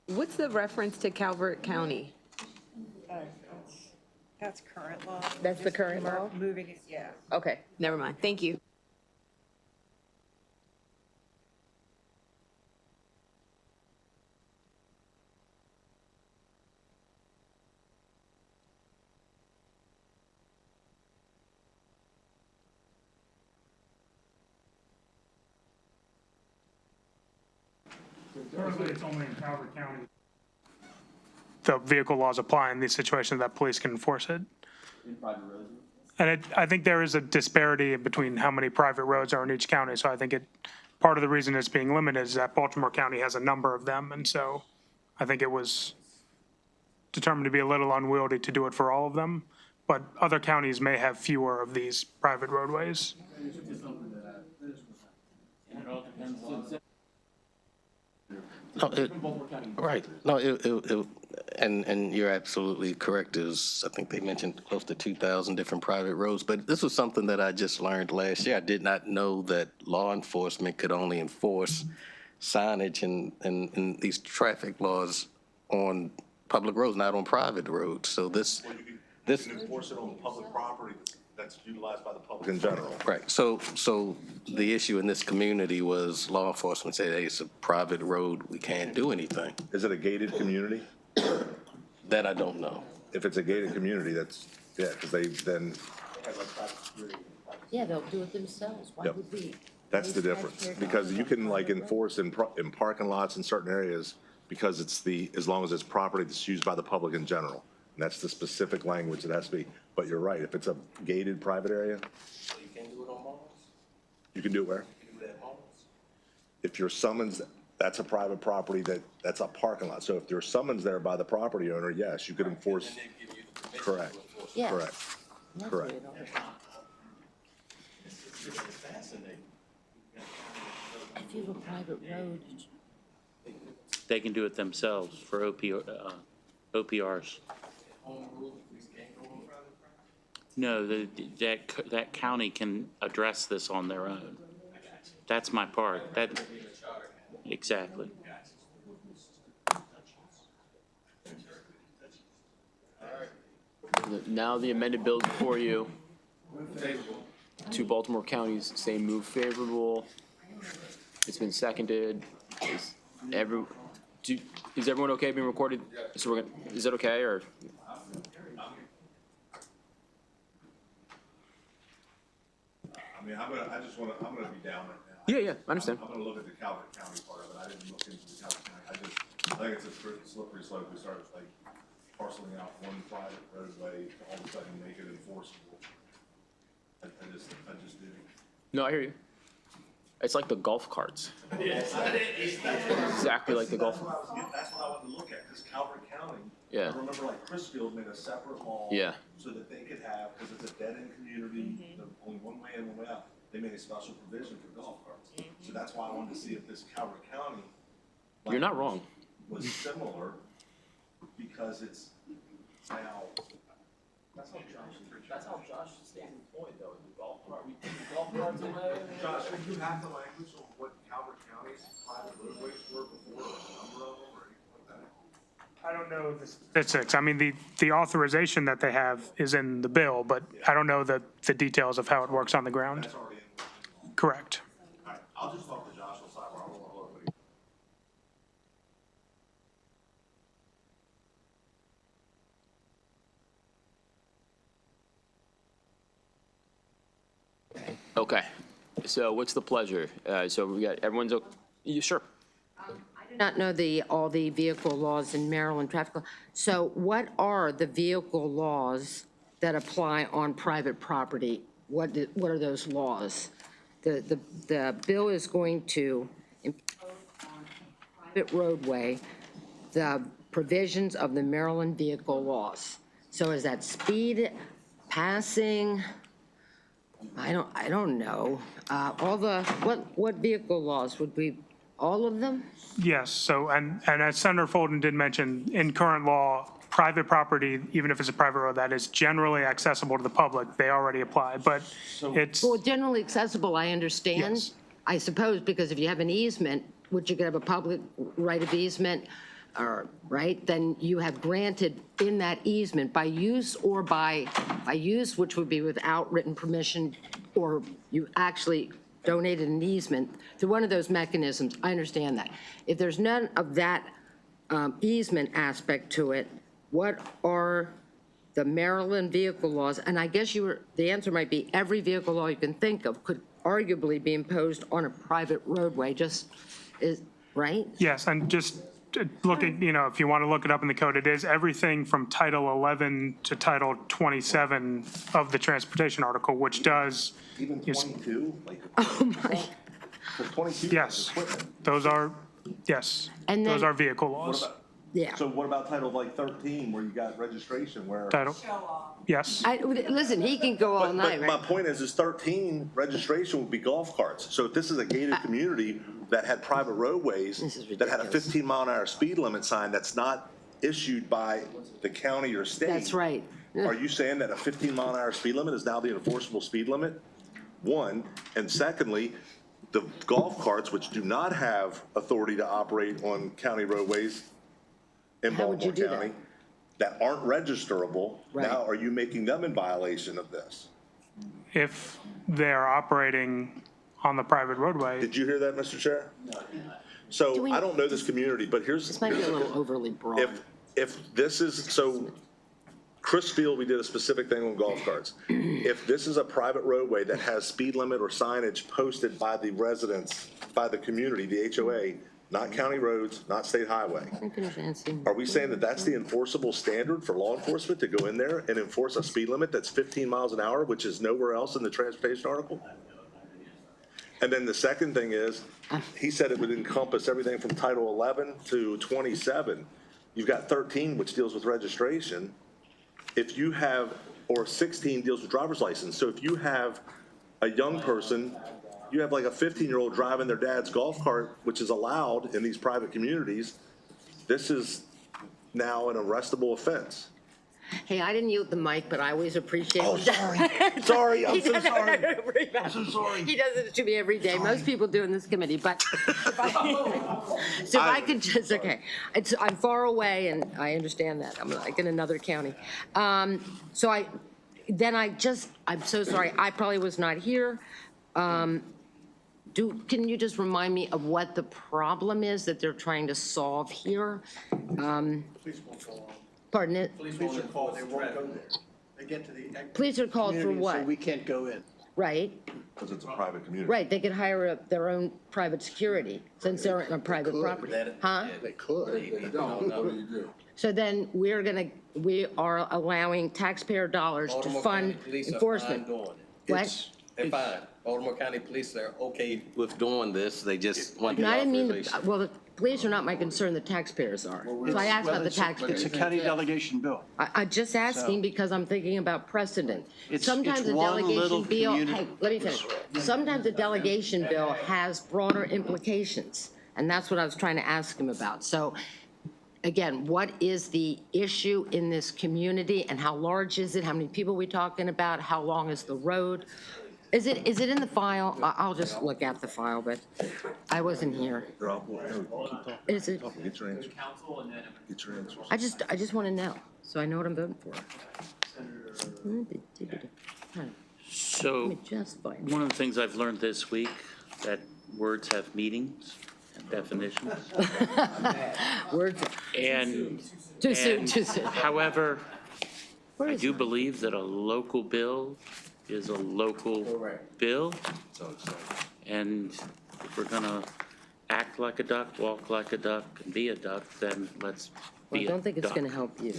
What's the reference to Calvert County? That's current law. That's the current law? Moving it, yeah. Okay, never mind. Thank you. Currently, it's only in Calvert County. The vehicle laws apply in these situations that police can enforce it. And I think there is a disparity between how many private roads are in each county, so I think part of the reason it's being limited is that Baltimore County has a number of them, and so I think it was determined to be a little unwieldy to do it for all of them, but other counties may have fewer of these private roadways. No, right. No, and you're absolutely correct. There's, I think they mentioned close to 2,000 different private roads, but this was something that I just learned last year. I did not know that law enforcement could only enforce signage and these traffic laws on public roads, not on private roads. So this. You can enforce it on public property that's utilized by the public in general. Right. So the issue in this community was law enforcement said, hey, it's a private road. We can't do anything. Is it a gated community? That I don't know. If it's a gated community, that's, yeah, because they then. Yeah, they'll do it themselves. Why Yep. would we? That's the difference, because you can like enforce in parking lots in certain areas because it's as long as it's property that's used by the public in general. And that's the specific language that has to be, but you're right, if it's a gated private area. So you can't do it on malls? You can do it where? You can do it at malls? If you're summons, that's a private property that's a parking lot. So if there's summons there by the property owner, yes, you could enforce. And then they give you the permission Correct. to enforce. Yeah. Correct. That's Correct. weird. It's fascinating. If you have a private road, They can do it themselves for OPRs. No, that county can address this on their own. That's my part. Exactly. Now the amended bill before you. Two Baltimore counties say move favorable. It's been seconded. Is everyone okay being recorded? So is that okay, or? I mean, I'm gonna be down right now. Yeah, I understand. I'm gonna look at the Calvert County part of it. I didn't look into the Calvert County. I think it's a slippery slope. We start like parceling out one private roadway to all of a sudden make it enforceable. I just do. No, I hear you. It's like the golf carts. Exactly like the golf. That's what I wanted to look at, because Calvert County. Yeah. I remember like Chrisfield made a separate law. Yeah. So that they could have, because it's a dead-end community, only one way in, one way out. They made a special provision for golf carts. So that's why I wanted to see if this Calvert County. You're not wrong. Was similar, because it's now. That's how Josh stated the point, though, the golf cart, we took the golf carts away. Josh, do you have the language on what Calvert County's private roadways were before, the number of them, or anything like that? I don't know the statistics. I mean, the authorization that they have is in the bill, but I don't know the details of how it works on the ground. That's already in. Correct. All right, I'll just talk to Josh on sidebar, I won't look at it. Okay. So what's the pleasure? So we got everyone's. Sure. I do not know all the vehicle laws in Maryland traffic law. So what are the vehicle laws that apply on private property? What are those laws? The bill is going to impose on private roadway the provisions of the Maryland vehicle laws. So is that speed, passing? I don't know. What vehicle laws would we, all of them? Yes, so, and as Senator Fulton did mention, in current law, private property, even if it's a private road, that is generally accessible to the public, they already apply, but it's. Well, generally accessible, I understand. Yes. I suppose, because if you have an easement, which you could have a public right of easement, or, right, then you have granted in that easement by use or by use, which would be without written permission, or you actually donated an easement through one of those mechanisms. I understand that. If there's none of that easement aspect to it, what are the Maryland vehicle laws? And I guess the answer might be every vehicle law you can think of could arguably be imposed on a private roadway, right? Yes, and just looking, if you want to look it up in the code, it is everything from Title 11 to Title 27 of the transportation article, which does. Even 22? Oh, my. For 22? Yes, those are, yes, And those then- are vehicle laws. Yeah. So what about title like 13, where you got registration, where? Title? Yes. Listen, he can go all But night, my right? point is 13, registration would be golf carts. So if this is a gated community that had private roadways, that had a 15-mile-an-hour speed limit sign that's not issued by the county or state. That's right. Are you saying that a 15-mile-an-hour speed limit is now the enforceable speed limit? One, and secondly, the golf carts, which do not have authority to operate on county roadways in How would you Baltimore do County, that aren't registerable, Right. now are you making them in violation of this? If they're operating on the private roadway. Did you hear that, Mr. Chair? So I don't know this community, but here's. This might be a little overly broad. If this is, so Chris Field, we did a specific thing on golf carts. If this is a private roadway that has speed limit or signage posted by the residents, by the community, the HOA, not county roads, not state highway, are we saying that that's the enforceable standard for law enforcement to go in there and enforce a speed limit that's 15 miles an hour, which is nowhere else in the transportation article? And then the second thing is, he said it would encompass everything from Title 11 to 27. You've got 13, which deals with registration. If you have, or 16 deals with driver's license. So if you have a young person, you have like a 15-year-old driving their dad's golf cart, which is allowed in these private communities, this is now an arrestable offense. Hey, I didn't yield the mic, but I always appreciate. Oh, sorry. Sorry, I'm so sorry. I'm so sorry. He does it to me every day. Most people do in this committee, but if I could just, okay. I'm far away, and I understand that. I'm like in another county. I'm so sorry. I probably was not here. Can you just remind me of what the problem is that they're trying to solve here? Pardon it? Police are called, they won't go there. They get to the. Police are called for community, what? So we can't go in. Right, Because it's a private community. right. They could hire their own private security since they're in a private property. Huh? They could. They don't. What do you do? So then we are allowing taxpayer dollars to Baltimore fund County Police are enforcement. fine doing it. What? They're fine. Baltimore County Police are okay with doing this. They just want the No, I didn't mean, authorization. well, the police are not my concern, the taxpayers are. So I asked about the It's taxpayers. a county delegation bill. I'm just asking because I'm thinking about precedent. Sometimes it's a one delegation little bill, community. hey, let me finish. Sometimes a delegation bill has broader implications, and that's what I was trying to ask him about. So, again, what is the issue in this community, and how large is it? How many people are we talking about? How long is the road? Is it in the file? I'll just look at the file, but I wasn't here. Is it? Get your answers. Get your answers. I just want to know, so I know what I'm voting for. So, Let me just find. one of the things I've learned this week, that words have meanings and definitions. Words. And, Too soon, and too soon. however, I do believe that a local bill is a local bill. And if we're gonna act like a duck, walk like a duck, and be a duck, then let's Well, I be a don't think it's duck. going to help you.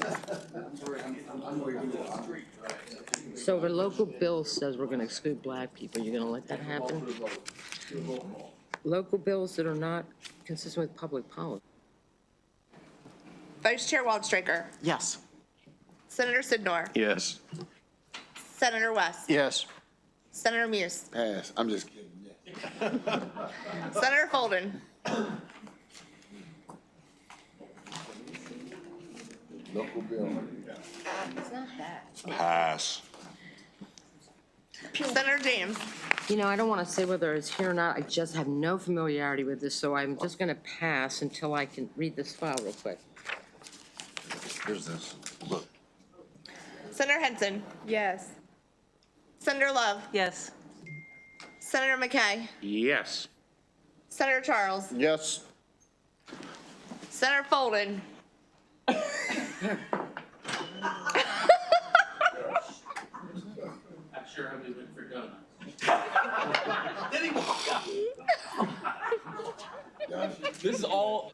So if a local bill says we're going to exclude black people, you're going to let that happen? Local bills that are not consistent with public policy. Vice Chair Waldstreicher, Yes. Senator Sidnor, Yes. Senator West, Yes. Senator Muse, Pass. I'm just kidding. Yeah. Senator Folden, Local bill. It's not bad. Pass. Senator James, You know, I don't want to say whether it's here or not. I just have no familiarity with this, so I'm just going to pass until I can read this file real quick. Here's this. Look. Senator Henson. Yes. Senator Love, Yes. Senator McKay, Yes. Senator Charles, Yes. Senator Folden, I'm sure I'll be looking for donuts. This is all.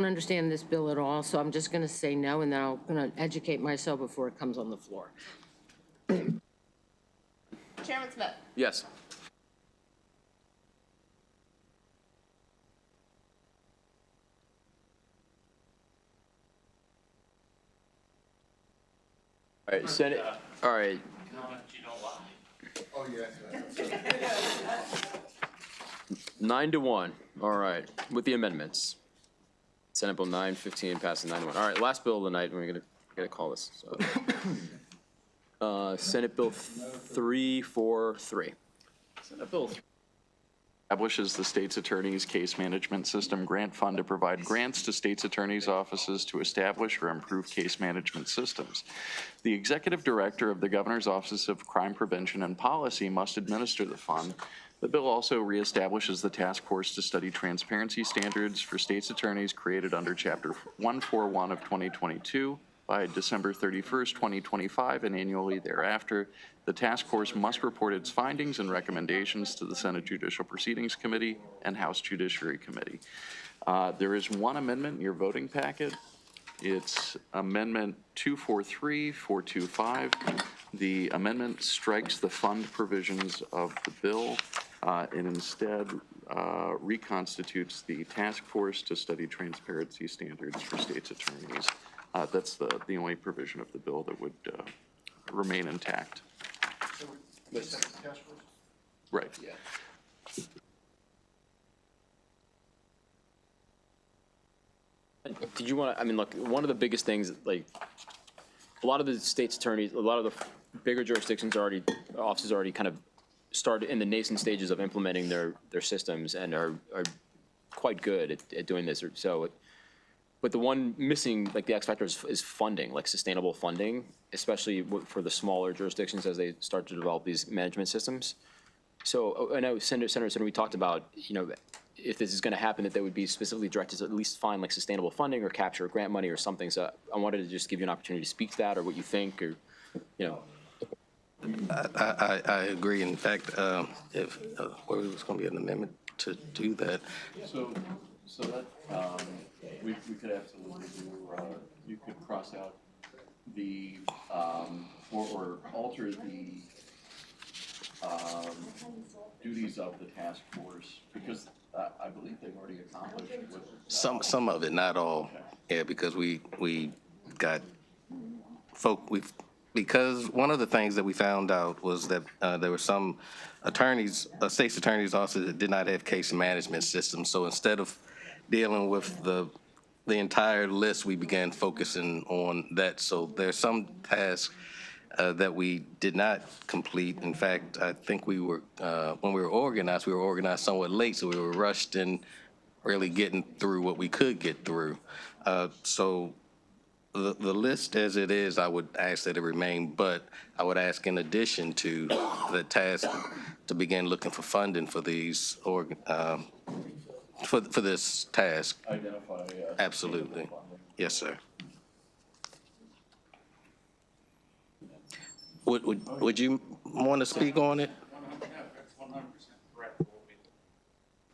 don't understand this bill at all, so I'm just going to say no, and then I'm going to educate myself before it comes on the floor. Chairman Smith. Yes. All right, Senate, all right. Oh, yes. 9-1, all right, with the amendments. Senate Bill 915 passes 9-1. All right, last bill of the night, and we're gonna call this. So. Senate Bill 343. Senate Bill establishes the state's attorney's case management system grant fund to provide grants to state's attorney's offices to establish or improve case management systems. The executive director of the governor's office of crime prevention and policy must administer the fund. The bill also reestablishes the task force to study transparency standards for state's attorneys created under Chapter 141 of 2022 by December 31st, 2025, and annually thereafter. The task force must report its findings and recommendations to the Senate Judicial Proceedings Committee and House Judiciary Committee. There is one amendment in your voting packet. It's Amendment 243-425. The amendment strikes the fund provisions of the bill and instead reconstitutes the task force to study transparency standards for state's attorneys. That's the only provision of the bill that would remain intact. Right. Yeah. Did you want to, I mean, look, one of the biggest things, like, a lot of the state's attorneys, a lot of the bigger jurisdictions offices already kind of started in the nascent stages of implementing their systems and are quite good at doing this. So, but the one missing, like the X factor is funding, like sustainable funding, especially for the smaller jurisdictions as they start to develop these management systems. So I know Senator, we talked about, you know, if this is going to happen, that they would be specifically directed to at least find like sustainable funding or capture grant money or something. So I wanted to just give you an opportunity to speak to that or what you think, or, you know. I agree. In fact, if there was going to be an amendment to do that. So that we could absolutely do. You could cross out the or alter the duties of the task force, because I believe they've already accomplished what Some of it, not all. Okay. Yeah, because we got because one of the things that we found out was that there were some attorneys, state's attorney's offices that did not have case management systems. So instead of dealing with the entire list, we began focusing on that. So there's some tasks that we did not complete. In fact, I think we were, when we were organized somewhat late, so we were rushed in really getting through what we could get through. So the list as it is, I would ask that it remain, but I would ask in addition to the task to begin looking for funding for these, for this task. identify. Absolutely. Yes, sir. Would you want to speak on it?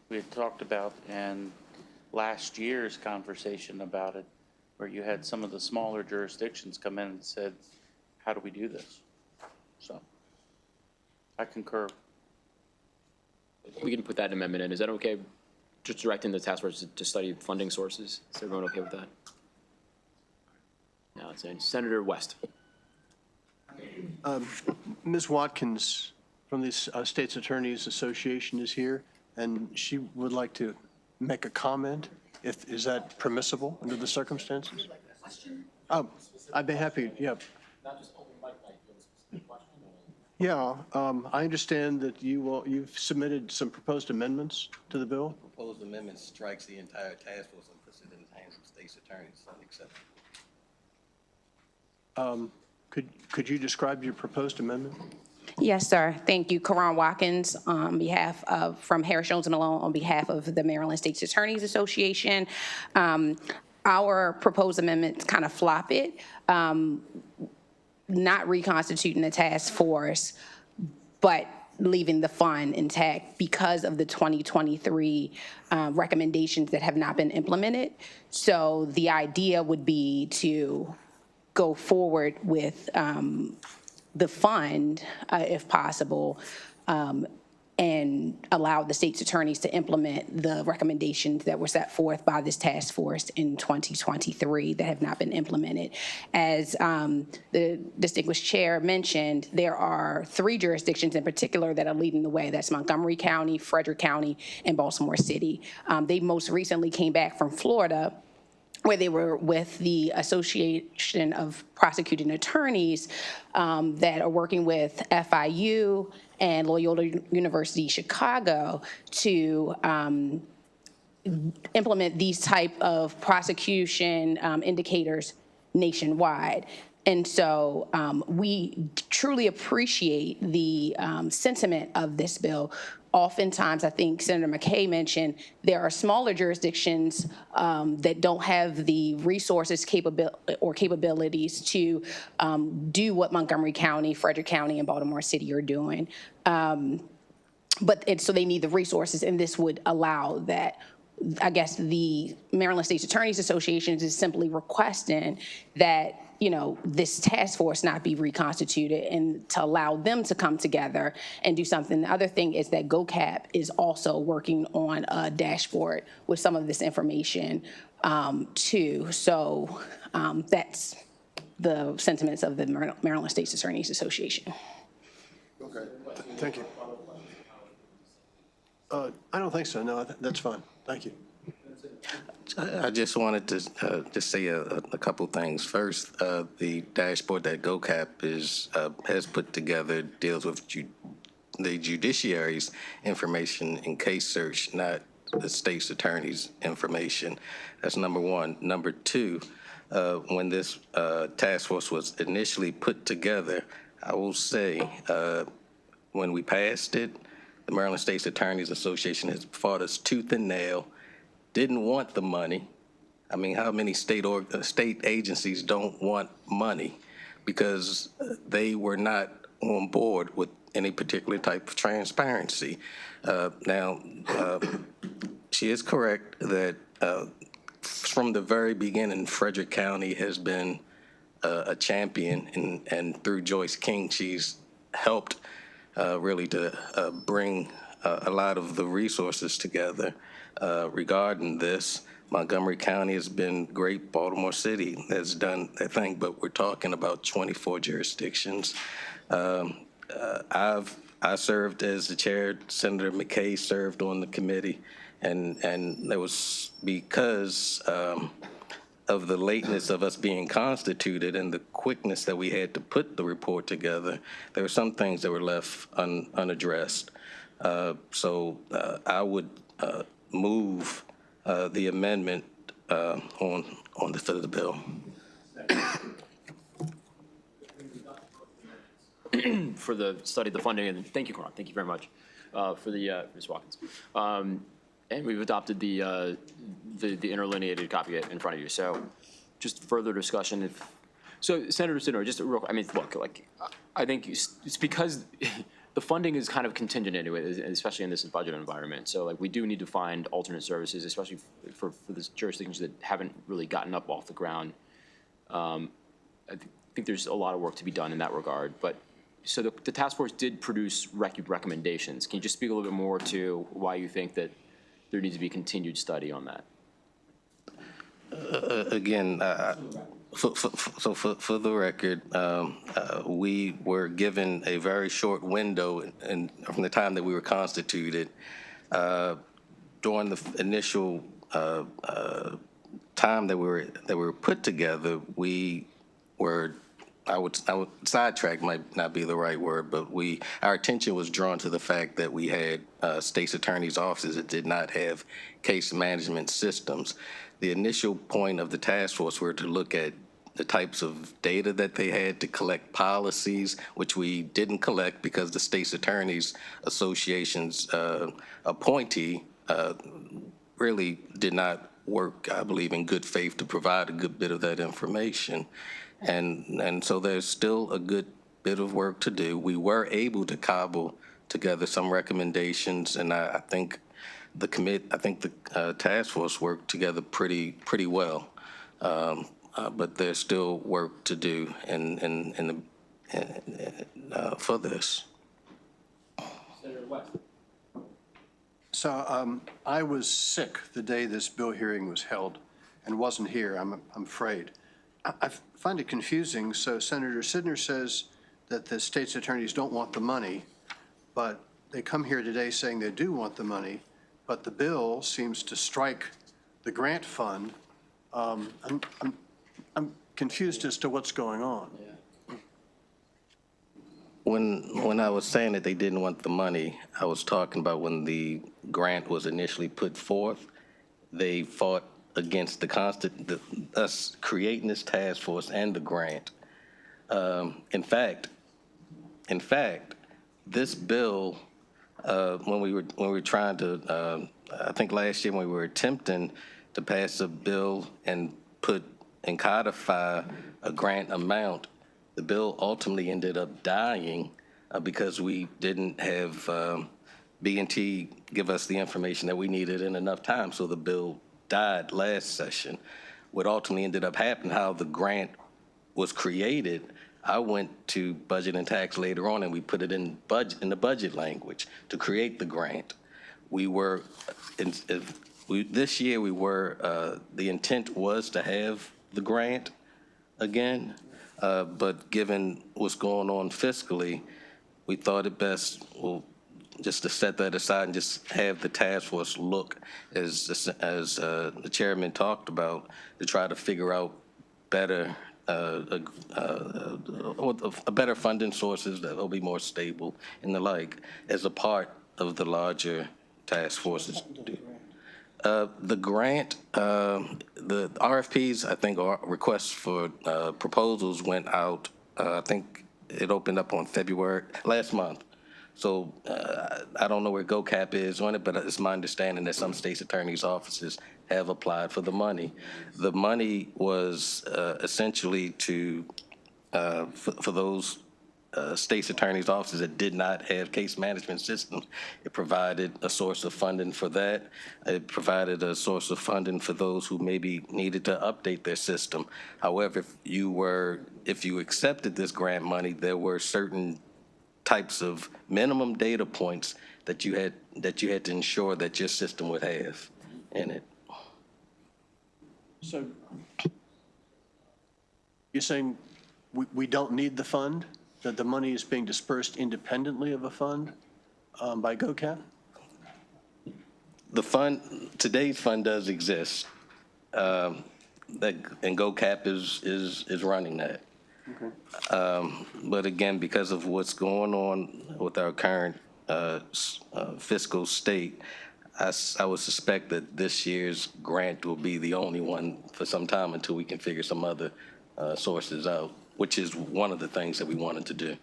We had talked about in last year's conversation about it, where you had some of the smaller jurisdictions come in and said, how do we do this? So I concur. We can put that amendment in. Is that okay? Just directing the task force to study funding sources. Is everyone okay with that? Now it's in Senator West. Ms. Watkins from the State's Attorneys Association is here, and she would like to make a comment. Is that permissible under the circumstances? I'd be happy, yeah. Yeah, I understand that you've submitted some proposed amendments to the bill. Proposed amendment strikes the entire task force and puts it in the hands of state's attorneys. Could you describe your proposed amendment? Yes, sir. Thank you. Karan Watkins on behalf of, from Harris Jones and Malone, on behalf of the Maryland State's Attorneys Association. Our proposed amendments kind of flop it, not reconstituting the task force, but leaving the fund intact because of the 2023 recommendations that have not been implemented. So the idea would be to go forward with the fund, if possible, and allow the state's attorneys to implement the recommendations that were set forth by this task force in 2023 that have not been implemented. As the distinguished chair mentioned, there are 3 jurisdictions in particular that are leading the way. That's Montgomery County, Frederick County, and Baltimore City. They most recently came back from Florida, where they were with the Association of Prosecuting Attorneys that are working with FIU and Loyola University Chicago to implement these type of prosecution indicators nationwide. And so we truly appreciate the sentiment of this bill. Oftentimes, I think Senator McKay mentioned, there are smaller jurisdictions that don't have the resources capabilities to do what Montgomery County, Frederick County, and Baltimore City are doing. So they need the resources, and this would allow that. I guess the Maryland State's Attorneys Association is simply requesting that, you know, this task force not be reconstituted and to allow them to come together and do something. The other thing is that GOCAP is also working on a dashboard with some of this information too. So that's the sentiments of the Maryland State's Attorneys Association. Okay, thank you. I don't think so. No, that's fine. Thank you. I just wanted to just say a couple things. First, the dashboard that GOCAP has put together deals with the judiciary's information in case search, not the state's attorney's information. That's number one. Number two, when this task force was initially put together, I will say when we passed it, the Maryland State's Attorneys Association has fought us tooth and nail, didn't want the money. I mean, how many state agencies don't want money because they were not on board with any particular type of transparency? Now, she is correct that from the very beginning, Frederick County has been a champion, and through Joyce King, she's helped really to bring a lot of the resources together regarding this. Montgomery County has been great. Baltimore City has done their thing, but we're talking about 24 jurisdictions. I served as the chair. Senator McKay served on the committee, and that was because of the lateness of us being constituted and the quickness that we had to put the report together. There were some things that were left unaddressed. So I would move the amendment on the bill. For the study, the funding, and thank you, Karan. Thank you very much for the Ms. Watkins. And we've adopted the interlineated copy in front of you. So, just further discussion. So, Senator Sidnor, just real. I mean, look, like I think it's because the funding is kind of contingent anyway, especially in this budget environment. So, like, we do need to find alternate services, especially for the jurisdictions that haven't really gotten up off the ground. I think there's a lot of work to be done in that regard. But so the task force did produce recommendations. Can you just speak a little bit more to why you think that there needs to be continued study on that? Again, for the record, we were given a very short window from the time that we were constituted. During the initial time that we were put together, we were, I would sidetrack might not be the right word, but our attention was drawn to the fact that we had state's attorneys' offices that did not have case management systems. The initial point of the task force were to look at the types of data that they had to collect policies, which we didn't collect because the state's attorneys association's appointee really did not work, I believe, in good faith to provide a good bit of that information. And so there's still a good bit of work to do. We were able to cobble together some recommendations, and I think the task force worked together pretty well. But there's still work to do for this. Senator West. So I was sick the day this bill hearing was held and wasn't here, I'm afraid. I find it confusing. So Senator Sidner says that the state's attorneys don't want the money, but they come here today saying they do want the money, but the bill seems to strike the grant fund. I'm confused as to what's going on. When I was saying that they didn't want the money, I was talking about when the grant was initially put forth, they fought against us creating this task force and the grant. In fact, this bill, when we were trying to, I think last year when we were attempting to pass a bill and codify a grant amount, the bill ultimately ended up dying because we didn't have B&T give us the information that we needed in enough time, so the bill died last session. What ultimately ended up happening, how the grant was created, I went to Budget and Tax later on, and we put it in the budget language to create the grant. This year the intent was to have the grant again, but given what's going on fiscally, we thought it best, just to set that aside and just have the task force look, as the chairman talked about, to try to figure out better better funding sources that will be more stable and the like, as a part of the larger task forces. The grant, the RFPs, I think, or requests for proposals went out, I think it opened up on last month. So I don't know where GoCap is on it, but it's my understanding that some state's attorney's offices have applied for the money. The money was essentially for those state's attorney's offices that did not have case management systems. It provided a source of funding for that. It provided a source of funding for those who maybe needed to update their system. However, if you accepted this grant money, there were certain types of minimum data points that you had to ensure that your system would have in it. So you're saying we don't need the fund? That the money is being dispersed independently of a fund by GoCap? Today's fund does exist, and GoCap is running that. Okay. But again, because of what's going on with our current fiscal state, I would suspect that this year's grant will be the only one for some time until we can figure some other sources out, which is one of the things that we wanted to do.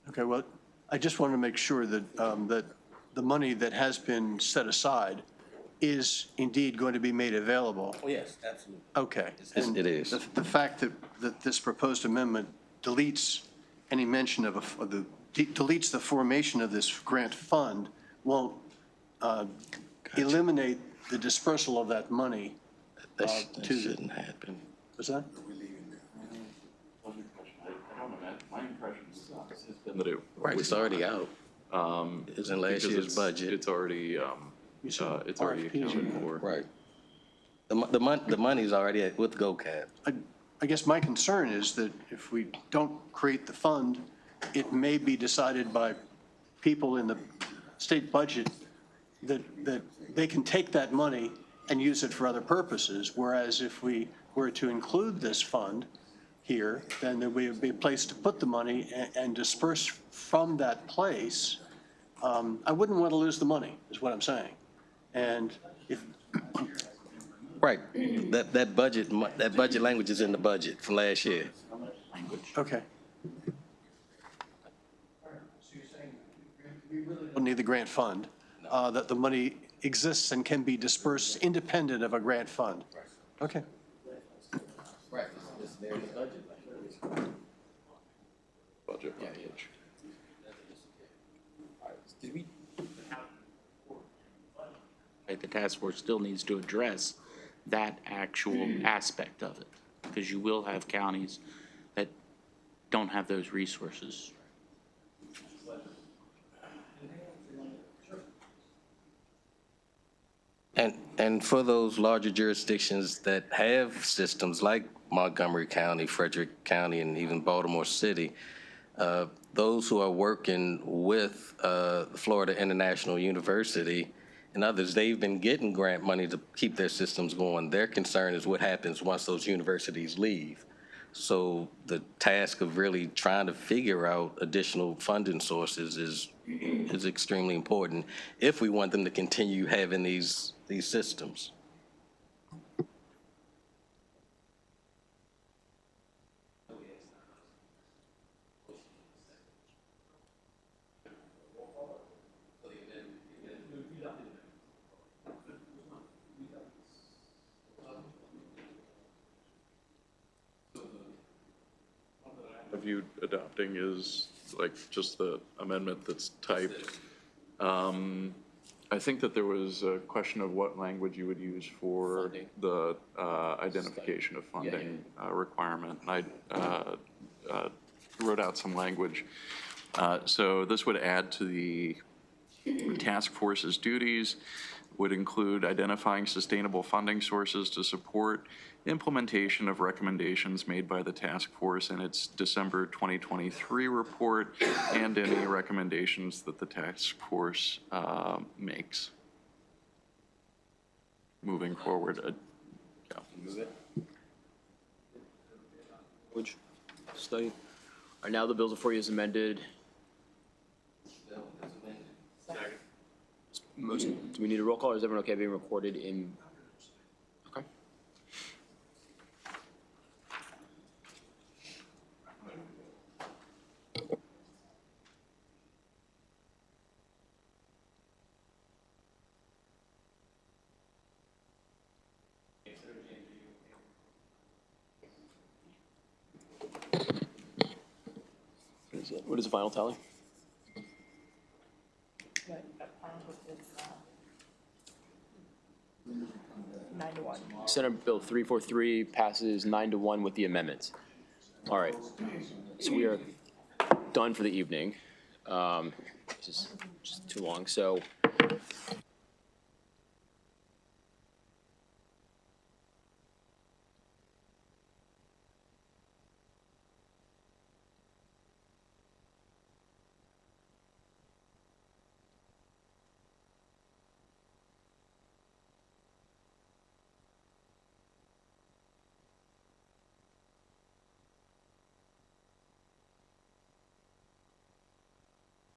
Okay, well, I just want to make sure that that the money that has been set aside is indeed going to be made available. Oh, yes, absolutely. Okay. It is. The fact that this proposed amendment deletes any mention deletes the formation of this grant fund won't eliminate the dispersal of that money. That shouldn't happen. What's that? My impression has been that it Right, it's already out. It's in last year's budget. It's already accounted for. Right. The money's already with GoCap. I guess my concern is that if we don't create the fund, it may be decided by people in the state budget that they can take that money and use it for other purposes, whereas if we were to include this fund here, then there would be a place to put the money and disperse from that place. I wouldn't want to lose the money, is what I'm saying. And if Right, that budget language is in the budget from last year. okay. So you're saying we really don't need the grant fund, that the money exists and can be dispersed independent of a grant fund? Okay. Right, it's there in the budget language. Budget language. the task force still needs to address that actual aspect of it, because you will have counties that don't have those resources. And for those larger jurisdictions that have systems like Montgomery County, Frederick County, and even Baltimore City, those who are working with Florida International University and others, they've been getting grant money to keep their systems going. Their concern is what happens once those universities leave. So the task of really trying to figure out additional funding sources is extremely important if we want them to continue having these systems. Of you adopting is like just the amendment that's typed. I think that there was a question of what language you would use for the identification of funding requirement. And I wrote out some language. So this would add to the task force's duties, would include identifying sustainable funding sources to support implementation of recommendations made by the task force in its December 2023 report and any recommendations that the task force makes moving forward. Move it. Which study? All right, now the bills before you is amended. Do we need a roll call, or is everyone okay being recorded in? Okay. What is the final tally? Senate Bill 343 passes 9-1 with the amendments. All right, so we are done for the evening. This is just too long. So